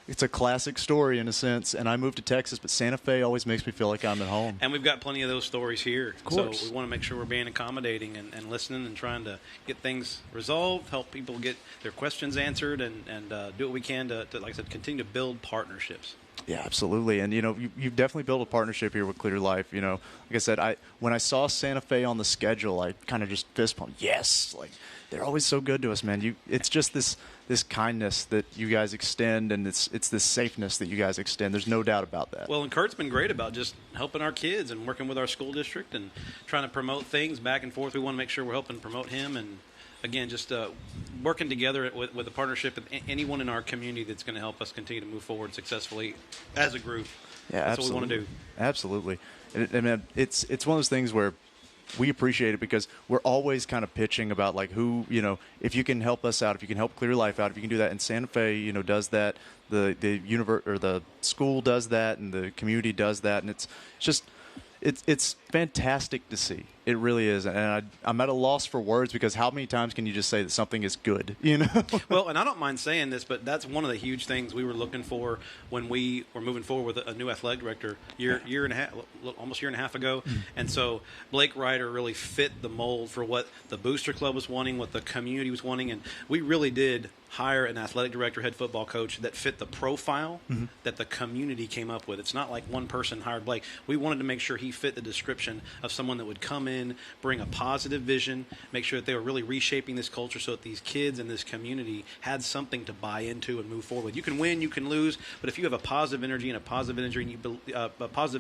It's a classic story in a sense. And I moved to Texas, but Santa Fe always makes me feel like I'm at home. And we've got plenty of those stories here. Of course. So we want to make sure we're being accommodating and listening and trying to get things resolved, help people get their questions answered, and do what we can to, like I said, continue to build partnerships. Yeah, absolutely. And, you've definitely built a partnership here with Clear Life. Like I said, when I saw Santa Fe on the schedule, I kind of just fist pumped. Yes, like they're always so good to us, man. It's just this kindness that you guys extend, and it's this safeness that you guys extend. There's no doubt about that. Well, and Kurt's been great about just helping our kids and working with our school district and trying to promote things back and forth. We want to make sure we're helping promote him, and again, just working together with a partnership with anyone in our community that's going to help us continue to move forward successfully as a group. Yeah, that's absolutely. what we want to do. Absolutely. And it's one of those things where we appreciate it because we're always kind of pitching about like who, if you can help us out, if you can help Clear Life out, if you can do that. And Santa Fe, does that. The school does that, and the community does that, and it's fantastic to see. It really is. And I'm at a loss for words because how many times can you just say that something is good, Well, and I don't mind saying this, but that's one of the huge things we were looking for when we were moving forward with a new athletic director almost year and a half ago. And so Blake Ryder really fit the mold for what the Booster Club was wanting, what the community was wanting. And we really did hire an athletic director, head football coach that fit the profile that the community came up with. It's not like one person hired Blake. We wanted to make sure he fit the description of someone that would come in, bring a positive vision, make sure that they were really reshaping this culture so that these kids in this community had something to buy into and move forward with. You can win, you can lose, but if you have a positive energy and a positive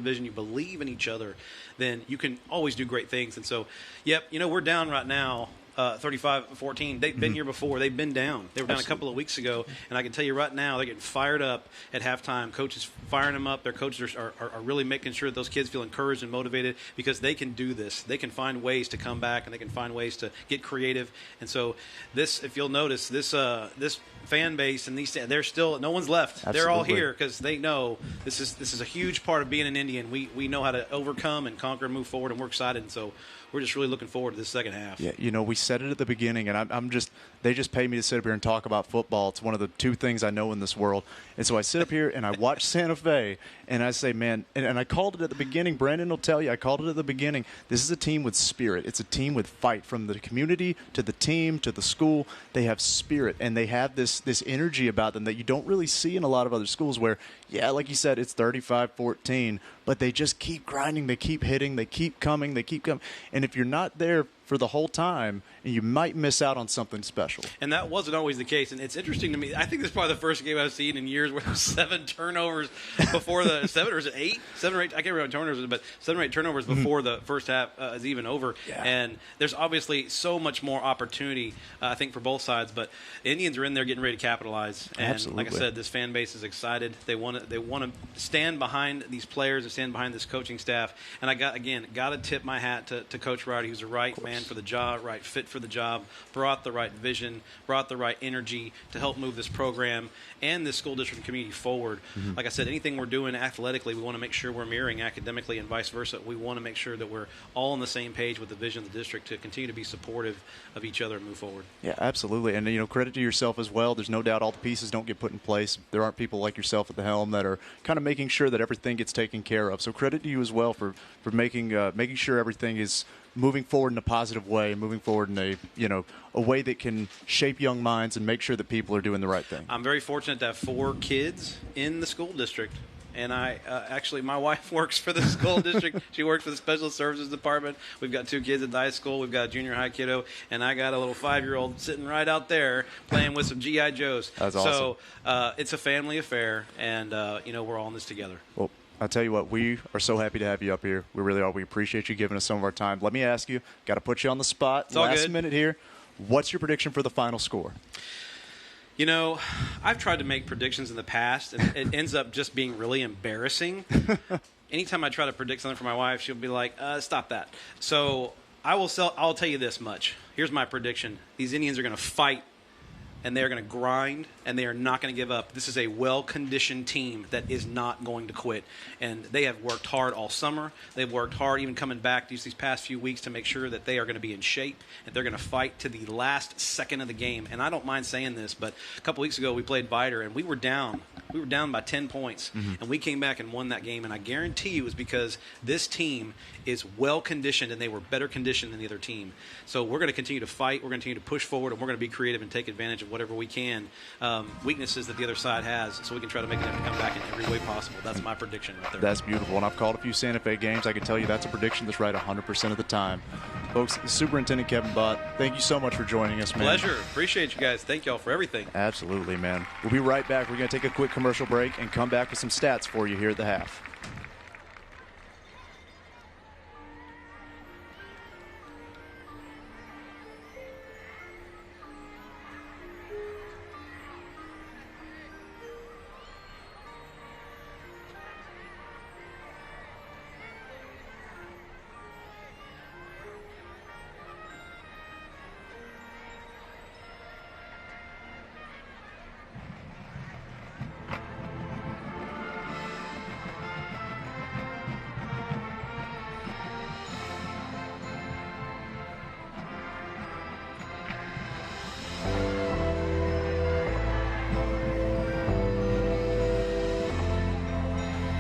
vision, you believe in each other, then you can always do great things. And so, we're down right now 35-14. They've been here before. They've been down. They were down a couple of weeks ago, and I can tell you right now they're getting fired up at halftime. Coaches firing them up. Their coaches are really making sure that those kids feel encouraged and motivated because they can do this. They can find ways to come back, and they can find ways to get creative. And so this, if you'll notice, this fan base and they're still, no one's left. Absolutely. They're all here because they know this is a huge part of being an Indian. We know how to overcome and conquer and move forward, and we're excited. And so we're just really looking forward to this second half. Yeah, we said it at the beginning, and they just pay me to sit up here and talk about football. It's one of the 2 things I know in this world. And so I sit up here and I watch Santa Fe, and I say, man, and I called it at the beginning. Brandon will tell you, I called it at the beginning. This is a team with spirit. It's a team with fight. From the community to the team to the school, they have spirit, and they have this energy about them that you don't really see in a lot of other schools where, like you said, it's 35-14, but they just keep grinding, they keep hitting, they keep coming. And if you're not there for the whole time, and you might miss out on something special. And that wasn't always the case. And it's interesting to me. I think this is probably the first game I've seen in years where there was 7 turnovers before the 7 or is it 8? 7 or 8? I can't remember what turnovers, but 7 or 8 turnovers before the first half is even over. Yeah. And there's obviously so much more opportunity, I think, for both sides. But the Indians are in there getting ready to capitalize. And Absolutely. Like I said, this fan base is excited. They want to stand behind these players and stand behind this coaching staff. And I got to tip my hat to Coach Ryder. He was the right man for the job, right fit for the job, brought the right vision, brought the right energy to help move this program and this school district and community forward. Like I said, anything we're doing athletically, we want to make sure we're mirroring academically and vice versa. We want to make sure that we're all on the same page with the vision of the district to continue to be supportive of each other and move forward. Yeah, absolutely. And, credit to yourself as well. There's no doubt all the pieces don't get put in place. There aren't people like yourself at the helm that are kind of making sure that everything gets taken care care of. So credit to you as well for making sure everything is moving forward in a positive way, moving forward in a way that can shape young minds and make sure that people are doing the right thing. I'm very fortunate to have 4 kids in the school district. And I actually, my wife works for the school district. She works for the special services department. We've got 2 kids at the high school. We've got a junior high kiddo, and I got a little 5-year-old sitting right out there playing with some GI Joes. That's awesome. So it's a family affair, and we're all in this together. Well, I'll tell you what, we are so happy to have you up here. We really are. We appreciate you giving us some of our time. Let me ask you, got to put you on the spot. It's all last good. minute here. What's your prediction for the final score? You know, I've tried to make predictions in the past, and it ends up just being really embarrassing. Anytime I try to predict something for my wife, she'll be like, stop that. So I'll tell you this much. Here's my prediction. These Indians are going to fight, and they're going to grind, and they are not going to give up. This is a well-conditioned team that is not going to quit. And they have worked hard all summer. They've worked hard even coming back these past few weeks to make sure that they are going to be in shape, and they're going to fight to the last second of the game. And I don't mind saying this, but a couple weeks ago we played Viter, and we were down. We were down by 10 points, and we came back and won that game. And I guarantee you it was because this team is well-conditioned, and they were better conditioned than the other team. So we're going to continue to fight. We're going to continue to push forward, and we're going to be creative and take advantage of whatever we can, weaknesses that the other side has, so we can try to make them come back in every way possible. That's my prediction right there. That's beautiful. And I've called a few Santa Fe games. I can tell you that's a prediction that's right 100% of the time. Folks, Superintendent Kevin Bott, thank you so much for joining us, man. Pleasure. Appreciate you guys. Thank y'all for everything. Absolutely, man. We'll be right back. We're going to take a quick commercial break and come back with some stats for you here at the half.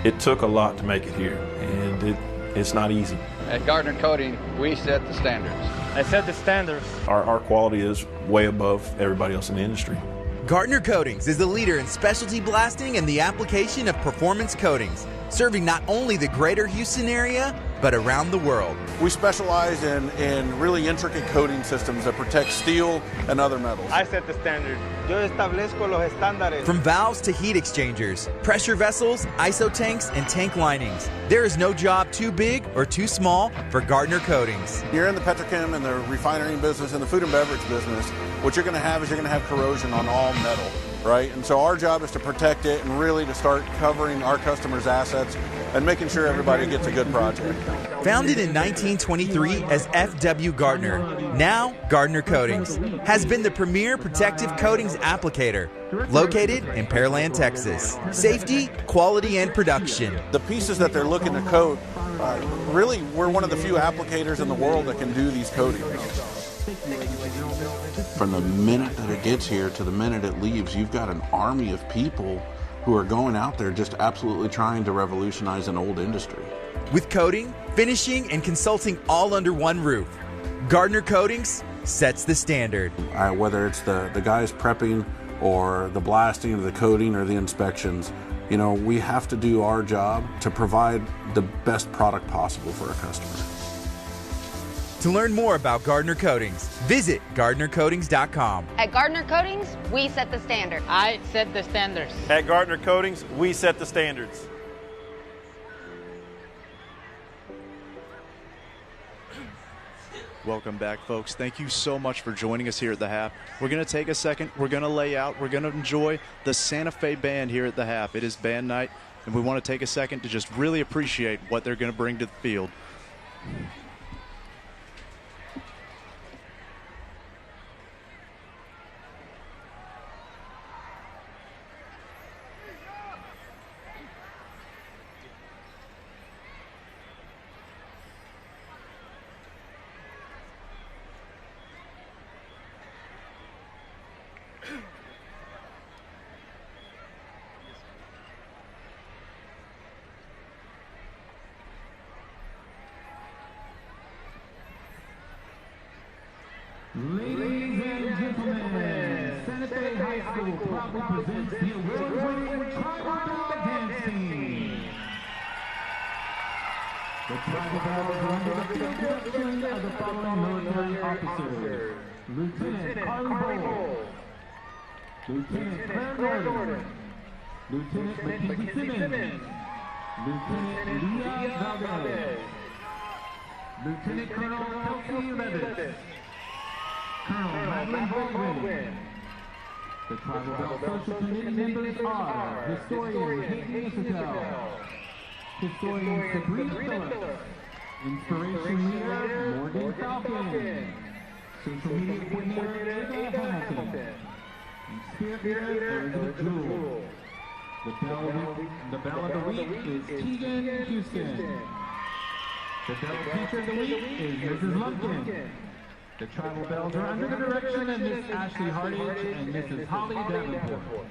It took a lot to make it here, and it's not easy. At Gartner Coatings, we set the standards. I set the standards. Our quality is way above everybody else in the industry. Gartner Coatings is the leader in specialty blasting and the application of performance coatings, serving not only the greater Houston area, but around the world. We specialize in really intricate coating systems that protect steel and other metals. I set the standard. Yo establezco los estándares. From valves to heat exchangers, pressure vessels, ISO tanks, and tank linings, there is no job too big or too small for Gartner Coatings. You're in the petrochem and the refinery business and the food and beverage business. What you're going to have is you're going to have corrosion on all metal, right? And so our job is to protect it and really to start covering our customers' assets and making sure everybody gets a good project. Founded in 1923 as F.W. Gartner, now Gartner Coatings, has been the premier protective coatings applicator, located in Pearland, Texas. Safety, quality, and production. The pieces that they're looking to coat, really, we're one of the few applicators in the world that can do these coatings. From the minute that it gets here to the minute it leaves, you've got an army of people who are going out there just absolutely trying to revolutionize an old industry. With coating, finishing, and consulting all under one roof, Gartner Coatings sets the standard. Whether it's the guys prepping or the blasting or the coating or the inspections, you know, we have to do our job to provide the best product possible for our customer. To learn more about Gartner Coatings, visit GartnerCoatings.com. At Gartner Coatings, we set the standard. I set the standards. At Gartner Coatings, we set the standards. Welcome back, folks. Thank you so much for joining us here at the half. We're going to take a second. We're going to lay out. We're going to enjoy the Santa Fe band here at the half. It is band night, and we want to take a second to just really appreciate what they're going to bring to the field. gentlemen, Santa Fe High School proudly presents the award-winning Tribal Dance Team. The Tribal Bells are under the direction of the following military officers: Lieutenant Carly Bowles, Lieutenant Claire Norton, Lieutenant Mackenzie Simmons, Lieutenant Leah Valdez, Lieutenant Colonel Kelsey Levis, Colonel Madeline Baldwin. The Tribal Bell Social Committee members are Historian Peyton Isabel, Historian Sabrina Phillips, Inspiration Leader Morgan Falcon, Social Media Coordinator Ava Hamilton, and Spirit Leader Elizabeth Jewell. The Bell of the Week is Keegan Houston. The Bell Teacher of the Week is Mrs. Lumpkin. The Tribal Bells are under the direction of Miss Ashley Hardage and Mrs. Holly Davenport.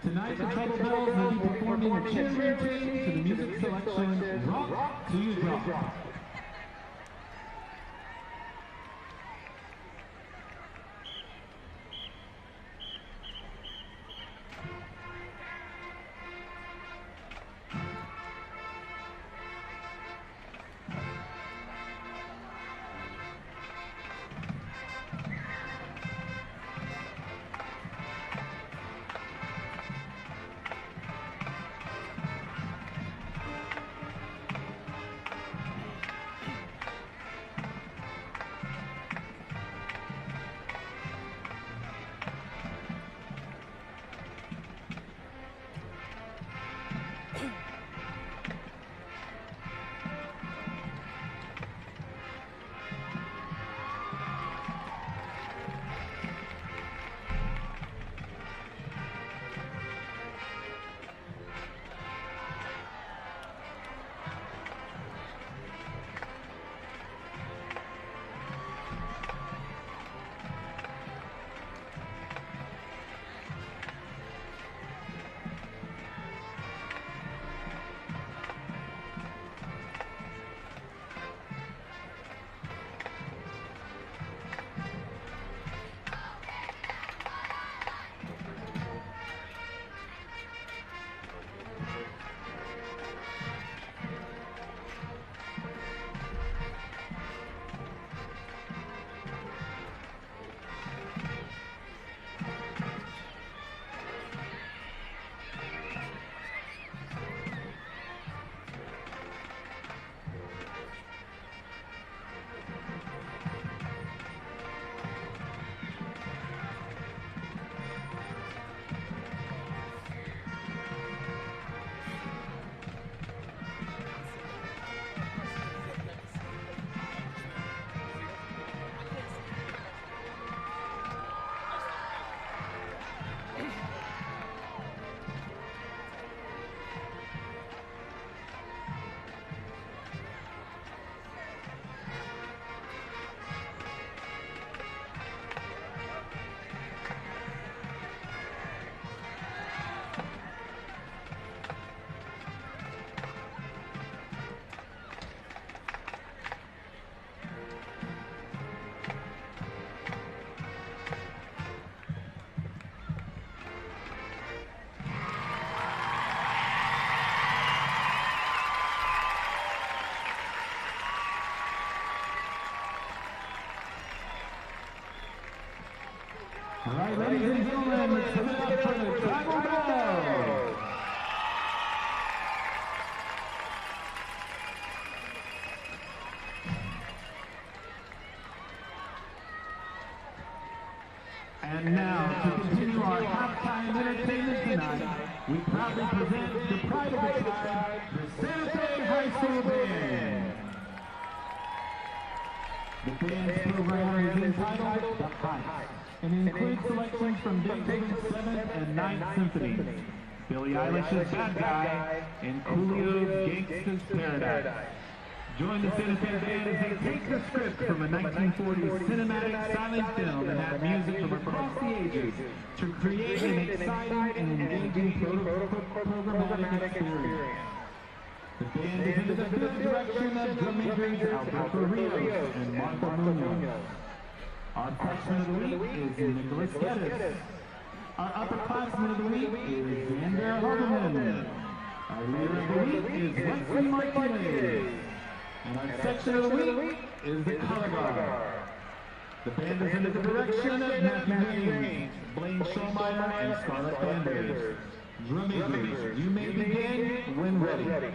Tonight, the Tribal Bells will be performing a cheer routine to the music selection Rock to You Drop. right, ladies and gentlemen, let's give it up for the Tribal Bell. And now, to continue our halftime entertainment tonight, we proudly present the pride of the tribe, the Santa Fe High School Band. The band's program is entitled The Heights, and includes selections from Beethoven's 7th and 9th Symphonies, Billie Eilish's Bad Guy, and Coolio's Gangsta's Paradise. Join the Santa Fe Band as they take the script from a 1940s cinematic silent film and add music from across the ages to create an exciting and engaging programmatic experience. The band is under the good direction of drum majors Alberto Rios and Marco Munoz. Our freshman of the week is Nicholas Geddes. Our upperclassman of the week is Xander Haldeman. Our leader of the week is Wesley Martinez. And our section of the week is the Color Guard. The band is under the direction of Matthew Raines, Blaine Schulmeyer, and Scarlett Banders. Drum majors, you may begin when ready.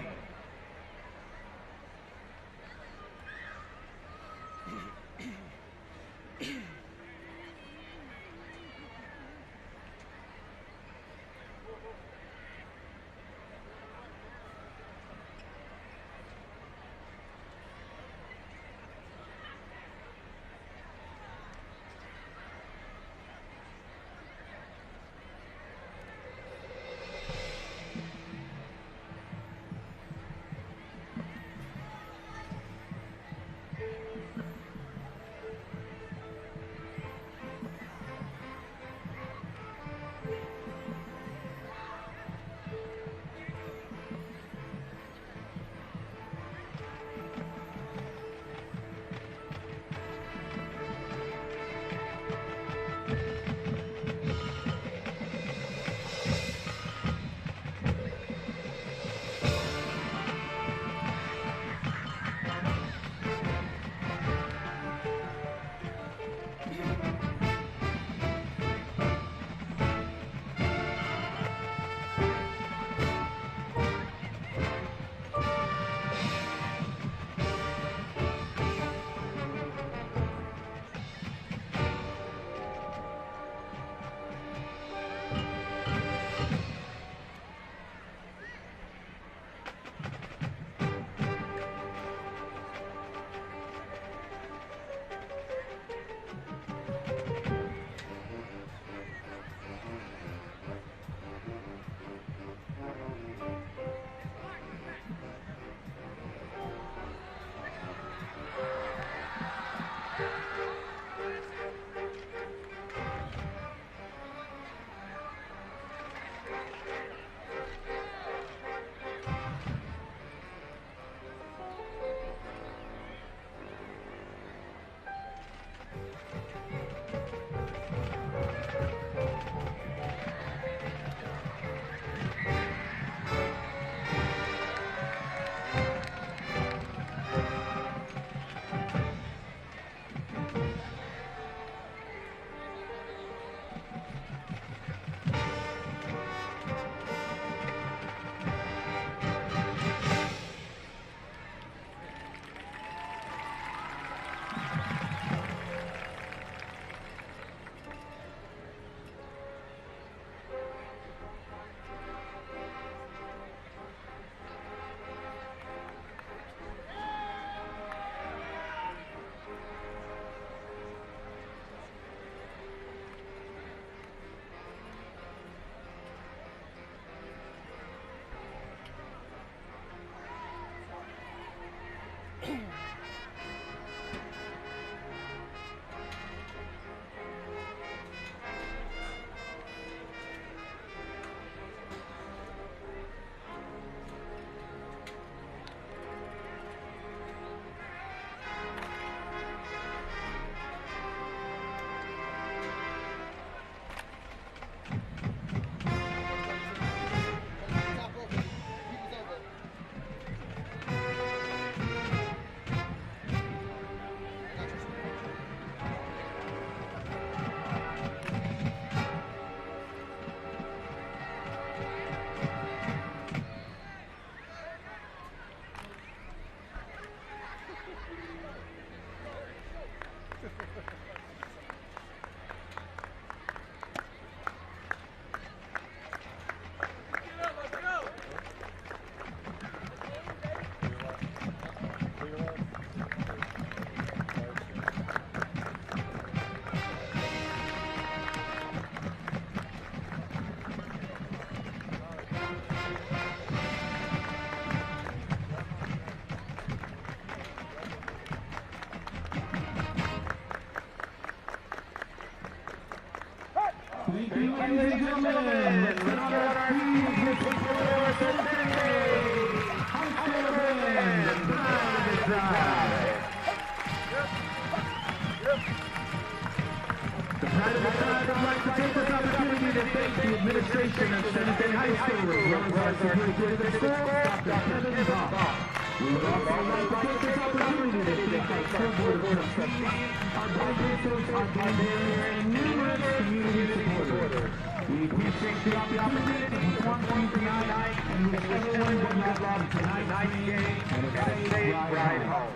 administration of Santa Fe High School, as well as our secretary of the school, Dr. Kevin Bob. We would also like to take this opportunity to thank our school board of trustees, our budgeters, our donors, and numerous community supporters. We appreciate the opportunity to perform for you tonight, and wish everyone good luck on tonight's game and a safe ride home.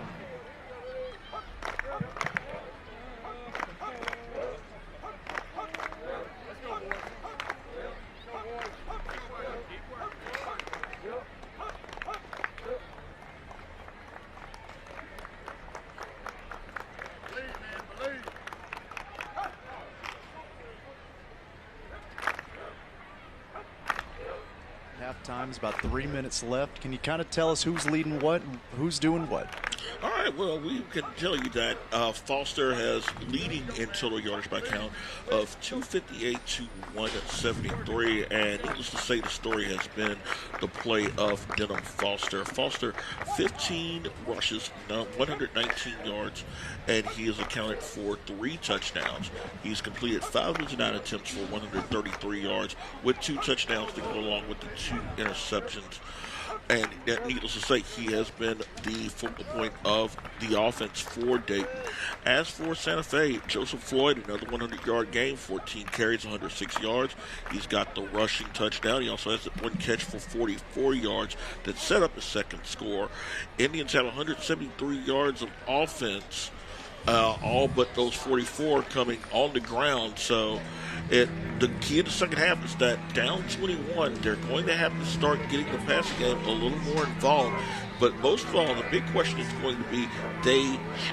Halftime's about 3 minutes left. Can you kind of tell us who's leading what and who's doing what? All right, well, we can tell you that Foster has leading in total yardage by count of 258 to 173, and needless to say, the story has been the play of Denham Foster. Foster, 15 rushes, 119 yards, and he has accounted for 3 touchdowns. He's completed 5 of his 9 attempts for 133 yards, with 2 touchdowns to go along with the 2 interceptions. And needless to say, he has been the focal point of the offense for Dayton. As for Santa Fe, Joseph Floyd, another 100-yard game, 14 carries, 106 yards. He's got the rushing touchdown. He also has one catch for 44 yards that set up the second score. Indians have 173 yards of offense, all but those 44 coming on the ground. So the key in the second half is that down 21, they're going to have to start getting the passing game a little more involved. But most of all, the big question is going to be they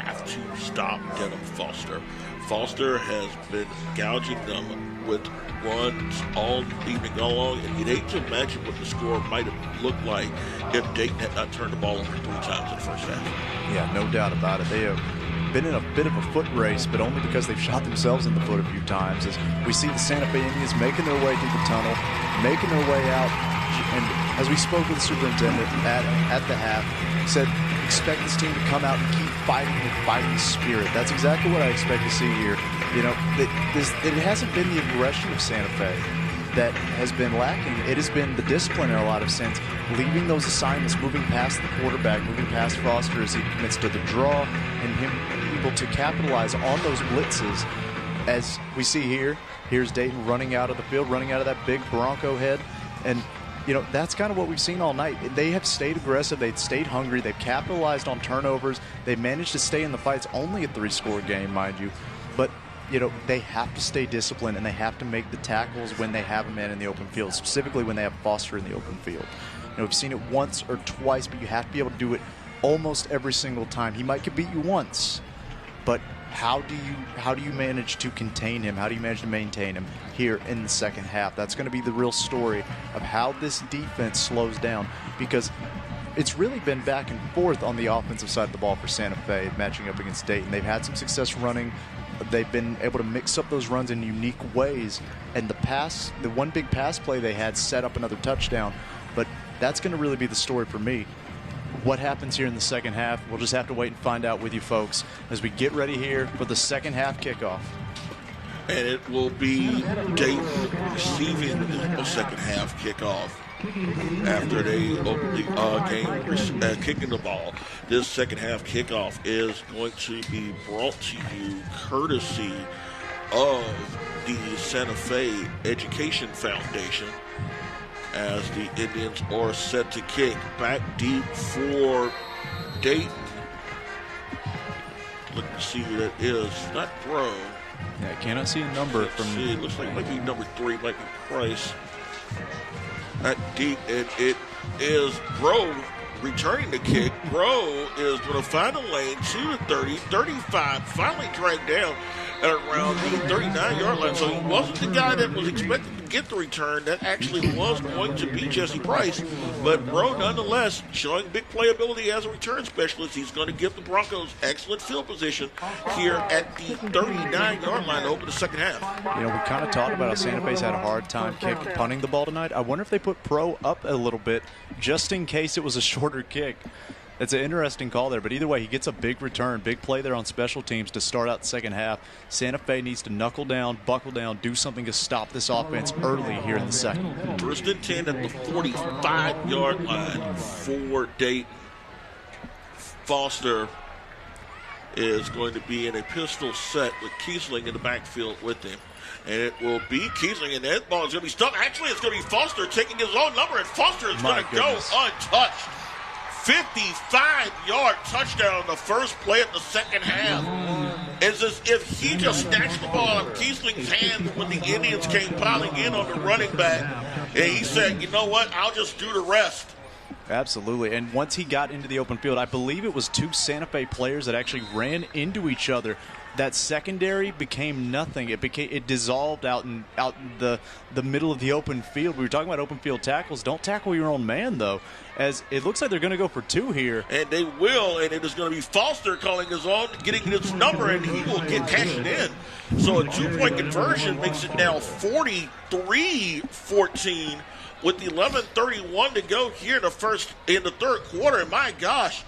have to stop Denham Foster. Foster has been gouging them with runs all evening long, and you'd hate to imagine what the score might have looked like if Dayton had not turned the ball over 3 times in the first half. Yeah, no doubt about it. They have been in a bit of a foot race, but only because they've shot themselves in the foot a few times. As we see the Santa Fe Indians making their way through the tunnel, making their way out, and as we spoke with the superintendent at the half, he said, expect this team to come out and keep fighting with fighting spirit. That's exactly what I expect to see here. You know, it hasn't been the aggression of Santa Fe that has been lacking. It has been the discipline in a lot of sense, leaving those assignments, moving past the quarterback, moving past Foster as he commits to the draw, and him able to capitalize on those blitzes. As we see here, here's Dayton running out of the field, running out of that big Bronco head, and you know, that's kind of what we've seen all night. They have stayed aggressive. They've stayed hungry. They've capitalized on turnovers. They've managed to stay in the fights. Only a 3-score game, mind you. But, you know, they have to stay disciplined, and they have to make the tackles when they have a man in the open field, specifically when they have Foster in the open field. You know, we've seen it once or twice, but you have to be able to do it almost every single time. He might could beat you once, but how do you manage to contain him? How do you manage to maintain him here in the second half? That's going to be the real story of how this defense slows down, because it's really been back and forth on the offensive side of the ball for Santa Fe matching up against Dayton. They've had some success running. They've been able to mix up those runs in unique ways, and the one big pass play they had set up another touchdown. But that's going to really be the story for me. What happens here in the second half, we'll just have to wait and find out with you folks as we get ready here for the second half kickoff. And it will be Dayton receiving the second half kickoff after they open the game, kicking the ball. This second half kickoff is going to be brought to you courtesy of the Santa Fe Education Foundation, as the Indians are set to kick back deep for Dayton. Look to see who that is. Not Bro. Yeah, I cannot see a number from. See, it looks like it might be number 3, might be Price. That deep, it is Bro returning the kick. Bro is going to find a lane to the 30, 35, finally dragged down at around the 39-yard line. So he wasn't the guy that was expected to get the return. That actually was going to be Jesse Price. But Bro, nonetheless, showing big playability as a return specialist. He's going to give the Broncos excellent field position here at the 39-yard line to open the second half. You know, we kind of talked about how Santa Fe's had a hard time punting the ball tonight. I wonder if they put Pro up a little bit just in case it was a shorter kick. It's an interesting call there, but either way, he gets a big return, big play there on special teams to start out the second half. Santa Fe needs to knuckle down, buckle down, do something to stop this offense early here in the second. First and 10 at the 45-yard line for Dayton. Foster is going to be in a pistol set with Kiesling in the backfield with him. And it will be Kiesling, and that ball is going to be stuck. Actually, it's going to be Foster taking his own number, and Foster is going to go untouched. 55-yard touchdown on the first play of the second half. It's as if he just snatched the ball out of Kiesling's hands when the Indians came piling in on the running back. And he said, you know what, I'll just do the rest. Absolutely. And once he got into the open field, I believe it was two Santa Fe players that actually ran into each other. That secondary became nothing. It dissolved out in the middle of the open field. We were talking about open field tackles. Don't tackle your own man, though, as it looks like they're going to go for two here. And they will, and it is going to be Foster calling his own, getting his number, and he will get cashed in. So a two-point conversion makes it now 43-14 with 11:31 to go here in the third quarter. And my gosh,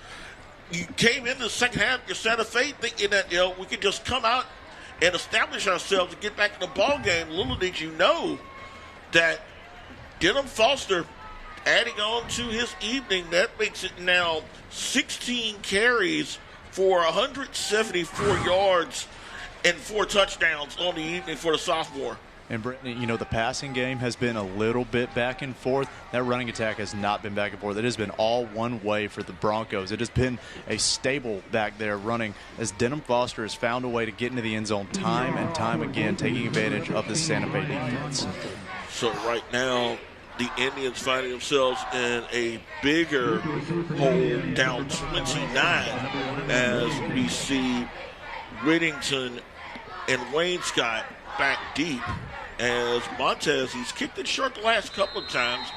you came into the second half, your Santa Fe, thinking that we could just come out and establish ourselves and get back in the ball game. Little did you know that Denham Foster adding on to his evening, that makes it now 16 carries for 174 yards and 4 touchdowns on the evening for the sophomore. And, Brittany, the passing game has been a little bit back and forth. That running attack has not been back and forth. It has been all one way for the Broncos. It has been a stable back there running as Denham Foster has found a way to get into the end zone time and time again, taking advantage of the Santa Fe defense. So right now, the Indians finding themselves in a bigger hole, down 29, as we see Whittington and Wayne Scott back deep. As Montez, he's kicked it short the last couple of times.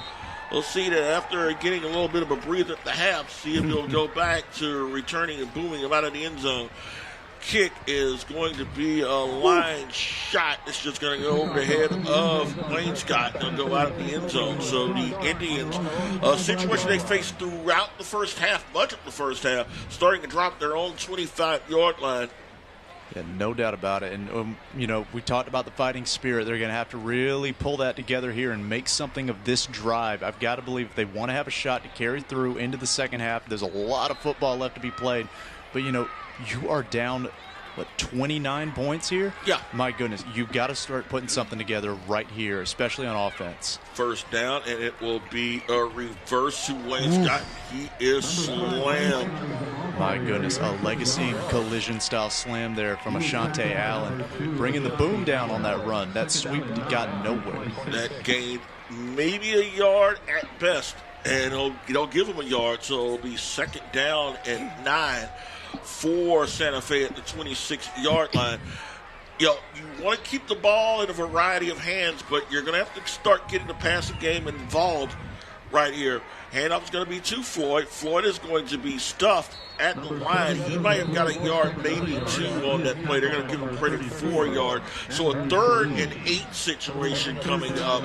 We'll see that after getting a little bit of a breather at the half, see if he'll go back to returning and booming him out of the end zone. Kick is going to be a line shot. It's just going to go over the head of Wayne Scott and go out of the end zone. So the Indians, a situation they faced throughout the first half, much of the first half, starting to drop their own 25-yard line. Yeah, no doubt about it. And, we talked about the fighting spirit. They're going to have to really pull that together here and make something of this drive. I've got to believe if they want to have a shot to carry through into the second half, there's a lot of football left to be played. But, you are down, 29 points here? Yeah. My goodness, you've got to start putting something together right here, especially on offense. First down, and it will be a reverse to Wayne Scott. He is slammed. My goodness, a legacy collision-style slam there from Ashante Allen, bringing the boom down on that run. That sweep got nowhere. That gained maybe a yard at best, and it'll give him a yard, so it'll be second down and 9 for Santa Fe at the 26-yard line. You want to keep the ball in a variety of hands, but you're going to have to start getting the passing game involved right here. Handoff is going to be to Floyd. Floyd is going to be stuffed at the line. He might have got a yard, maybe 2 on that play. They're going to give him credit 4 yard. So a 3rd and 8 situation coming up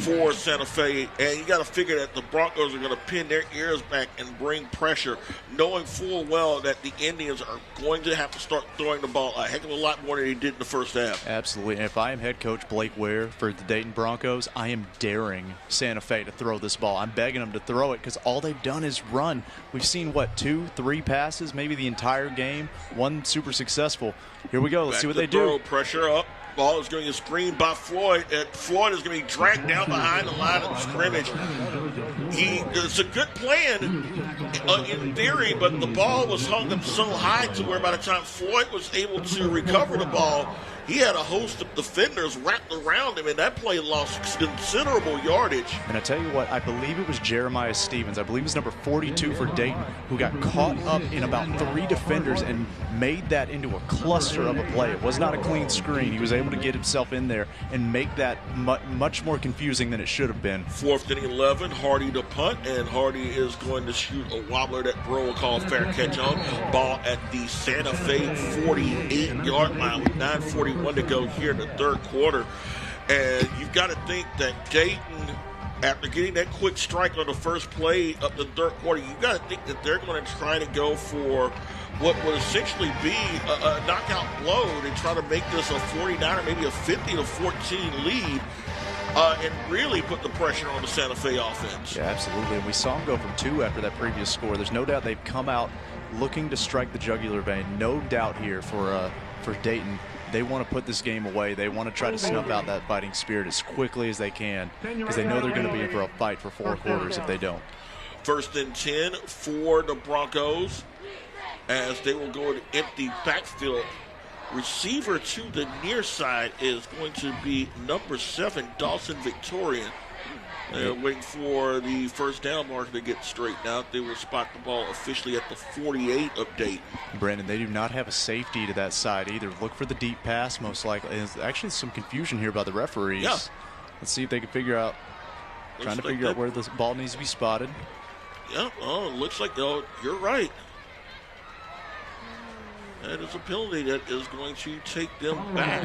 for Santa Fe. And you got to figure that the Broncos are going to pin their ears back and bring pressure, knowing full well that the Indians are going to have to start throwing the ball a heck of a lot more than they did in the first half. Absolutely. And if I am head coach Blake Ware for the Dayton Broncos, I am daring Santa Fe to throw this ball. I'm begging them to throw it because all they've done is run. We've seen, 2, 3 passes, maybe the entire game. 1 super successful. Here we go. Let's see what they do. Pressure up. Ball is going to get screened by Floyd. And Floyd is going to be dragged down behind the line of scrimmage. It's a good plan in theory, but the ball was hung up so high to where by the time Floyd was able to recover the ball, he had a host of defenders wrapped around him, and that play lost considerable yardage. And I tell you what, I believe it was Jeremiah Stevens, I believe it was number 42 for Dayton, who got caught up in about 3 defenders and made that into a cluster of a play. It was not a clean screen. He was able to get himself in there and make that much more confusing than it should have been. 4th and 11, Hardy to punt, and Hardy is going to shoot a wobbler that Bro will call fair catch on. Ball at the Santa Fe 48-yard line with 9:41 to go here in the third quarter. And you've got to think that Dayton after getting that quick strike on the first play of the third quarter, you got to think that they're going to try to go for what would essentially be a knockout blow to try to make this a 49 or maybe a 50-14 lead. And really put the pressure on the Santa Fe offense. Yeah, absolutely. And we saw them go from 2 after that previous score. There's no doubt they've come out looking to strike the jugular vein. No doubt here for Dayton. They want to put this game away. They want to try to snuff out that fighting spirit as quickly as they can because they know they're going to be for a fight for 4 quarters if they don't. 1st and 10 for the Broncos as they will go to empty backfield. Receiver to the near side is going to be number 7, Dawson Victorian. They're waiting for the first down marker to get straightened out. They will spot the ball officially at the 48 of Dayton. Brandon, they do not have a safety to that side either. Look for the deep pass, most likely. There's actually some confusion here by the referees. Yeah. Let's see if they can figure out, trying to figure out where the ball needs to be spotted. Yeah, oh, it looks like, oh, you're right. That is a penalty that is going to take them back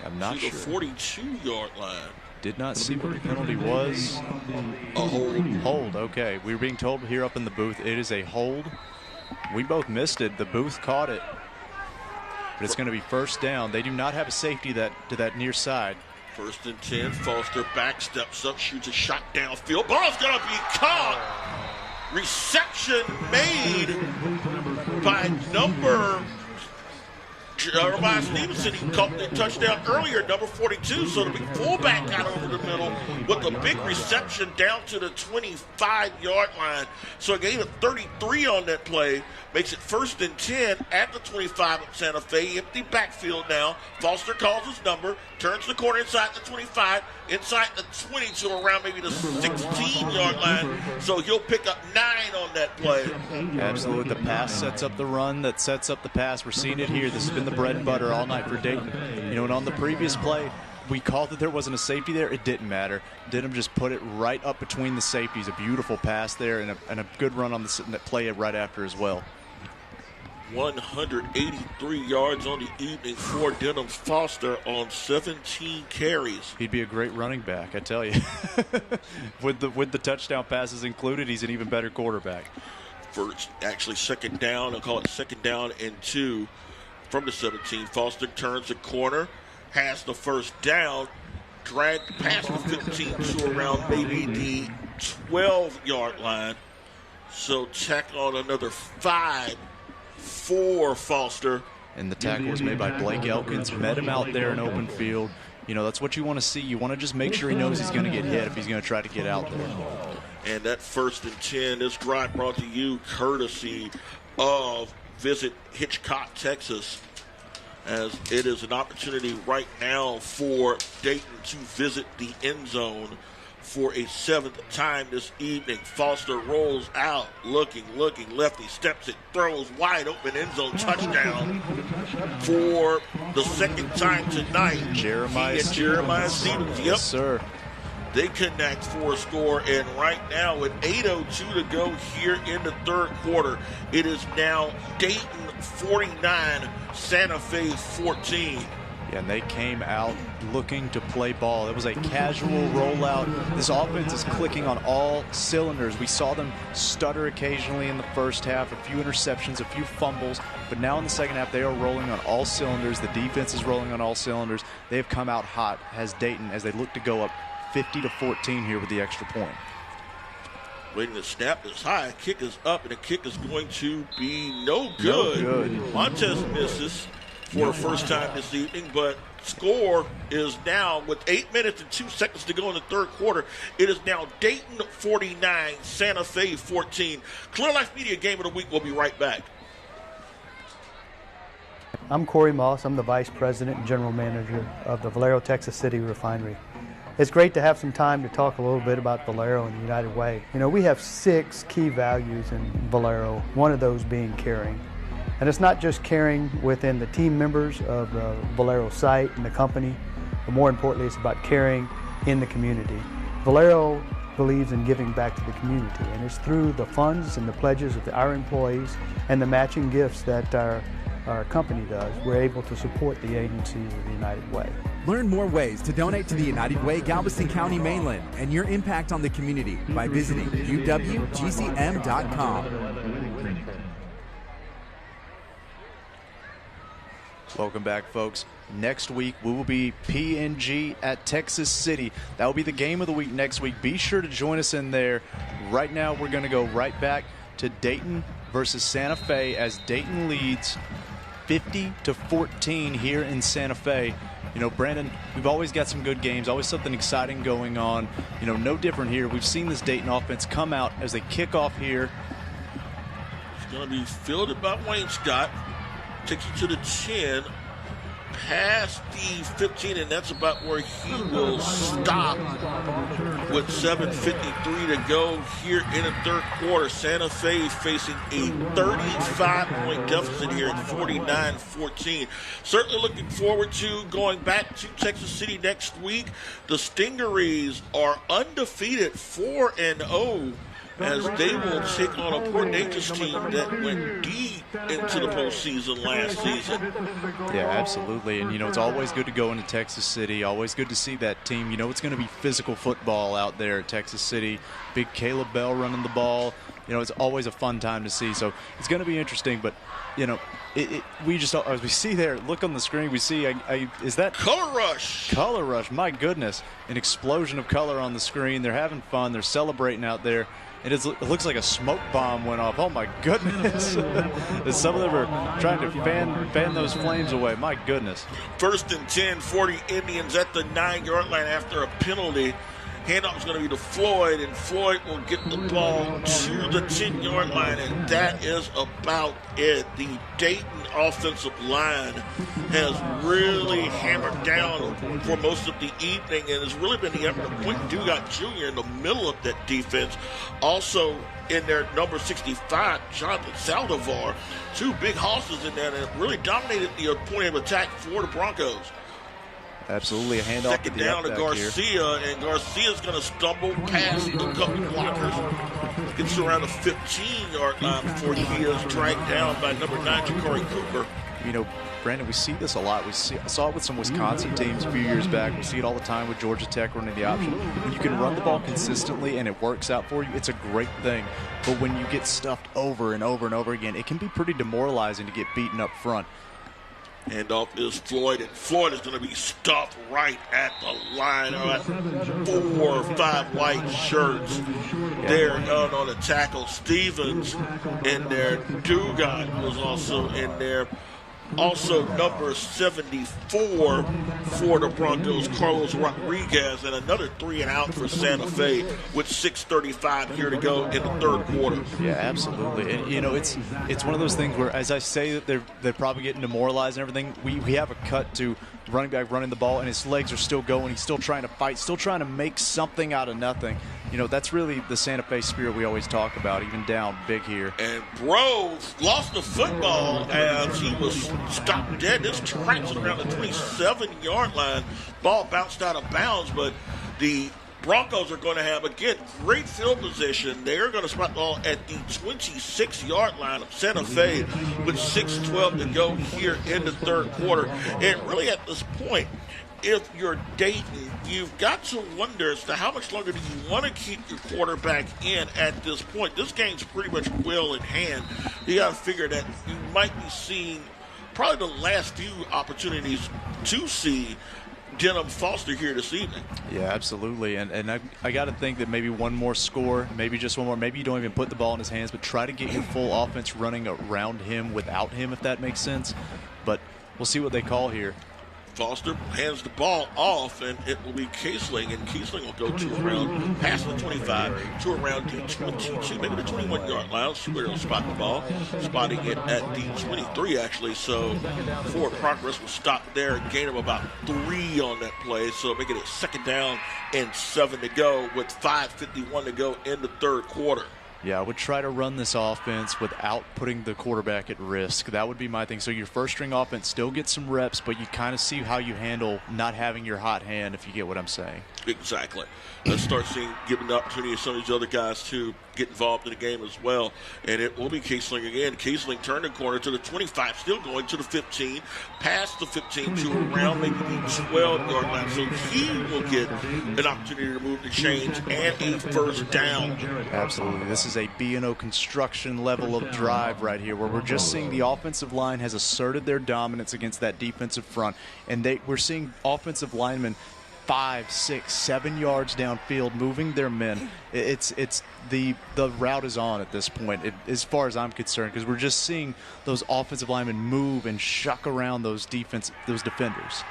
I'm not to sure. the 42-yard line. Did not see what the penalty was. A hold. Hold, okay. We were being told here up in the booth it is a hold. We both missed it. The booth caught it. But it's going to be first down. They do not have a safety to that near side. 1st and 10. Foster back, steps up, shoots a shot downfield. Ball's going to be caught. Reception made by Jeremiah Stevenson. He caught the touchdown earlier, number 42. So the big fullback got over the middle with a big reception down to the 25-yard line. So a gain of 33 on that play makes it 1st and 10 at the 25 of Santa Fe. Empty backfield now. Foster calls his number, turns the corner inside the 25, inside the 20 to around maybe the 16-yard line. So he'll pick up 9 on that play. Absolutely. The pass sets up the run that sets up the pass. We're seeing it here. This has been the bread and butter all night for Dayton. You know, and on the previous play, we called that there wasn't a safety there. It didn't matter. Denham just put it right up between the safeties. A beautiful pass there and a good run on the play right after as well. 183 yards on the evening for Denham Foster on 17 carries. He'd be a great running back, I tell you. with the touchdown passes included, he's an even better quarterback. Actually, 2nd down. I'll call it 2nd down and 2 from the 17. Foster turns the corner, has the first down, dragged past the 15 to around maybe the 12-yard line. So tack on another 5 for Foster. And the tackle was made by Blake Elkins. Met him out there in open field. You know, that's what you want to see. You want to just make sure he knows he's going to get hit if he's going to try to get out there. And that 1st and 10, this drive brought to you courtesy of Visit Hitchcock, Texas, as it is an opportunity right now for Dayton to visit the end zone for a 7th time this evening. Foster rolls out, looking, lefty, steps it, throws wide open end zone touchdown for the 2nd time tonight. Jeremiah Stevens. Yep. Yes, sir. They connect for a score, and right now with 8:02 to go here in the 3rd quarter, it is now Dayton 49, Santa Fe 14. Yeah, and they came out looking to play ball. It was a casual rollout. This offense is clicking on all cylinders. We saw them stutter occasionally in the first half, a few interceptions, a few fumbles, but now in the second half they are rolling on all cylinders. The defense is rolling on all cylinders. They have come out hot as Dayton as they look to go up 50-14 here with the extra point. Waiting to snap is high, kick is up, and the kick is going to be no good. Montez misses for the first time this evening, but score is now with 8 minutes and 2 seconds to go in the 3rd quarter. It is now Dayton 49, Santa Fe 14. Clear Life Media Game of the Week. We'll be right back. I'm Corey Moss. I'm the Vice President and General Manager of the Valero Texas City Refinery. It's great to have some time to talk a little bit about Valero and United Way. You know, we have 6 key values in Valero, one of those being caring. And it's not just caring within the team members of the Valero site and the company, but more importantly, it's about caring in the community. Valero believes in giving back to the community, and it's through the funds and the pledges of our employees and the matching gifts that our company does, we're able to support the agencies of the United Way. Learn more ways to donate to the United Way, Galveston County, Mainland, and your impact on the community by visiting uwgcm.com. Welcome back, folks. Next week, we will be P&G at Texas City. That will be the game of the week next week. Be sure to join us in there. Right now, we're going to go right back to Dayton versus Santa Fe as Dayton leads 50-14 here in Santa Fe. You know, Brandon, we've always got some good games, always something exciting going on. You know, no different here. We've seen this Dayton offense come out as they kick off here. It's going to be fielded by Wayne Scott. Takes it to the 10, past the 15, and that's about where he will stop with 7:53 to go here in the third quarter. Santa Fe facing a 35-point deficit here at 49-14. Certainly looking forward to going back to Texas City next week. The Stingarees are undefeated 4-0. As they will take on a Port Neches team that went deep into the postseason last season. Yeah, absolutely. And, you know, it's always good to go into Texas City. Always good to see that team. You know, it's going to be physical football out there at Texas City. Big Caleb Bell running the ball. You know, it's always a fun time to see. So it's going to be interesting. But, you know, we just, as we see there, look on the screen, we see, is that? Color Rush. Color Rush, my goodness. An explosion of color on the screen. They're having fun. They're celebrating out there. It looks like a smoke bomb went off. Oh, my goodness. Some of them are trying to fan those flames away. My goodness. 1st and 10 for the Indians at the 9-yard line after a penalty. Handoff is going to be to Floyd, and Floyd will get the ball to the 10-yard line, and that is about it. The Dayton offensive line has really hammered down for most of the evening, and has really been the effort of Quentin Dugat Jr. in the middle of that defense. Also in their number 65, Jonathan Saldivar, two big hosses in there that really dominated the point of attack for the Broncos. Absolutely, a handoff. Second down to Garcia, here. And Garcia's going to stumble past a couple blockers. Gets around the 15-yard line before he is dragged down by number 9, Ja'Cory Cooper. You know, Brandon, we see this a lot. I saw it with some Wisconsin teams a few years back. We see it all the time with Georgia Tech running the option. When you can run the ball consistently and it works out for you, it's a great thing. But when you get stuffed over and over and over again, it can be pretty demoralizing to get beaten up front. Handoff is Floyd, and Floyd is going to be stuffed right at the line. All right, 4 or 5 white shirts there on the tackle. Stevens in there. Dugat was also in there. Also number 74 for the Broncos, Carlos Rodriguez, and another 3 and out for Santa Fe with 6:35 here to go in the third quarter. Yeah, absolutely. And, you know, it's one of those things where, as I say that they're probably getting demoralized and everything, we have a cut to running back running the ball, and his legs are still going. He's still trying to fight, still trying to make something out of nothing. You know, that's really the Santa Fe spirit we always talk about, even down big here. And Bro lost the football as he was stopped dead. This track's around the 27-yard line. Ball bounced out of bounds, but the Broncos are going to have, again, great field position. They're going to spot the ball at the 26-yard line of Santa Fe with 6:12 to go here in the third quarter. And really at this point, if you're Dayton, you've got to wonder as to how much longer do you want to keep your quarterback in at this point. This game's pretty much well in hand. You got to figure that you might be seeing probably the last few opportunities to see Denham Foster here this evening. Yeah, absolutely. And I got to think that maybe one more score, maybe just one more. Maybe you don't even put the ball in his hands, but try to get your full offense running around him without him, if that makes sense. But we'll see what they call here. Foster hands the ball off, and it will be Kiesling, and Kiesling will go to around past the 25 to around the 22, maybe the 21-yard line. Let's see where he'll spot the ball. Spotting it at the 23, actually. So forward progress will stop there, a gain of about 3 on that play. So making it 2nd down and 7 to go with 5:51 to go in the third quarter. Yeah, I would try to run this offense without putting the quarterback at risk. That would be my thing. So your first-string offense still gets some reps, but you kind of see how you handle not having your hot hand, if you get what I'm saying. Exactly. Let's start giving the opportunity to some of these other guys to get involved in the game as well. And it will be Kiesling again. Kiesling turned the corner to the 25, still going to the 15, past the 15 to around maybe the 12-yard line. So he will get an opportunity to move the chains and a first down. Absolutely. This is a BNO Construction level of drive right here, where we're just seeing the offensive line has asserted their dominance against that defensive front. And we're seeing offensive linemen 5, 6, 7 yards downfield moving their men. It's the route is on at this point, as far as I'm concerned, because we're just seeing those offensive linemen move and shuck around those defenders.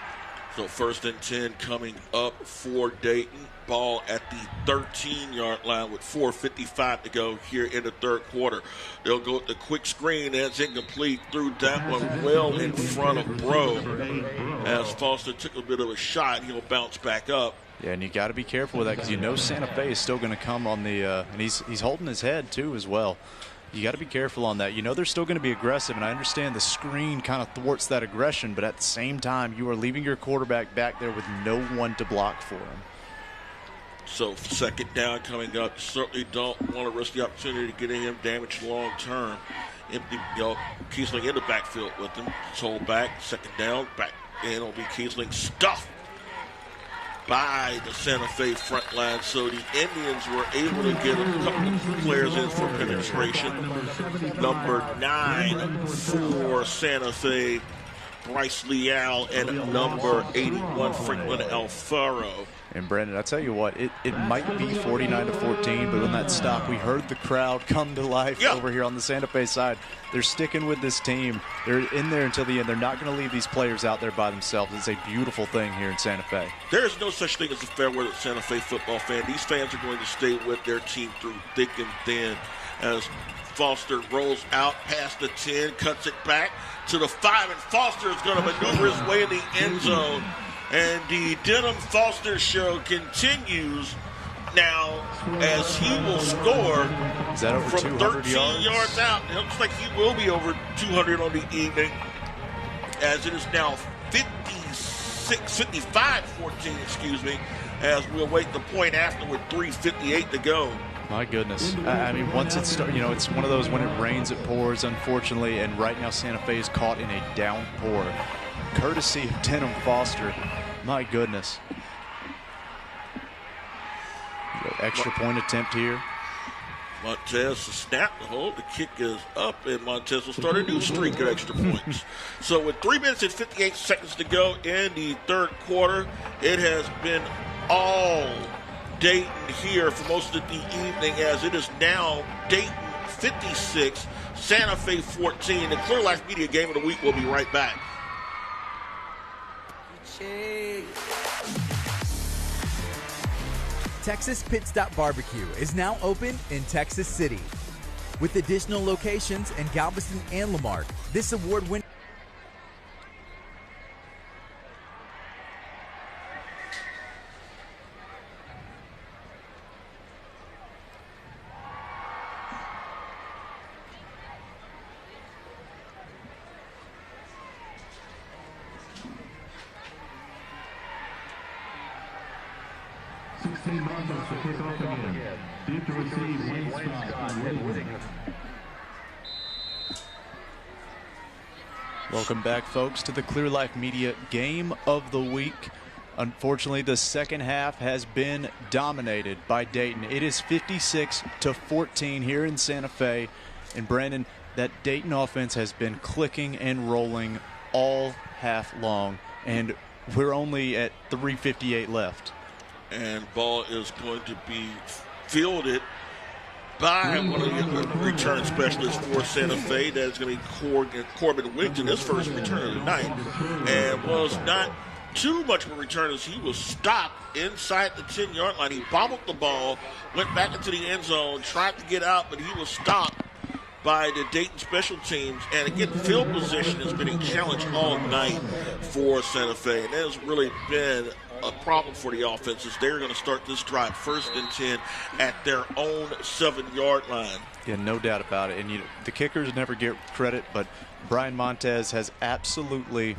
So 1st and 10 coming up for Dayton. Ball at the 13-yard line with 4:55 to go here in the third quarter. They'll go with the quick screen. That's incomplete. Threw that one well in front of Bro. As Foster took a bit of a shot, he'll bounce back up. Yeah, and you got to be careful with that, because you know Santa Fe is still going to come on the and he's holding his head too as well. You got to be careful on that. You know they're still going to be aggressive, and I understand the screen kind of thwarts that aggression, but at the same time, you are leaving your quarterback back there with no one to block for him. So 2nd down coming up. Certainly don't want to risk the opportunity to get him damaged long term. Empty, Kiesling in the backfield with him. Hold back. 2nd down. Back in will be Kiesling stuffed by the Santa Fe front line. So the Indians were able to get a couple of players in for penetration. Number 9 for Santa Fe, Bryce Leal, and number 81, Franklin Alfaro. And Brandon, I tell you what, it might be 49-14, but on that stop, we heard the crowd come to life over here on the Santa Fe side. They're sticking with this team. They're in there until the end. They're not going to leave these players out there by themselves. It's a beautiful thing here in Santa Fe. There is no such thing as a fair weather Santa Fe football fan. These fans are going to stay with their team through thick and thin. As Foster rolls out past the 10, cuts it back to the 5, and Foster is going to maneuver his way in the end zone. And the Denham Foster show continues now as he will score from 13 yards out. It looks like he will be over 200 on the evening, as it is now 55-14, as we'll wait the point after with 3:58 to go. My goodness. I mean, once it starts, it's one of those, when it rains, it pours, unfortunately, and right now Santa Fe is caught in a downpour. Courtesy of Denham Foster. My goodness. Extra point attempt here. Montez to snap the hold. The kick is up, and Montez will start a new streak of extra points. So with 3 minutes and 58 seconds to go in the third quarter, it has been all Dayton here for most of the evening, as it is now Dayton 56, Santa Fe 14. The Clear Life Media Game of the Week will be right back. Texas Pit Stop BBQ is now open in Texas City. With additional locations in Galveston and Marque, this award-winning Broncos to kick off again. Deep to receive, Wayne Scott and Whittingham. Welcome back, folks, to the Clear Life Media Game of the Week. Unfortunately, the second half has been dominated by Dayton. It is 56-14 here in Santa Fe. And Brandon, that Dayton offense has been clicking and rolling all half long, and we're only at 3:58 left. And ball is going to be fielded by one of the return specialists for Santa Fe. That is going to be Corbin Wigton, his first return of the night. And was not too much of a return, as he was stopped inside the 10-yard line. He bobbled the ball, went back into the end zone, tried to get out, but he was stopped by the Dayton special teams. And again, field position has been a challenge all night for Santa Fe. And that has really been a problem for the offense is they're going to start this drive 1st and 10 at their own 7-yard line. Yeah, no doubt about it. And the kickers never get credit, but Brian Montez has absolutely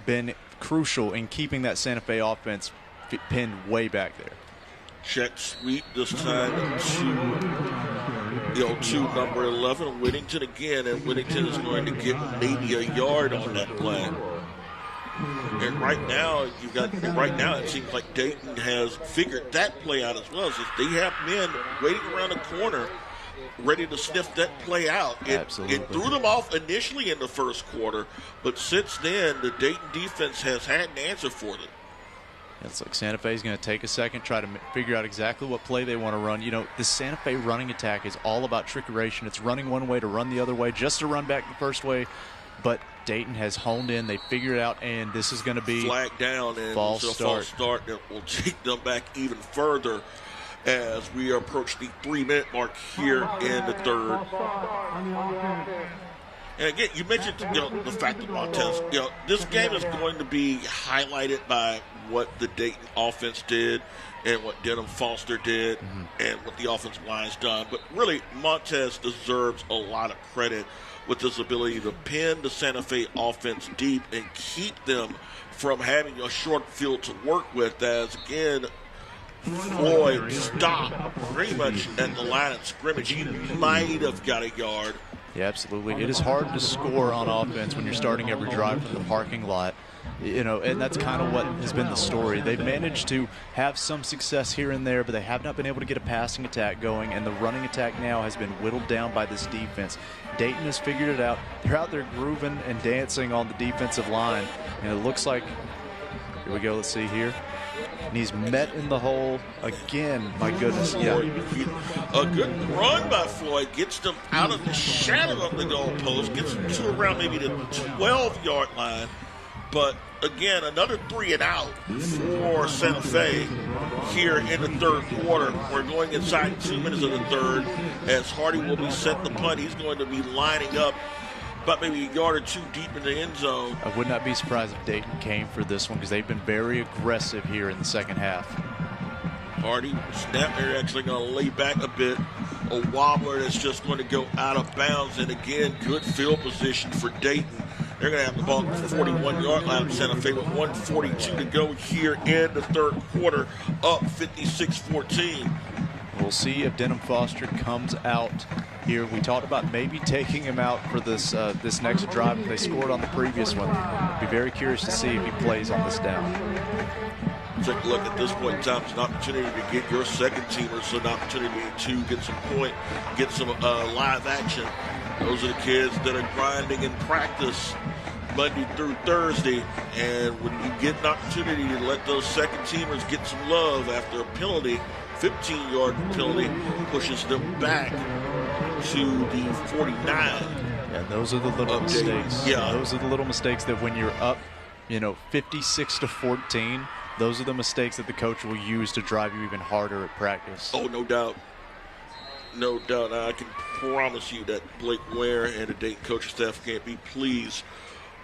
been crucial in keeping that Santa Fe offense pinned way back there. Check sweep this time to number 11, Whittington again, and Whittington is going to get maybe a yard on that play. And right now it seems like Dayton has figured that play out as well. So they have men waiting around the corner ready to sniff that play out. It threw them off initially in the first quarter, but since then the Dayton defense has had an answer for them. It's like Santa Fe is going to take a second, try to figure out exactly what play they want to run. The Santa Fe running attack is all about trickeration. It's running one way to run the other way, just to run back the first way. But Dayton has honed in. They figured it out, and this is going to be flag down and false start that will take them back even further as we approach the 3-minute mark here in the third. And again, you mentioned the fact that Montez, this game is going to be highlighted by what the Dayton offense did and what Denham Foster did and what the offensive line's done. But really, Montez deserves a lot of credit with his ability to pin the Santa Fe offense deep and keep them from having a short field to work with, as, again, Floyd stopped pretty much at the line of scrimmage. He might have got a yard. Yeah, absolutely. It is hard to score on offense when you're starting every drive from the parking lot. And that's kind of what has been the story. They've managed to have some success here and there, but they have not been able to get a passing attack going, and the running attack now has been whittled down by this defense. Dayton has figured it out. They're out there grooving and dancing on the defensive line, and it looks like, here we go, let's see here. And he's met in the hole again. My goodness. Yeah. A good run by Floyd gets them out of the shadow of the goalpost, gets them to around maybe the 12-yard line. But again, another 3 and out for Santa Fe here in the third quarter. We're going inside 2 minutes of the third as Hardy will be set the punt. He's going to be lining up about maybe a yard or two deep in the end zone. I would not be surprised if Dayton came for this one because they've been very aggressive here in the second half. Hardy, snap, they're actually going to lay back a bit. A wobbler that's just going to go out of bounds. And again, good field position for Dayton. They're going to have the ball at the 41-yard line of Santa Fe with 1:42 to go here in the third quarter, up 56-14. We'll see if Denham Foster comes out here. We talked about maybe taking him out for this next drive if they scored on the previous one. Be very curious to see if he plays on this down. Take a look at this point in time. It's an opportunity to get your second teamers an opportunity to get some point, get some live action. Those are the kids that are grinding in practice Monday through Thursday, and when you get an opportunity to let those second teamers get some love after a penalty, 15-yard penalty pushes them back to the 49. And those are the little mistakes. Yeah. Those are the little mistakes that when you're up, 56-14, those are the mistakes that the coach will use to drive you even harder at practice. Oh, no doubt. No doubt. I can promise you that Blake Ware and the Dayton coaching staff can't be pleased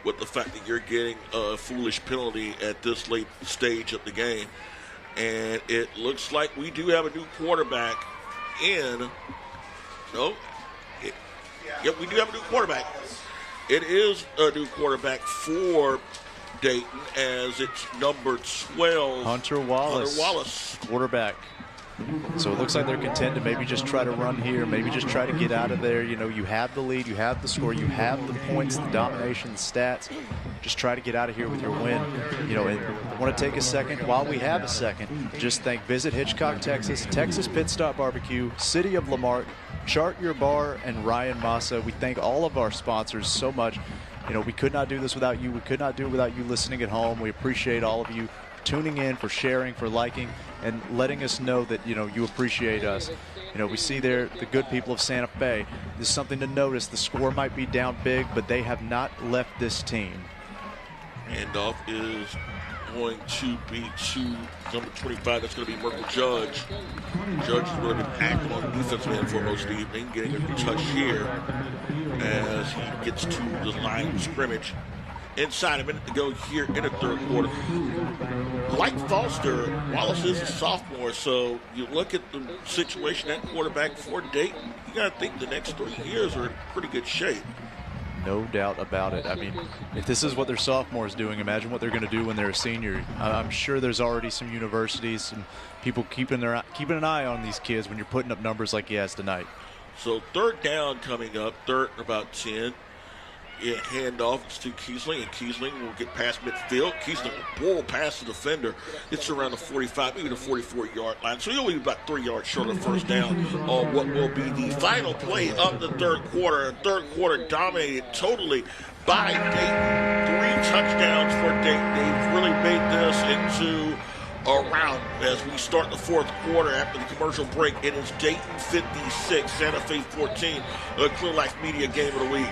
with the fact that you're getting a foolish penalty at this late stage of the game. And it looks like we do have a new quarterback in. Yep, we do have a new quarterback. It is a new quarterback for Dayton as it's number 12. Hunter Wallace. Quarterback. So it looks like they're content to maybe just try to run here, maybe just try to get out of there. You have the lead, you have the score, you have the points, the domination, the stats. Just try to get out of here with your win. And I want to take a second, while we have a second, just visit Hitchcock, Texas, Texas Pit Stop BBQ, City of Lamarque, Chart Your Bar, and Ryan Massa. We thank all of our sponsors so much. We could not do this without you. We could not do it without you listening at home. We appreciate all of you tuning in, for sharing, for liking, and letting us know that, you appreciate us. We see there the good people of Santa Fe. There's something to notice. The score might be down big, but they have not left this team. Handoff is going to be to number 25. That's going to be Merkle Judge. Judge is going to be active on the defensive end for most of the evening, getting a touch here as he gets to the line of scrimmage. inside a minute to go here in the third quarter. Like Foster, Wallace is a sophomore, so you look at the situation at quarterback for Dayton, you got to think the next 3 years are in pretty good shape. No doubt about it. I mean, if this is what their sophomores doing, imagine what they're going to do when they're a senior. I'm sure there's already some universities and people keeping an eye on these kids when you're putting up numbers like he has tonight. So third down coming up, third and about 10. Yeah, handoff to Kiesling, and Kiesling will get past midfield. Kiesling will blow past the defender. It's around the 45, maybe the 44-yard line. So he'll be about 3 yards short of first down on what will be the final play of the third quarter. Third quarter dominated totally by Dayton. 3 touchdowns for Dayton. They've really made this into a round as we start the fourth quarter after the commercial break. It is Dayton 56, Santa Fe 14, the Clear Life Media Game of the Week.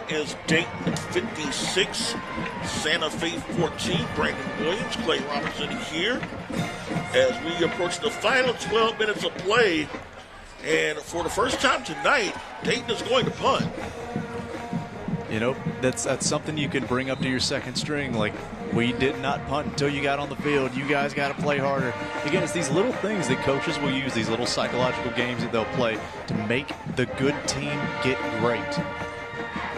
Is Dayton 56, Santa Fe 14. Brandon Williams, Clay Robinson here as we approach the final 12 minutes of play. And for the first time tonight, Dayton is going to punt. You know, that's something you can bring up to your second string. Like, we did not punt until you got on the field. You guys got to play harder. Again, it's these little things that coaches will use, these little psychological games that they'll play to make the good team get great.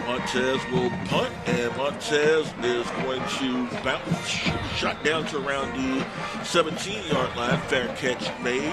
Montez will punt, and Montez is going to bounce, shot down to around the 17-yard line. Fair catch made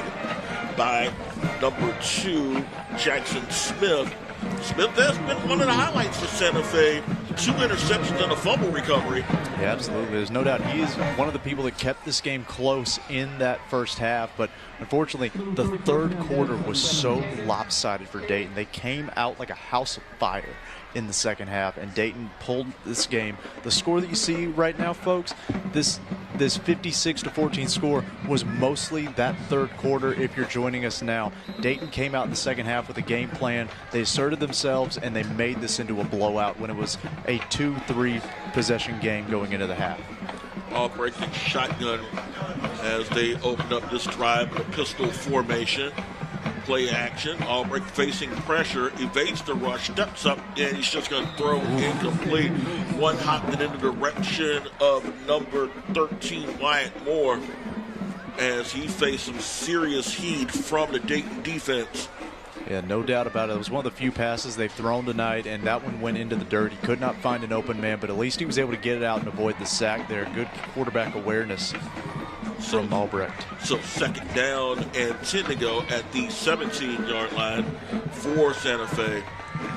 by number 2, Jackson Smith. Smith has been one of the highlights for Santa Fe. 2 interceptions and a fumble recovery. Yeah, absolutely. There's no doubt he is one of the people that kept this game close in that first half. But unfortunately, the third quarter was so lopsided for Dayton. They came out like a house of fire in the second half, and Dayton pulled this game. The score that you see right now, folks, this 56-14 score was mostly that third quarter. If you're joining us now, Dayton came out in the second half with a game plan. They asserted themselves, and they made this into a blowout when it was a 2-3 possession game going into the half. All breaking shotgun as they opened up this drive in a pistol formation. Play action. Albrecht facing pressure, evades the rush, steps up, and he's just going to throw incomplete. One hopping in the direction of number 13, Wyatt Moore, as he faced some serious heat from the Dayton defense. Yeah, no doubt about it. It was one of the few passes they've thrown tonight, and that one went into the dirt. He could not find an open man, but at least he was able to get it out and avoid the sack there. Good quarterback awareness from Albrecht. So second down and 10 to go at the 17-yard line for Santa Fe.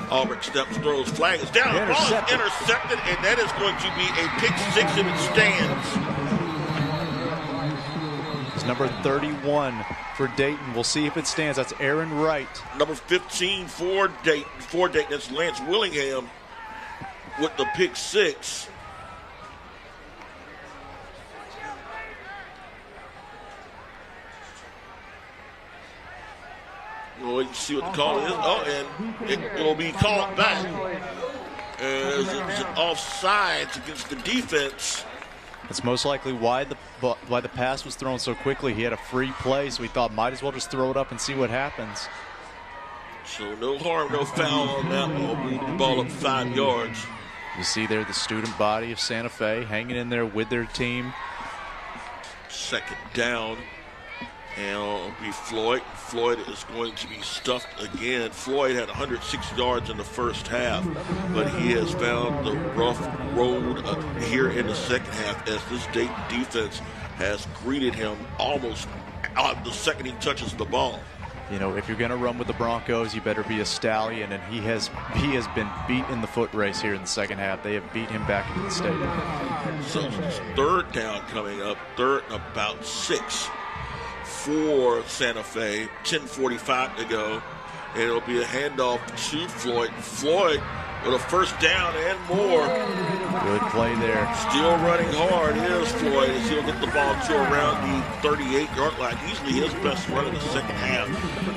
Albrecht steps, throws, flag is down. Intercepted, and that is going to be a pick 6 if it stands. It's number 31 for Dayton. We'll see if it stands. That's Aaron Wright. Number 15 for Dayton. That's Lance Willingham with the pick 6. We'll wait and see what the call is. Oh, and it'll be called back as it's an offsides against the defense. That's most likely why the pass was thrown so quickly. He had a free play, so he thought might as well just throw it up and see what happens. So no harm, no foul on that one. We'll move the ball up 5 yards. You see there the student body of Santa Fe hanging in there with their team. Second down. And it'll be Floyd. Floyd is going to be stuffed again. Floyd had 106 yards in the first half, but he has found the rough road here in the second half as this Dayton defense has greeted him almost the second he touches the ball. You know, if you're going to run with the Broncos, you better be a stallion, and he has been beat in the foot race here in the second half. They have beat him back into the stadium. So it's third down coming up, third and about 6 for Santa Fe. 10:45 to go, and it'll be a handoff to Floyd. Floyd with a first down and more. Good play there. Still running hard is Floyd as he'll get the ball to around the 38-yard line. Usually his best run in the second half.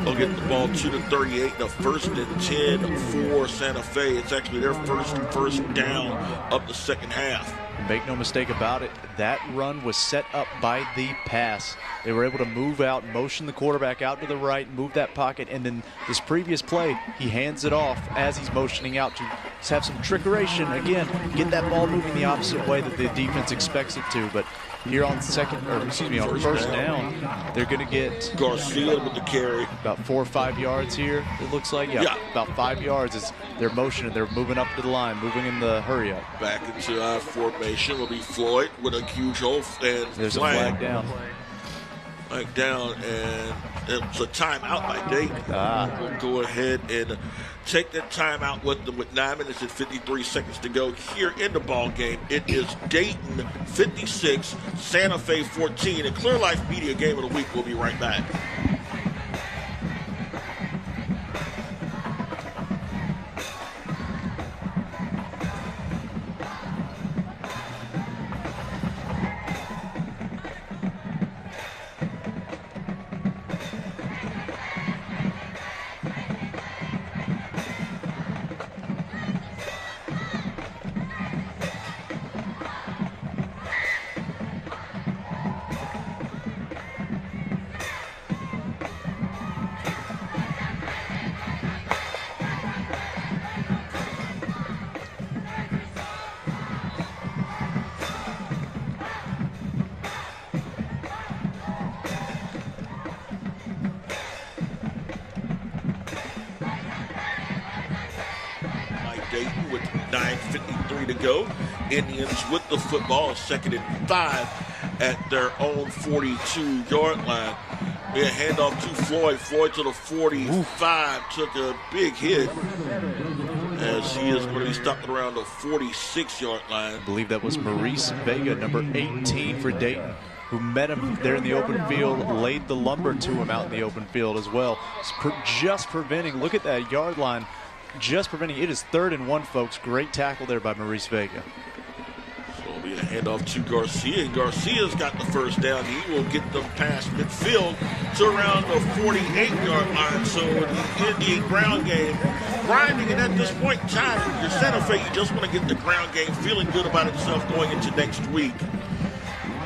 He'll get the ball to the 38, and a 1st and 10 for Santa Fe. It's actually their first down of the second half. Make no mistake about it, that run was set up by the pass. They were able to move out, motion the quarterback out to the right, move that pocket, and then this previous play, he hands it off as he's motioning out to have some trickeration. Again, get that ball moving the opposite way that the defense expects it to. But here on on first down, they're going to get Garcia with the carry. About 4 or 5 yards here, it looks like. Yeah, about 5 yards as they're motioning. They're moving up to the line, moving in the hurry up. Back into our formation will be Floyd with a huge hole, and there's a flag down. Flag down, and it's a timeout by Dayton. We'll go ahead and take that timeout with them with 9 minutes and 53 seconds to go here in the ball game. It is Dayton 56, Santa Fe 14, and Clear Life Media Game of the Week. We'll be right back. Dayton with 9:53 to go. Indians with the football, 2nd and 5 at their own 42-yard line. A handoff to Floyd. Floyd to the 45, took a big hit as he is going to be stopped around the 46-yard line. I believe that was Maurice Vega, number 18 for Dayton, who met him there in the open field, laid the lumber to him out in the open field as well. Just preventing, look at that yard line, just preventing. It is 3rd and 1, folks. Great tackle there by Maurice Vega. So it'll be a handoff to Garcia. Garcia's got the first down. He will get them past midfield to around the 48-yard line. So the Indian ground game grinding, and at this point in time, your Santa Fe, you just want to get the ground game feeling good about itself going into next week.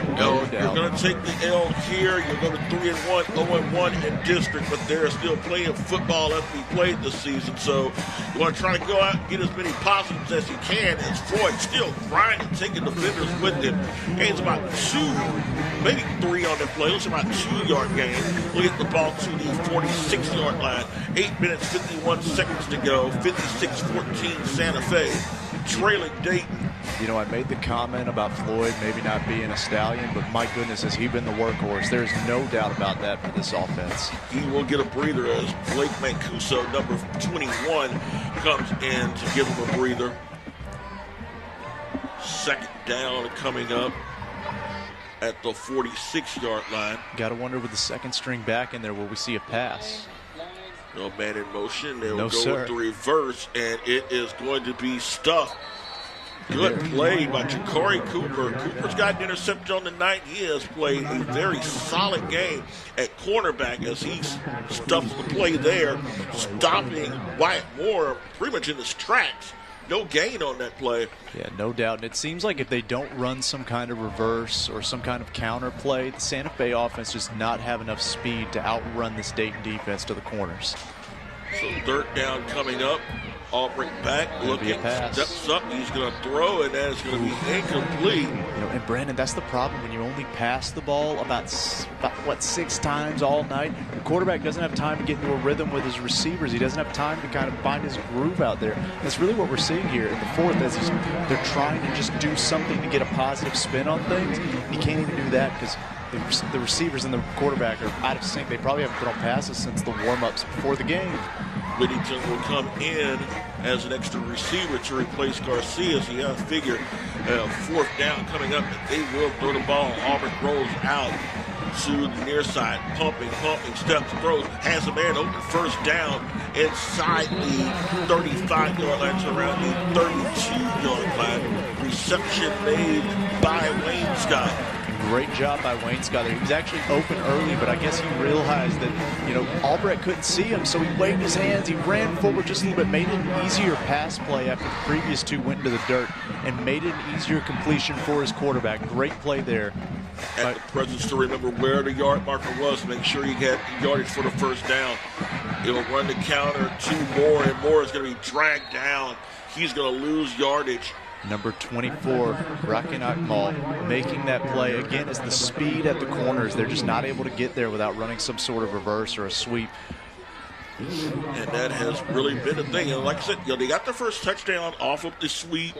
You're going to take the L here. You're going to 3-1, 0-1 in district, but they're still playing football after we played this season. So you want to try to go out and get as many positives as you can. As Floyd still grinding, taking defenders with him. Gains about 2, maybe 3 on the play. It's about a 2-yard gain. We'll get the ball to the 46-yard line. 8 minutes, 51 seconds to go. 56-14 Santa Fe, trailing Dayton. You know, I made the comment about Floyd maybe not being a stallion, but my goodness, has he been the workhorse? There's no doubt about that for this offense. He will get a breather as Blake Mancuso, number 21, comes in to give him a breather. 2nd down coming up at the 46-yard line. Got to wonder with the 2nd string back in there, will we see a pass? No man in motion. They will No, go sir. with the reverse, and it is going to be stuffed. Good play by Ja'Cory Cooper. Cooper's got an interception on the night. He has played a very solid game at cornerback as he stuffs the play there, stopping Wyatt Moore pretty much in his tracks. No gain on that play. Yeah, no doubt. And it seems like if they don't run some kind of reverse or some kind of counter play, the Santa Fe offense does not have enough speed to outrun this Dayton defense to the corners. So 3rd down coming up. Albrecht back, looking, steps up, he's going to throw, and that is going to be incomplete. You know, and Brandon, that's the problem when you only pass the ball about 6 times all night. The quarterback doesn't have time to get into a rhythm with his receivers. He doesn't have time to kind of find his groove out there. That's really what we're seeing here in the 4th as they're trying to just do something to get a positive spin on things. He can't even do that because the receivers and the quarterback are out of sync. They probably haven't thrown passes since the warm-ups before the game. Whittington will come in as an extra receiver to replace Garcia. So you have to figure 4th down coming up, that they will throw the ball. Auburn rolls out to the near side, pumping, steps, throws, has a man open, 1st down inside the 35-yard line to around the 32-yard line. Reception made by Wayne Scott. Great job by Wayne Scott there. He was actually open early, but I guess he realized that, Albrecht couldn't see him, so he waved his hands. He ran forward just a little bit, made it an easier pass play after the previous 2 went into the dirt, and made it an easier completion for his quarterback. Great play there. At the presence to remember where the yard marker was, make sure you get yardage for the 1st down. It'll run the counter 2 more, and Moore is going to be dragged down. He's going to lose yardage. Number 24, Rakin Akmal, making that play. Again, it's the speed at the corners. They're just not able to get there without running some sort of reverse or a sweep. And that has really been the thing. Like I said, they got their first touchdown off of the sweep,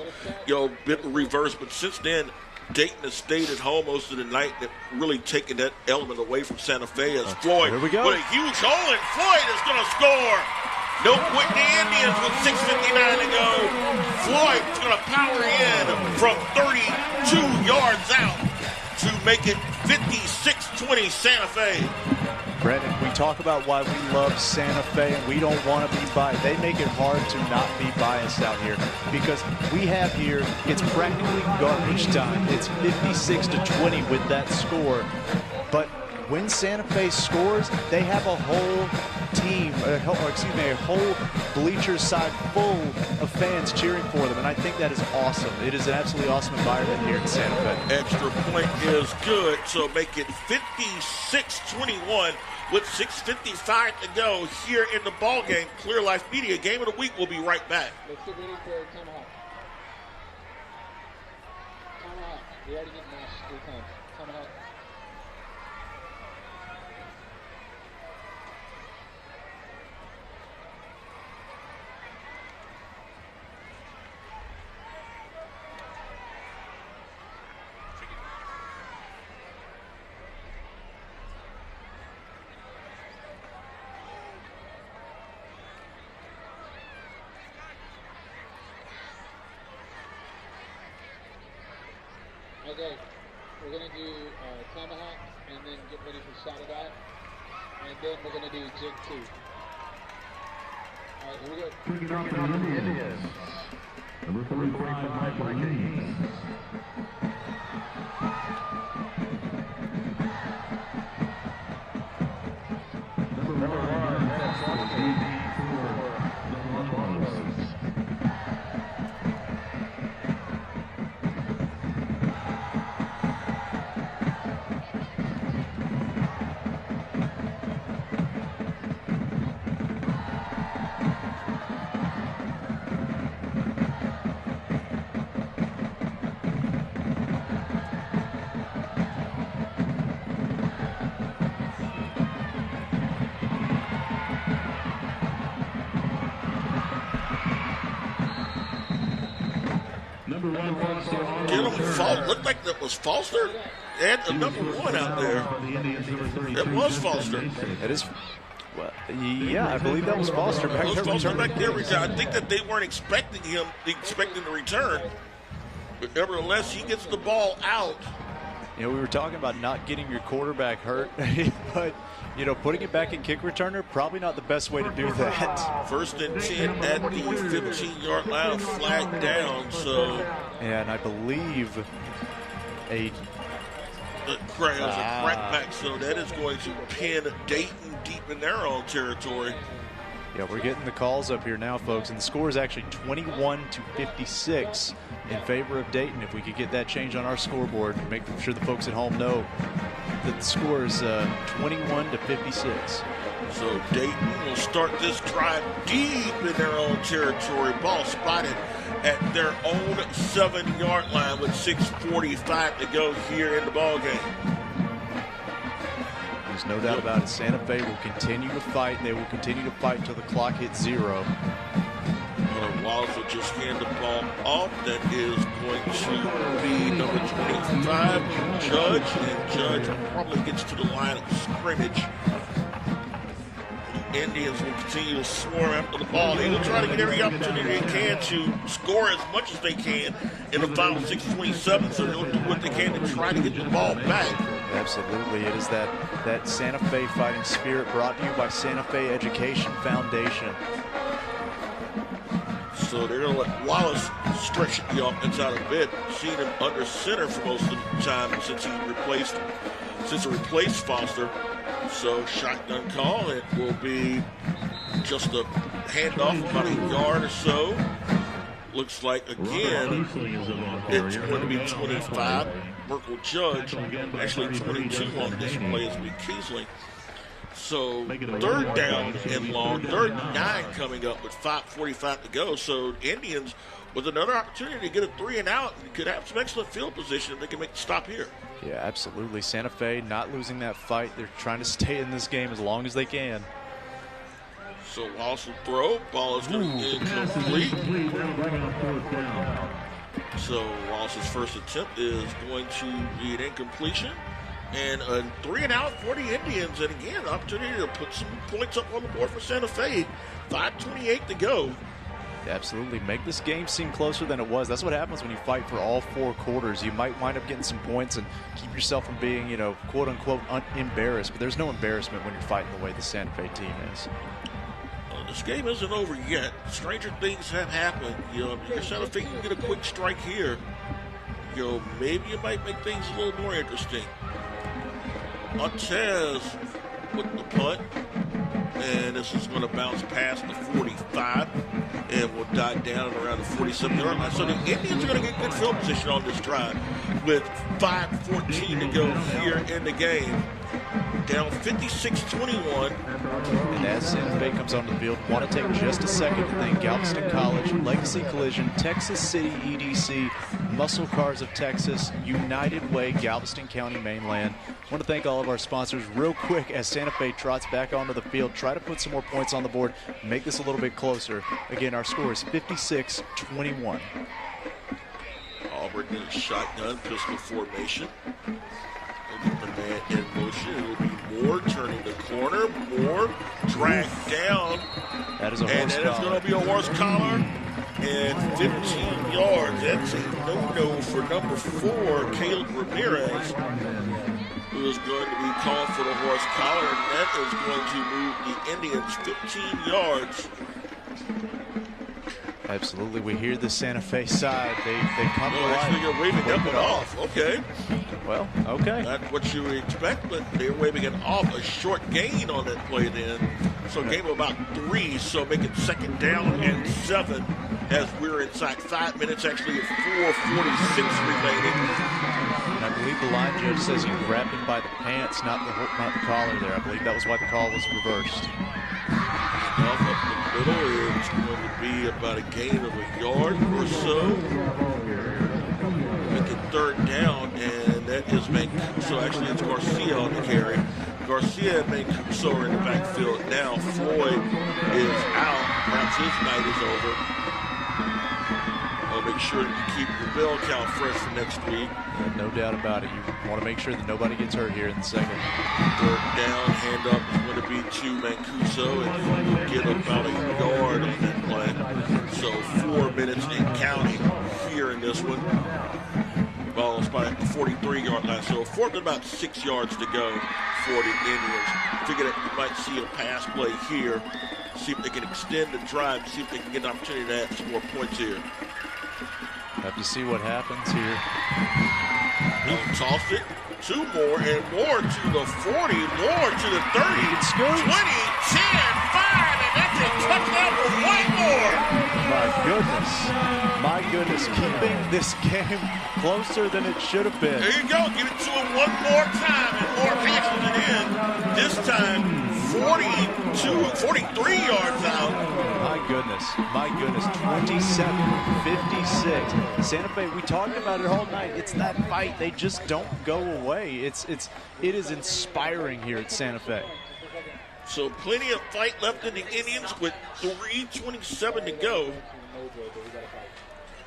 bit of reverse, but since then, Dayton has stayed at home most of the night, and really taken that element away from Santa Fe as Floyd Here we go. with a huge hole, and Floyd is going to score. No quitting the Indians with 6:59 to go. Floyd's going to power in from 32 yards out to make it 56-20 Santa Fe. Brandon, we talk about why we love Santa Fe and we don't want to be biased. They make it hard to not be biased out here because we have here, it's practically garbage time. It's 56-20 with that score. But when Santa Fe scores, they have a whole team, a whole bleacher side full of fans cheering for them, and I think that is awesome. It is an absolutely awesome environment here in Santa Fe. Extra point is good, so make it 56-21 with 6:55 to go here in the ball game. Clear Life Media Game of the Week. We'll be right back. Let's get ready for timeout. Timeout. We already get mashed 3 times. Timeout. Okay, we're going to do tomahawk and then get ready for shot it out. And then we're going to do jig 2. All right, here we go. Kicking off the Indians. Number 45, Marque. Number 1, that's Marque. Looked like that was Foster and the number 1 out there. It was Foster. That is, well, yeah, I believe that was Foster back there. I think that they weren't expecting the return. But nevertheless, he gets the ball out. We were talking about not getting your quarterback hurt, but putting it back in kick returner, probably not the best way to do that. 1st and 10 at the 15-yard line, flag down. So, and I believe a crackback. So that is going to pin Dayton deep in their own territory. Yeah, we're getting the calls up here now, folks, and the score is actually 21-56 in favor of Dayton. If we could get that change on our scoreboard, make sure the folks at home know that the score is 21-56. So Dayton will start this drive deep in their own territory. Ball spotted at their own 7-yard line with 6:45 to go here in the ball game. There's no doubt about it. Santa Fe will continue to fight. They will continue to fight until the clock hits 0. Wallace will just hand the ball off. That is going to be number 25, Judge. And Judge probably gets to the line of scrimmage. The Indians will continue to swarm after the ball. They will try to get every opportunity they can to score as much as they can in the final 6:27. So they'll do what they can to try to get the ball back. Absolutely. It is that Santa Fe fighting spirit brought to you by Santa Fe Education Foundation. So they're going to let Wallace stretch the offense out a bit. Seen him under center for most of the time since he replaced Foster. So shotgun call. It will be just a handoff about a yard or so. Looks like, again, it's going to be 25. Merkle Judge, actually 22 on display as McKeesley. So third down and long, third and 9 coming up with 5:45 to go. So Indians with another opportunity to get a 3 and out and could have some excellent field position if they can make the stop here. Yeah, absolutely. Santa Fe not losing that fight. They're trying to stay in this game as long as they can. So Wallace will throw. Ball is going to be incomplete. So Wallace's first attempt is going to be an incompletion. And a 3 and out for the Indians. And again, opportunity to put some points up on the board for Santa Fe. 5:28 to go. Absolutely. Make this game seem closer than it was. That's what happens when you fight for all 4 quarters. You might wind up getting some points and keep yourself from being, quote unquote, embarrassed. But there's no embarrassment when you're fighting the way the Santa Fe team is. This game isn't over yet. Stranger things have happened. If Santa Fe can get a quick strike here, maybe you might make things a little more interesting. Artez with the punt, and this is going to bounce past the 45 and will die down around the 47-yard line. So the Indians are going to get good field position on this drive with 5:14 to go here in the game. Down 56-21. And as Santa Fe comes onto the field, want to take just a second to thank Galveston College, Legacy Collision, Texas City EDC, Muscle Cars of Texas, United Way, Galveston County, Mainland. Want to thank all of our sponsors real quick as Santa Fe trots back onto the field. Try to put some more points on the board, make this a little bit closer. Again, our score is 56-21. Auburn in a shotgun pistol formation. The man in motion. It will be Moore turning the corner. Moore dragged down. That is a horse collar. And then it's going to be a horse collar. And 15 yards. That's a no-no for number 4, Caleb Ramirez, who is going to be called for the horse collar. And that is going to move the Indians 15 yards. Absolutely. We hear the Santa Fe side. They come to life. Actually, they're waving it off. Okay. Well, okay. Not what you would expect, but they're waving it off. A short gain on that play then. So a game of about 3, so make it 2nd down and 7 as we're inside 5 minutes, actually at 4:46 remaining. And I believe the line judge says he grabbed him by the pants, not the collar there. I believe that was why the call was reversed. Up the middle, it's going to be about a gain of a yard or so. Make it 3rd down, and that is Mancuso. Actually, it's Garcia on the carry. Garcia and Mancuso are in the backfield now. Floyd is out. Perhaps his night is over. I'll make sure that you keep your bell count fresh for next week. No doubt about it. You want to make sure that nobody gets hurt here in the second. 3rd down, handoff is going to be to Mancuso, and you'll get about a yard on that play. So 4 minutes and counting here in this one. Ball is by the 43-yard line. So 4 minutes, about 6 yards to go for the Indians. Figure that you might see a pass play here. See if they can extend the drive. See if they can get an opportunity to add some more points here. Have to see what happens here. They'll toss it. 2 more, and more to the 40, more to the 30, 20, 10, 5, and that's a touchdown for Whitemore. My goodness, keeping this game closer than it should have been. There you go, give it to him one more time, and Moore passes it in. This time, 43 yards out. My goodness, 27-56. Santa Fe, we talked about it all night. It's that fight. They just don't go away. It is inspiring here at Santa Fe. So plenty of fight left in the Indians with 3:27 to go.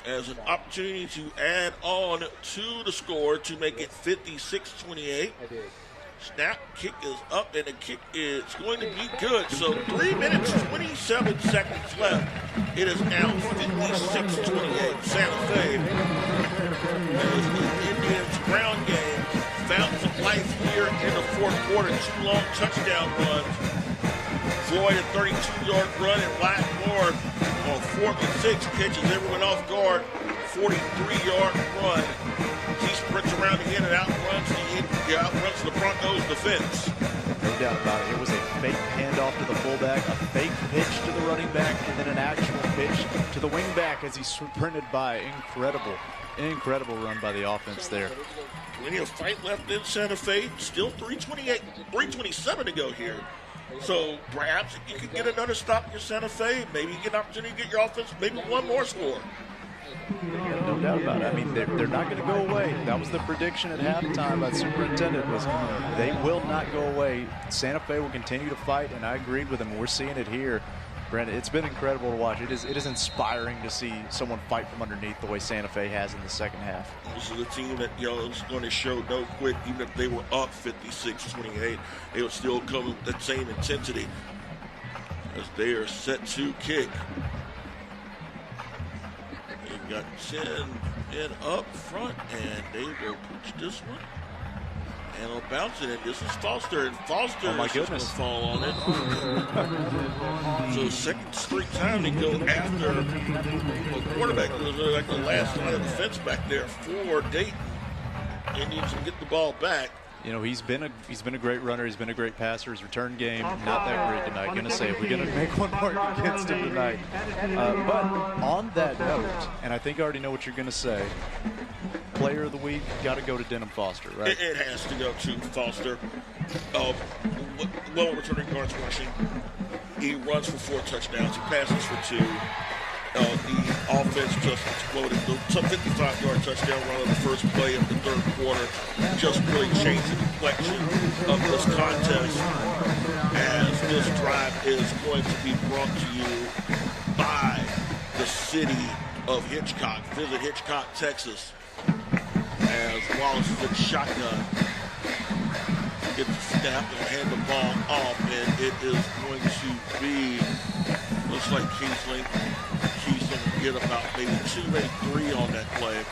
as an opportunity to add on to the score to make it 56-28. Snap, kick is up, and the kick is going to be good. So 3 minutes, 27 seconds left. It is now 56-28. Santa Fe, as the Indians' ground game found some life here in the fourth quarter. 2 long touchdown runs. Floyd a 32-yard run, and Blackmore on 4th and 6 catches everyone off guard. 43-yard run. He sprints around again and outruns the Broncos defense. No doubt about it. It was a fake handoff to the fullback, a fake pitch to the running back, and then an actual pitch to the wingback as he sprinted by. Incredible run by the offense there. Plenty of fight left in Santa Fe. Still 3:27 to go here. So perhaps you could get another stop in Santa Fe. Maybe you get an opportunity to get your offense, maybe one more score. No doubt about it. I mean, they're not going to go away. That was the prediction at halftime by the superintendent, was they will not go away. Santa Fe will continue to fight, and I agreed with him. We're seeing it here. Brandon, it's been incredible to watch. It is inspiring to see someone fight from underneath the way Santa Fe has in the second half. This is a team that is going to show no quit. Even if they were up 56-28, they will still come with that same intensity as they are set to kick. They've got 10 in up front, and they will push this one. And will bounce it in. This is Foster, and Foster is going to fall on it. So second straight time they go after the quarterback. It was like the last line of defense back there for Dayton. Indians can get the ball back. You know, he's been a great runner. He's been a great passer. His return game, not that great tonight. Going to say, if we're going to make one mark against him tonight. But on that note, and I think I already know what you're going to say, player of the week, got to go to Denham Foster, right? It has to go to Foster. Well returning guards rushing. He runs for 4 touchdowns. He passes for 2. The offense just exploded. The 55-yard touchdown run on the first play of the third quarter just really changed the complexion of this contest, as this drive is going to be brought to you by the city of Hitchcock. Visit Hitchcock, Texas, as Wallace is in shotgun. Gets the snap and hand the ball off, and it is going to be, looks like Kiesling will get about maybe 2, maybe 3 on that play.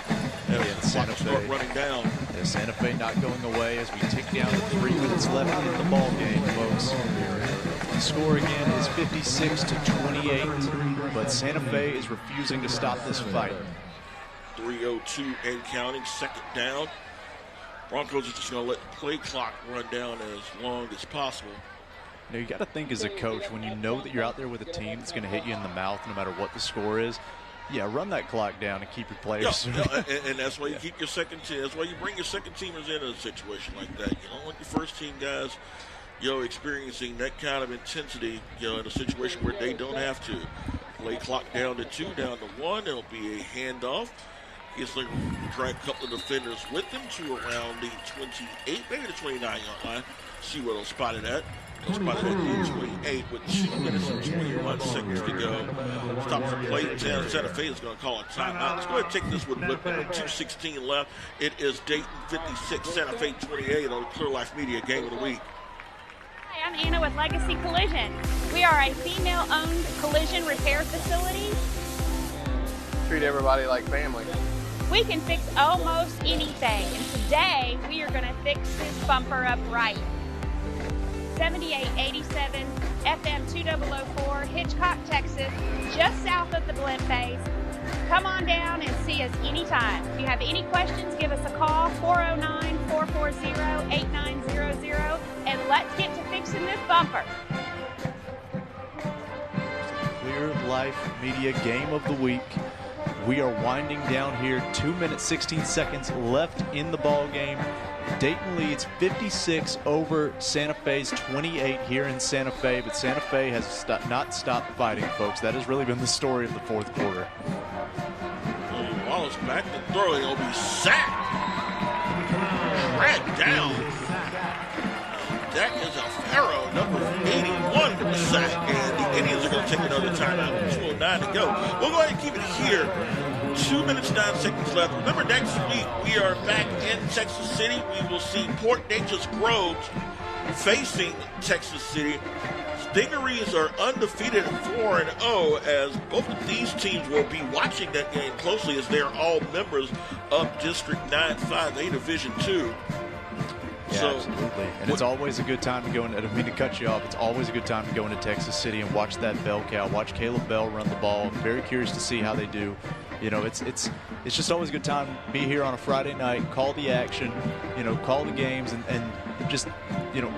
And Santa Fe running down. And Santa Fe not going away as we tick down to 3 minutes left in the ball game, folks. The score again is 56-28, but Santa Fe is refusing to stop this fight. 3:02 and counting, second down. Broncos are just going to let the play clock run down as long as possible. Now, you got to think as a coach, when you know that you're out there with a team that's going to hit you in the mouth no matter what the score is, yeah, run that clock down and keep your players. And that's why you keep your second team. That's why you bring your second teamers in a situation like that. You don't want your first team guys, experiencing that kind of intensity, in a situation where they don't have to. Play clock down to 2, down to 1. It'll be a handoff. Gisler drag a couple of defenders with him to around the 28, maybe the 29-yard line. See where they'll spot it at. They'll spot it at the 28 with 2 minutes and 21 seconds to go. Stops the play. Santa Fe is going to call a timeout. Let's go ahead and take this with 2:16 left. It is Dayton 56, Santa Fe 28 on Clear Life Media Game of the Week. Hi, I'm Anna with Legacy Collision. We are a female-owned collision repair facility. Treat everybody like family. We can fix almost anything, and today we are going to fix this bumper up right. 7887 FM 2004, Hitchcock, Texas, just south of the blimp base. Come on down and see us anytime. If you have any questions, give us a call, 409-440-8900, and let's get to fixing this bumper. Clear Life Media Game of the Week. We are winding down here. 2 minutes, 16 seconds left in the ball game. Dayton leads 56 over Santa Fe's 28 here in Santa Fe, but Santa Fe has not stopped fighting, folks. That has really been the story of the fourth quarter. Wallace back to throw. He'll be sacked. Dragged down. That is a Pharaoh, number 81 for the sack, and the Indians are going to take another timeout. 2:09 to go. We'll go ahead and keep it here. 2 minutes, 9 seconds left. Remember, next week we are back in Texas City. We will see Port Neches Groves facing Texas City. Stingarees are undefeated at 4-0, as both of these teams will be watching that game closely, as they are all members of District 9-5A Division II. Yeah, So, absolutely. And it's always a good time to go in. I don't mean to cut you off. It's always a good time to go into Texas City and watch that bell cow. Watch Caleb Bell run the ball. I'm very curious to see how they do. You know, it's just always a good time to be here on a Friday night, call the action, you know, call the games, and just, you know,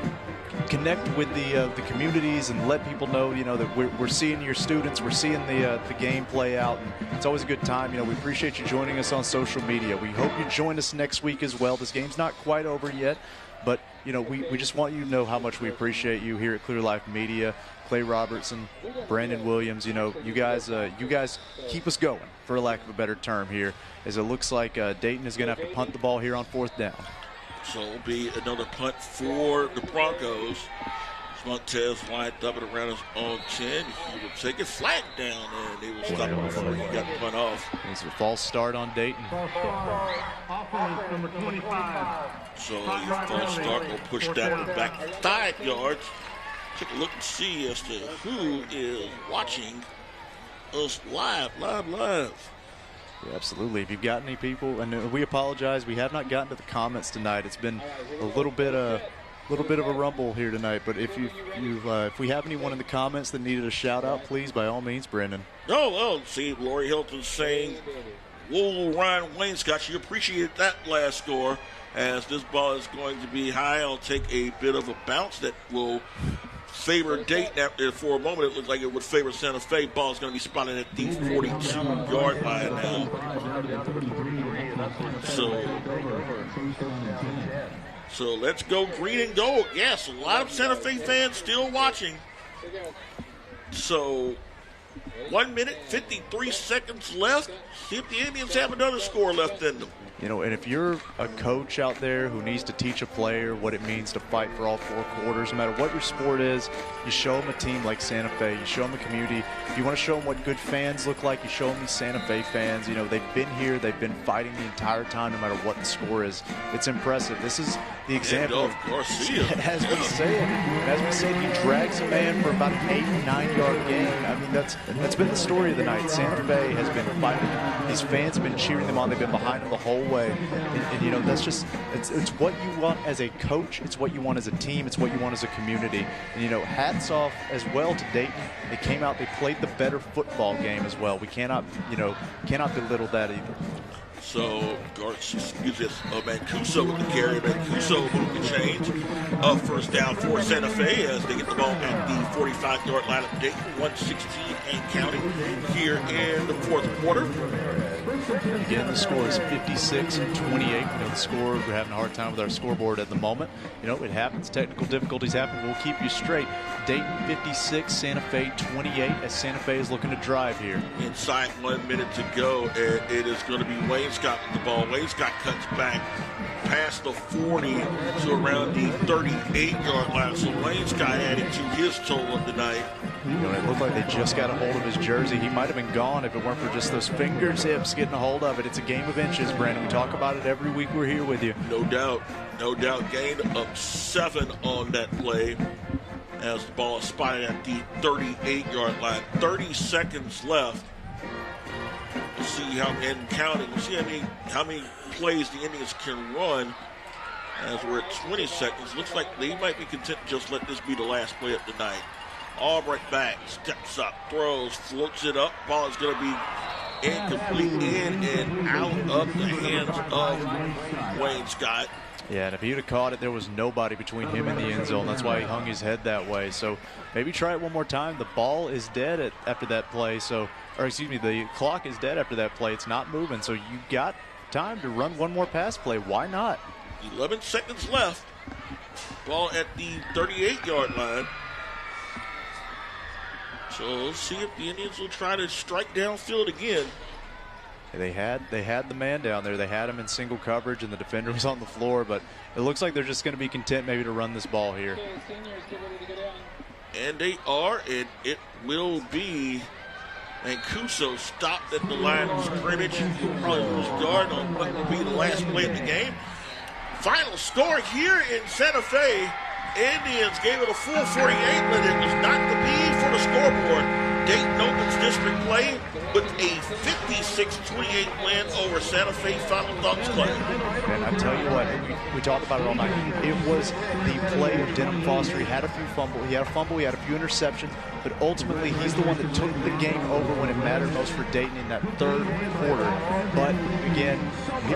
connect with the communities and let people know, you know, that we're seeing your students, we're seeing the game play out, and it's always a good time. You know, we appreciate you joining us on social media. We hope you join us next week as well. This game's not quite over yet, but you know, we just want you to know how much we appreciate you here at Clear Life Media. Clay Robertson, Brandon Williams, you know, you guys keep us going, for lack of a better term here, as it looks like Dayton is going to have to punt the ball here on 4th down. So it'll be another punt for the Broncos. Montez lined up and around his own 10. He will take it flat down, and they will stop it before he got the punt off. It's a false start on Dayton. Offense number 25. So your false start will push that one back 5 yards. Take a look and see as to who is watching us live. Yeah, absolutely. If you've got any people, and we apologize, we have not gotten to the comments tonight. It's been a little bit of a rumble here tonight. But if we have anyone in the comments that needed a shout out, please, by all means, Brendan. Oh, well, see, Lori Hilton saying, "Whoa, Ryan Wainscott, you appreciate that last score." As this ball is going to be high, I'll take a bit of a bounce that will favor Dayton. After, for a moment, it looked like it would favor Santa Fe. Ball is going to be spotted at the 42-yard line now. So let's go green and gold. Yes, a lot of Santa Fe fans still watching. So 1 minute, 53 seconds left. See if the Indians have another score left in them. You know, and if you're a coach out there who needs to teach a player what it means to fight for all 4 quarters, no matter what your sport is, you show them a team like Santa Fe, you show them a community. If you want to show them what good fans look like, you show them these Santa Fe fans. You know, they've been here, they've been fighting the entire time, no matter what the score is. It's impressive. This is the example of Garcia. As we said, he drags a man for about an 8 or 9 yard gain. I mean, that's been the story of the night. Santa Fe has been fighting. These fans have been cheering them on. They've been behind them the whole way. And you know, that's just, it's what you want as a coach. It's what you want as a team. It's what you want as a community. And you know, hats off as well to Dayton. They came out, they played the better football game as well. We cannot belittle that either. So, Mancuso with the carry. Mancuso moving the change. First down for Santa Fe as they get the ball at the 45-yard line of Dayton. 1:16 and counting here in the 4th quarter. Again, the score is 56-28. You know, the score, we're having a hard time with our scoreboard at the moment. You know, it happens. Technical difficulties happen. We'll keep you straight. Dayton 56, Santa Fe 28, as Santa Fe is looking to drive here. Inside 1 minute to go, and it is going to be Wainscott with the ball. Wainscott cuts back past the 40 to around the 38-yard line. So Wainscott adding to his total of the night. You know, it looked like they just got a hold of his jersey. He might have been gone if it weren't for just those fingertips getting a hold of it. It's a game of inches, Brandon. We talk about it every week we're here with you. No doubt. Gain of 7 on that play as the ball is spotted at the 38-yard line. 30 seconds left. We'll see we'll see how many plays the Indians can run as we're at 20 seconds. Looks like they might be content to just let this be the last play of the night. Albright back, steps up, throws, floats it up. Ball is going to be incomplete, in and out of the hands of Wainscott. Yeah, and if he'd have caught it, there was nobody between him and the end zone. That's why he hung his head that way. So maybe try it one more time. The ball is dead after that play. The clock is dead after that play. It's not moving. So you got time to run one more pass play. Why not? 11 seconds left. Ball at the 38-yard line. So let's see if the Indians will try to strike downfield again. They had the man down there. They had him in single coverage, and the defender was on the floor. But it looks like they're just going to be content maybe to run this ball here. And they are, and it will be. And Cuso stopped at the line of scrimmage. He'll probably lose guard on what will be the last play of the game. Final score here in Santa Fe. Indians gave it a full 48, but it was not to be for the scoreboard. Dayton opens district play with a 56-28 win over Santa Fe. Final thoughts, Clay? And I tell you what, we talked about it all night. It was the play of Denham Foster. He had a few fumbles. He had a fumble. He had a few interceptions. But ultimately, he's the one that took the game over when it mattered most for Dayton in that third quarter. But again,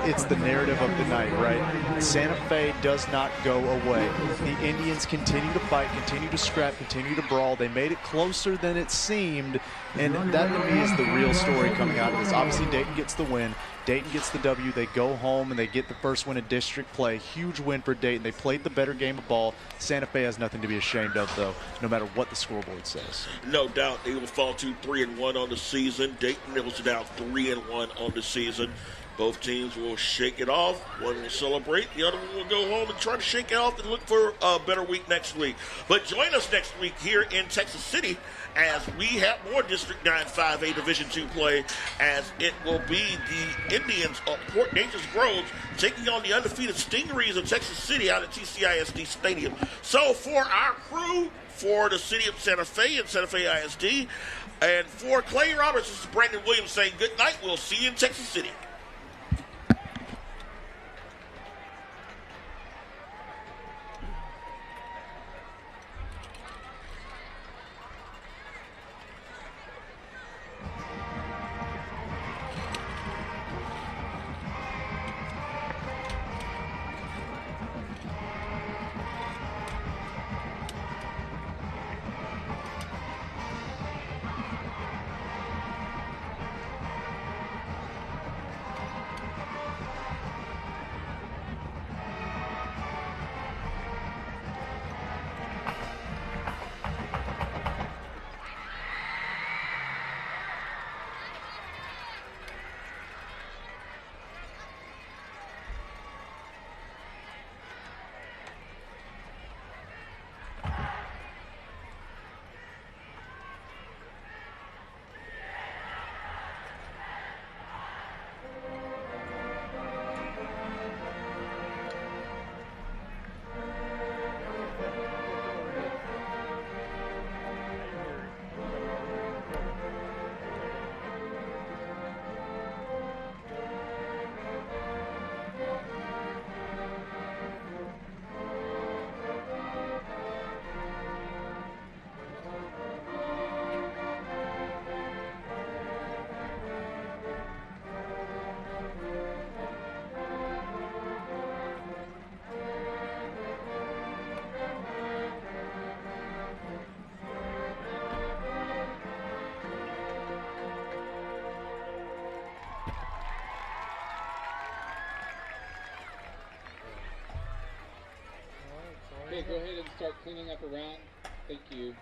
it's the narrative of the night, right? Santa Fe does not go away. The Indians continue to fight, continue to scrap, continue to brawl. They made it closer than it seemed. And that, to me, is the real story coming out of this. Obviously, Dayton gets the win. Dayton gets the W. They go home, and they get the first win in district play. Huge win for Dayton. They played the better game of ball. Santa Fe has nothing to be ashamed of, though, no matter what the scoreboard says. No doubt they will fall to 3-1 on the season. Dayton is now 3-1 on the season. Both teams will shake it off. One will celebrate. The other one will go home and try to shake it off and look for a better week next week. But join us next week here in Texas City as we have more District 9 5A Division II play, as it will be the Indians of Port Neches Groves taking on the undefeated Stingarees of Texas City out at TCISD Stadium. So for our crew, for the city of Santa Fe and Santa Fe ISD, and for Clay Roberts, this is Brandon Williams saying good night. We'll see you in Texas City. Okay, go ahead and start cleaning up around. Thank you.